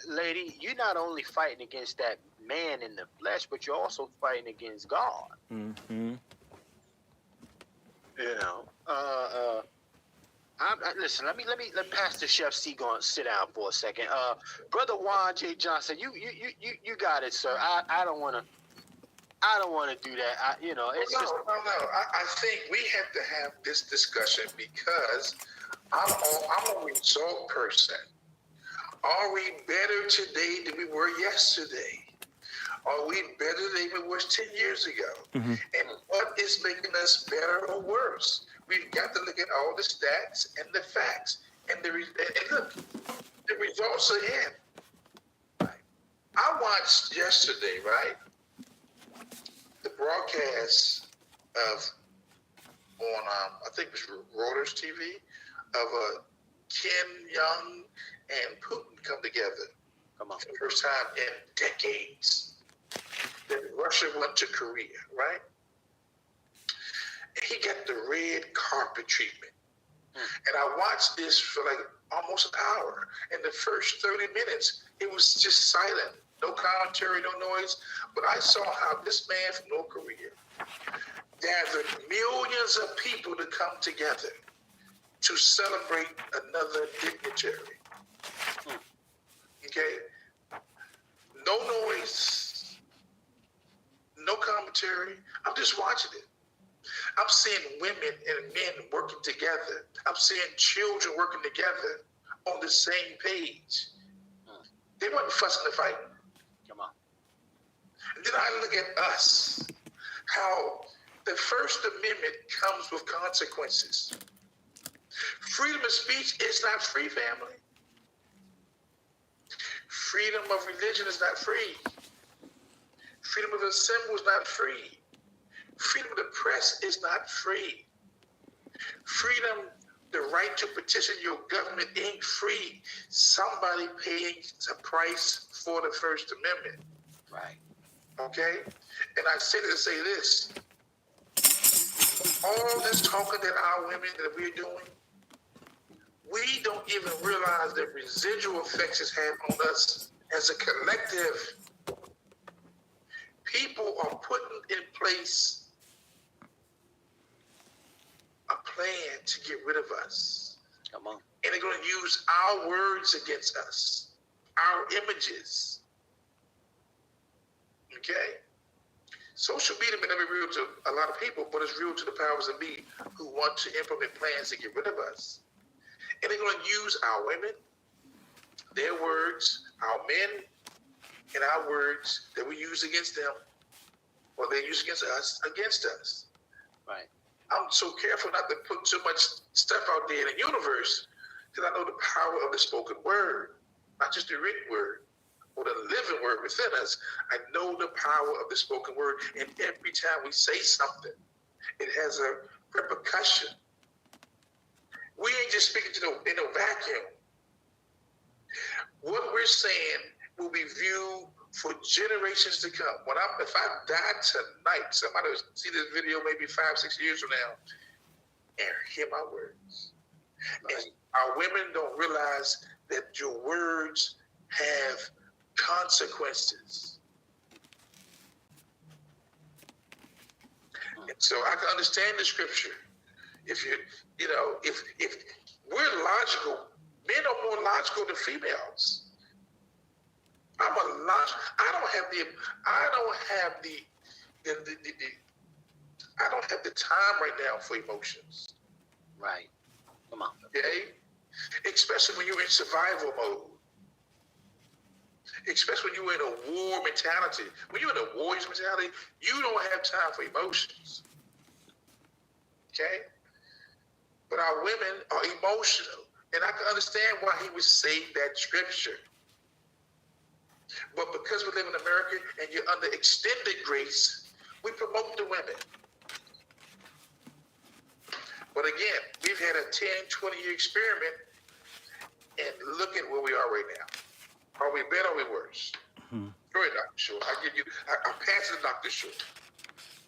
lady, you're not only fighting against that man in the flesh, but you're also fighting against God. Mm-hmm. You know, listen. Let Pastor Chef C go and sit down for a second. Brother Juan J. Johnson, you got it, sir. I don't want to do that. It's just. No. I think we have to have this discussion because I'm a result person. Are we better today than we were yesterday? Are we better than we were 10 years ago? Mm-hmm. And what is making us better or worse? We've got to look at all the stats and the facts. And look, the results are in. Right. I watched yesterday, right, the broadcast on I think it was Reuters TV of Kim Jong and Putin come together. Come on. For the first time in decades. Then Russia went to Korea, right? And he got the red carpet treatment. And I watched this for like almost an hour. In the first 30 minutes, it was just silent. No commentary, no noise. But I saw how this man from North Korea gathered millions of people to come together to celebrate another dignitary. Okay? No noise, no commentary. I'm just watching it. I'm seeing women and men working together. I'm seeing children working together on the same page. They weren't fussing and fighting. Come on. And then I look at us, how the First Amendment comes with consequences. Freedom of speech is not free, family. Freedom of religion is not free. Freedom of assembly is not free. Freedom of the press is not free. Freedom, the right to petition your government ain't free. Somebody paying a price for the First Amendment. Right. Okay? And I say to say this. All this talking that our women that we're doing, we don't even realize the residual effects it's had on us as a collective. People are putting in place a plan to get rid of us. Come on. And they're going to use our words against us, our images. Okay? Social media may not be real to a lot of people, but it's real to the powers that be who want to implement plans to get rid of us. And they're going to use our women. their words, our men, and our words that we use against them, or they use against us. Right. I'm so careful not to put too much stuff out there in the universe, because I know the power of the spoken word, not just the written word, or the living word within us. I know the power of the spoken word, and every time we say something, it has a repercussion. We ain't just speaking in a vacuum. What we're saying will be viewed for generations to come. If I die tonight, somebody will see this video maybe 5-6 years from now and hear my words. And our women don't realize that your words have consequences. And so I can understand the scripture. If we're logical, men are more logical than females. I don't have the time right now for emotions. Right. Come on. Okay? Especially when you're in survival mode. Especially when you're in a war mentality. When you're in a warrior's mentality, you don't have time for emotions. Okay? But our women are emotional. And I can understand why he would say that scripture. But because we live in America and you're under extended grace, we promote the women. But again, we've had a 10, 20-year experiment, and look at where we are right now. Are we better or are we worse? Go ahead, Dr. Short. I'll pass it to Dr. Short.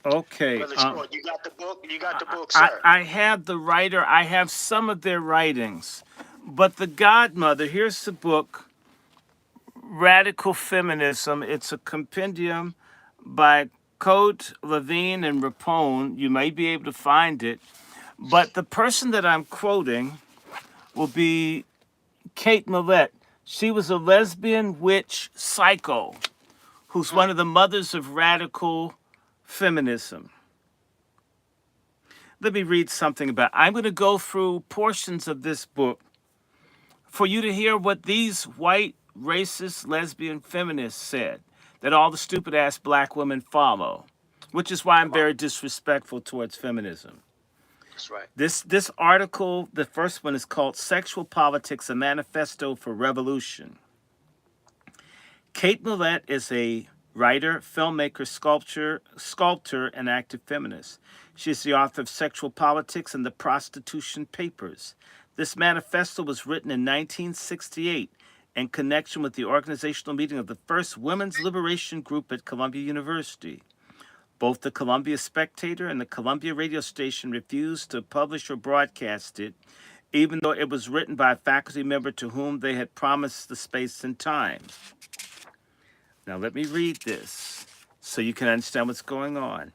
Okay. Brother Short, you got the book? You got the book, sir? I have the writer. I have some of their writings. But The Godmother, here's the book, Radical Feminism. It's a compendium by Cote, Levine, and Rapone. You may be able to find it. But the person that I'm quoting will be Kate Millett. She was a lesbian witch psycho who's one of the mothers of radical feminism. Let me read something about it. I'm going to go through portions of this book for you to hear what these white, racist, lesbian feminists said that all the stupid-ass black women follow, which is why I'm very disrespectful towards feminism. That's right. This article, the first one, is called Sexual Politics, a Manifesto for Revolution. Kate Millett is a writer, filmmaker, sculptor, and active feminist. She is the author of Sexual Politics and the Prostitution Papers. This manifesto was written in 1968 in connection with the organizational meeting of the first women's liberation group at Columbia University. Both the Columbia Spectator and the Columbia radio station refused to publish or broadcast it, even though it was written by a faculty member to whom they had promised the space and time. Now let me read this so you can understand what's going on.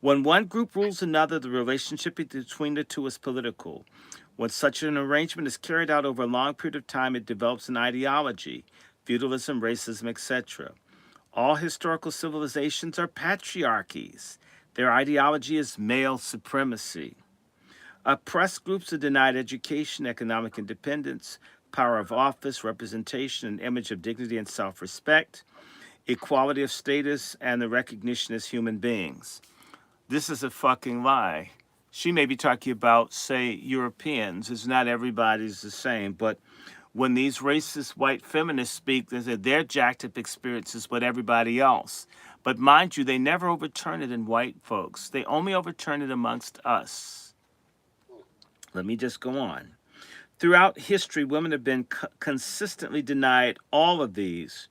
When one group rules another, the relationship between the two is political. When such an arrangement is carried out over a long period of time, it develops an ideology, feudalism, racism, etc. All historical civilizations are patriarchies. Their ideology is male supremacy. Oppressed groups are denied education, economic independence, power of office, representation, an image of dignity and self-respect, equality of status, and the recognition as human beings. This is a fucking lie. She may be talking about, say, Europeans. It's not everybody's the same, but when these racist white feminists speak, they say their jacked up experience is what everybody else. But mind you, they never overturn it in white folks. They only overturn it amongst us. Let me just go on. Throughout history, women have been consistently denied all of these,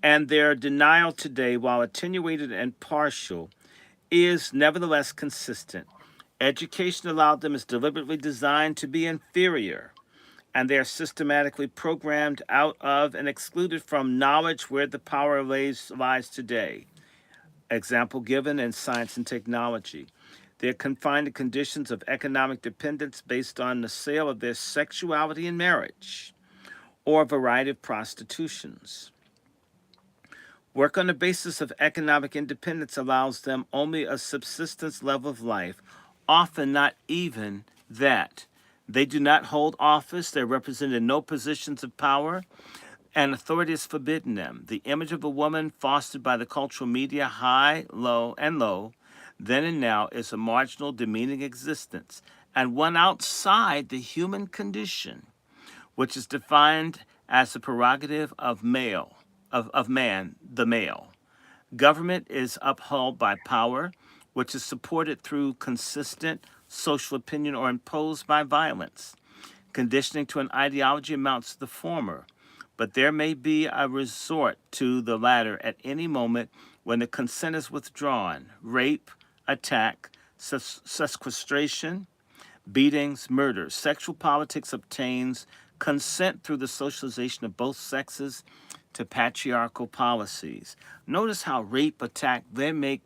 and their denial today, while attenuated and partial, is nevertheless consistent. Education allowed them is deliberately designed to be inferior, and they are systematically programmed out of and excluded from knowledge where the power lies today. Example given in science and technology. They are confined to conditions of economic dependence based on the sale of their sexuality in marriage or a variety of prostitutions. Work on the basis of economic independence allows them only a subsistence level of life, often not even that. They do not hold office. They're represented in no positions of power. and authority has forbidden them. The image of a woman fostered by the cultural media, high, low, and low, then and now, is a marginal, demeaning existence, and one outside the human condition, which is defined as the prerogative of man, the male. Government is upheld by power, which is supported through consistent social opinion or imposed by violence. Conditioning to an ideology amounts to the former, but there may be a resort to the latter at any moment when the consent is withdrawn. Rape, attack, sequestration, beatings, murders. Sexual politics obtains consent through the socialization of both sexes to patriarchal policies. Notice how rape, attack, they make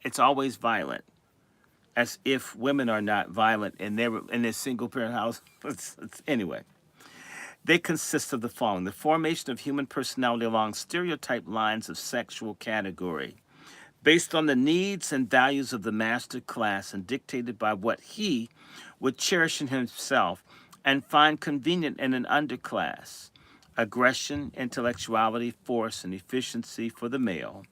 it's always violent, as if women are not violent in their single parent house. Anyway, they consist of the following: the formation of human personality along stereotyped lines of sexual category, based on the needs and values of the master class and dictated by what he would cherish in himself and find convenient in an underclass. Aggression, intellectuality, force, and efficiency for the male.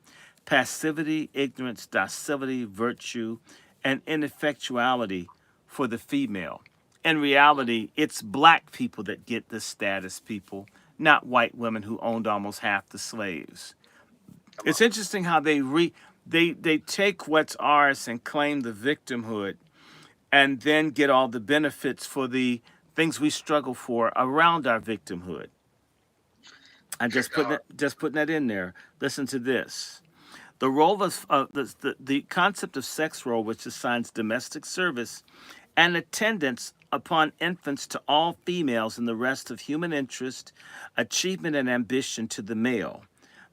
Passivity, ignorance, docility, virtue, and ineffectuality for the female. In reality, it's black people that get this status, people, not white women who owned almost half the slaves. It's interesting how they take what's ours and claim the victimhood and then get all the benefits for the things we struggle for around our victimhood. I'm just putting that in there. Listen to this. The role of the concept of sex role, which assigns domestic service and attendance upon infants to all females and the rest of human interest, achievement, and ambition to the male.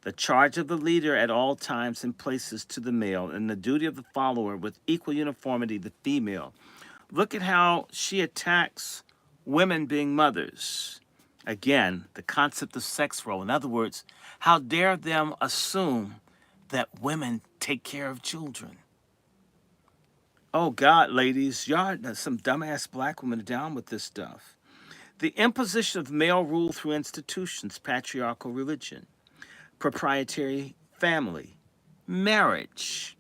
The charge of the leader at all times and places to the male, and the duty of the follower with equal uniformity the female. Look at how she attacks women being mothers. Again, the concept of sex role. In other words, how dare them assume that women take care of children? Oh God, ladies, y'all, some dumbass black women are down with this stuff. The imposition of male rule through institutions, patriarchal religion, proprietary family, marriage.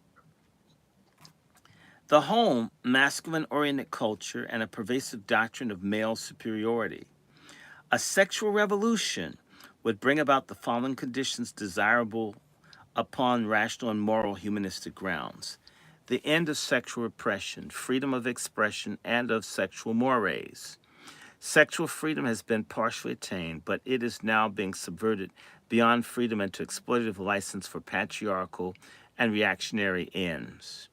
The home, masculine-oriented culture, and a pervasive doctrine of male superiority. A sexual revolution would bring about the following conditions desirable upon rational and moral humanistic grounds: the end of sexual repression, freedom of expression, and of sexual mores. Sexual freedom has been partially attained, but it is now being subverted beyond freedom into exploitative license for patriarchal and reactionary ends.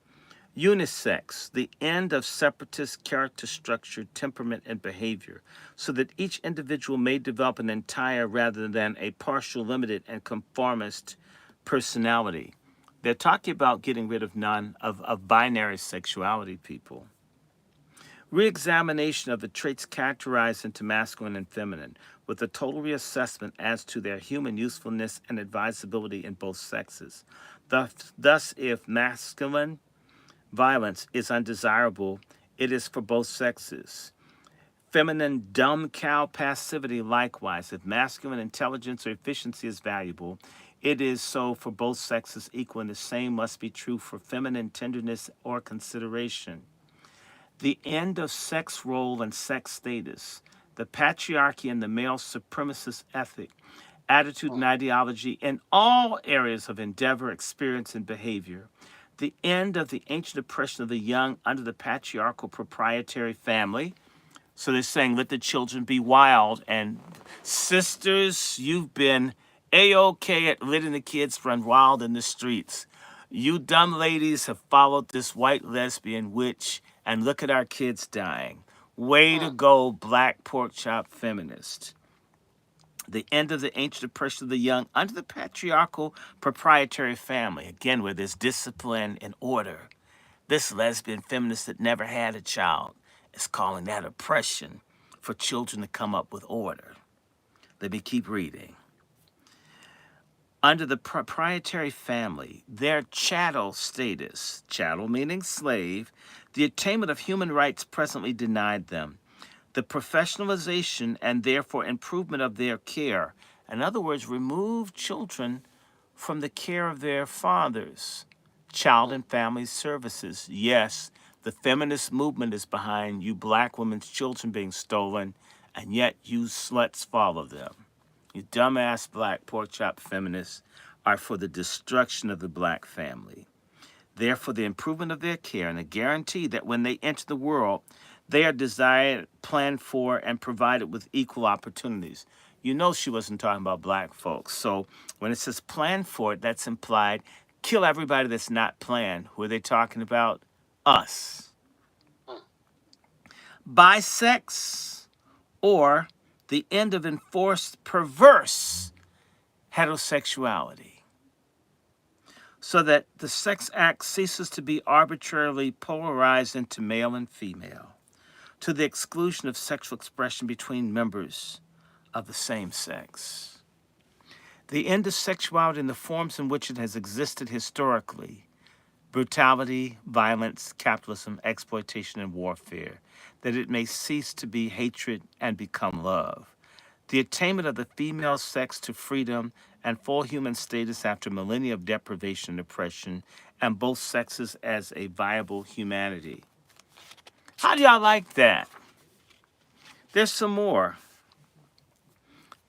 Unisex, the end of separatist character structure, temperament, and behavior, so that each individual may develop an entire rather than a partial, limited, and conformist personality. They're talking about getting rid of binary sexuality, people. Re-examination of the traits characterized into masculine and feminine, with a total reassessment as to their human usefulness and advisability in both sexes. Thus, if masculine violence is undesirable, it is for both sexes. Feminine dumb cow passivity likewise. If masculine intelligence or efficiency is valuable, it is so for both sexes equal, and the same must be true for feminine tenderness or consideration. The end of sex role and sex status, the patriarchy and the male supremacist ethic, attitude and ideology in all areas of endeavor, experience, and behavior. The end of the ancient oppression of the young under the patriarchal proprietary family. So they're saying, let the children be wild. And sisters, you've been A-OK at letting the kids run wild in the streets. You dumb ladies have followed this white lesbian witch, and look at our kids dying. Way to go, black pork chop feminist. The end of the ancient oppression of the young under the patriarchal proprietary family. Again, where there's discipline and order. This lesbian feminist that never had a child is calling that oppression for children to come up with order. Let me keep reading. Under the proprietary family, their chattel status, chattel meaning slave, the attainment of human rights presently denied them. The professionalization and therefore improvement of their care In other words, remove children from the care of their fathers. Child and Family Services. Yes, the feminist movement is behind you black women's children being stolen, and yet you sluts follow them. You dumbass black pork chop feminists are for the destruction of the black family. They're for the improvement of their care and a guarantee that when they enter the world, they are desired, planned for, and provided with equal opportunities. You know she wasn't talking about black folks. So when it says plan for it, that's implied. Kill everybody that's not planned. Who are they talking about? Us. Bisex, or the end of enforced perverse heterosexuality, so that the sex act ceases to be arbitrarily polarized into male and female, to the exclusion of sexual expression between members of the same sex. The end of sexuality in the forms in which it has existed historically: brutality, violence, capitalism, exploitation, and warfare, that it may cease to be hatred and become love. The attainment of the female sex to freedom and full human status after millennia of deprivation and oppression, and both sexes as a viable humanity. How do y'all like that? There's some more.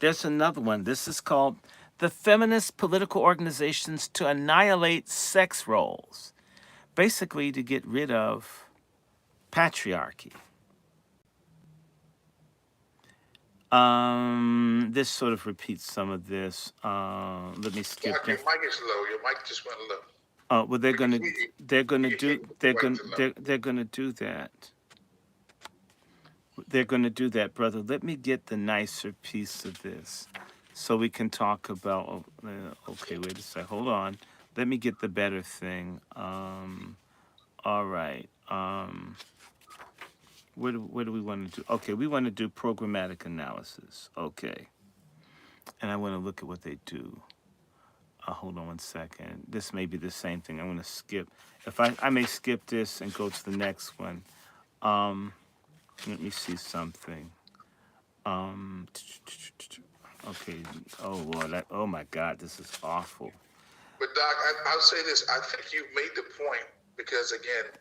There's another one. This is called The Feminist Political Organizations to Annihilate Sex Roles. Basically, to get rid of patriarchy. This sort of repeats some of this. Let me skip Doc, your mic is low. Your mic just went low. Oh, well, they're gonna do that. They're gonna do that, brother. Let me get the nicer piece of this, so we can talk about. Okay, wait a sec. Hold on. Let me get the better thing. All right. What do we want to do? Okay, we want to do programmatic analysis. Okay. And I want to look at what they do. Hold on one second. This may be the same thing. I'm going to skip. If I may skip this and go to the next one. Let me see something. Okay. Oh, Lord. Oh, my God. This is awful. But, Doc, I'll say this. I think you made the point because, again,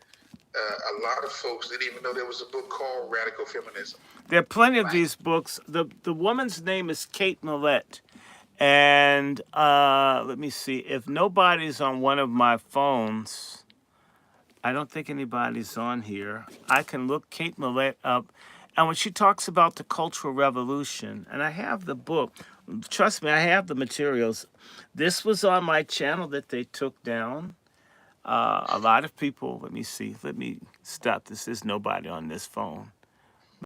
a lot of folks didn't even know there was a book called Radical Feminism. There are plenty of these books. The woman's name is Kate Millett. And let me see. If nobody's on one of my phones, I don't think anybody's on here. I can look Kate Millett up. And when she talks about the Cultural Revolution, and I have the book. Trust me, I have the materials. This was on my channel that they took down. A lot of people, let me see. Let me stop this. There's nobody on this phone.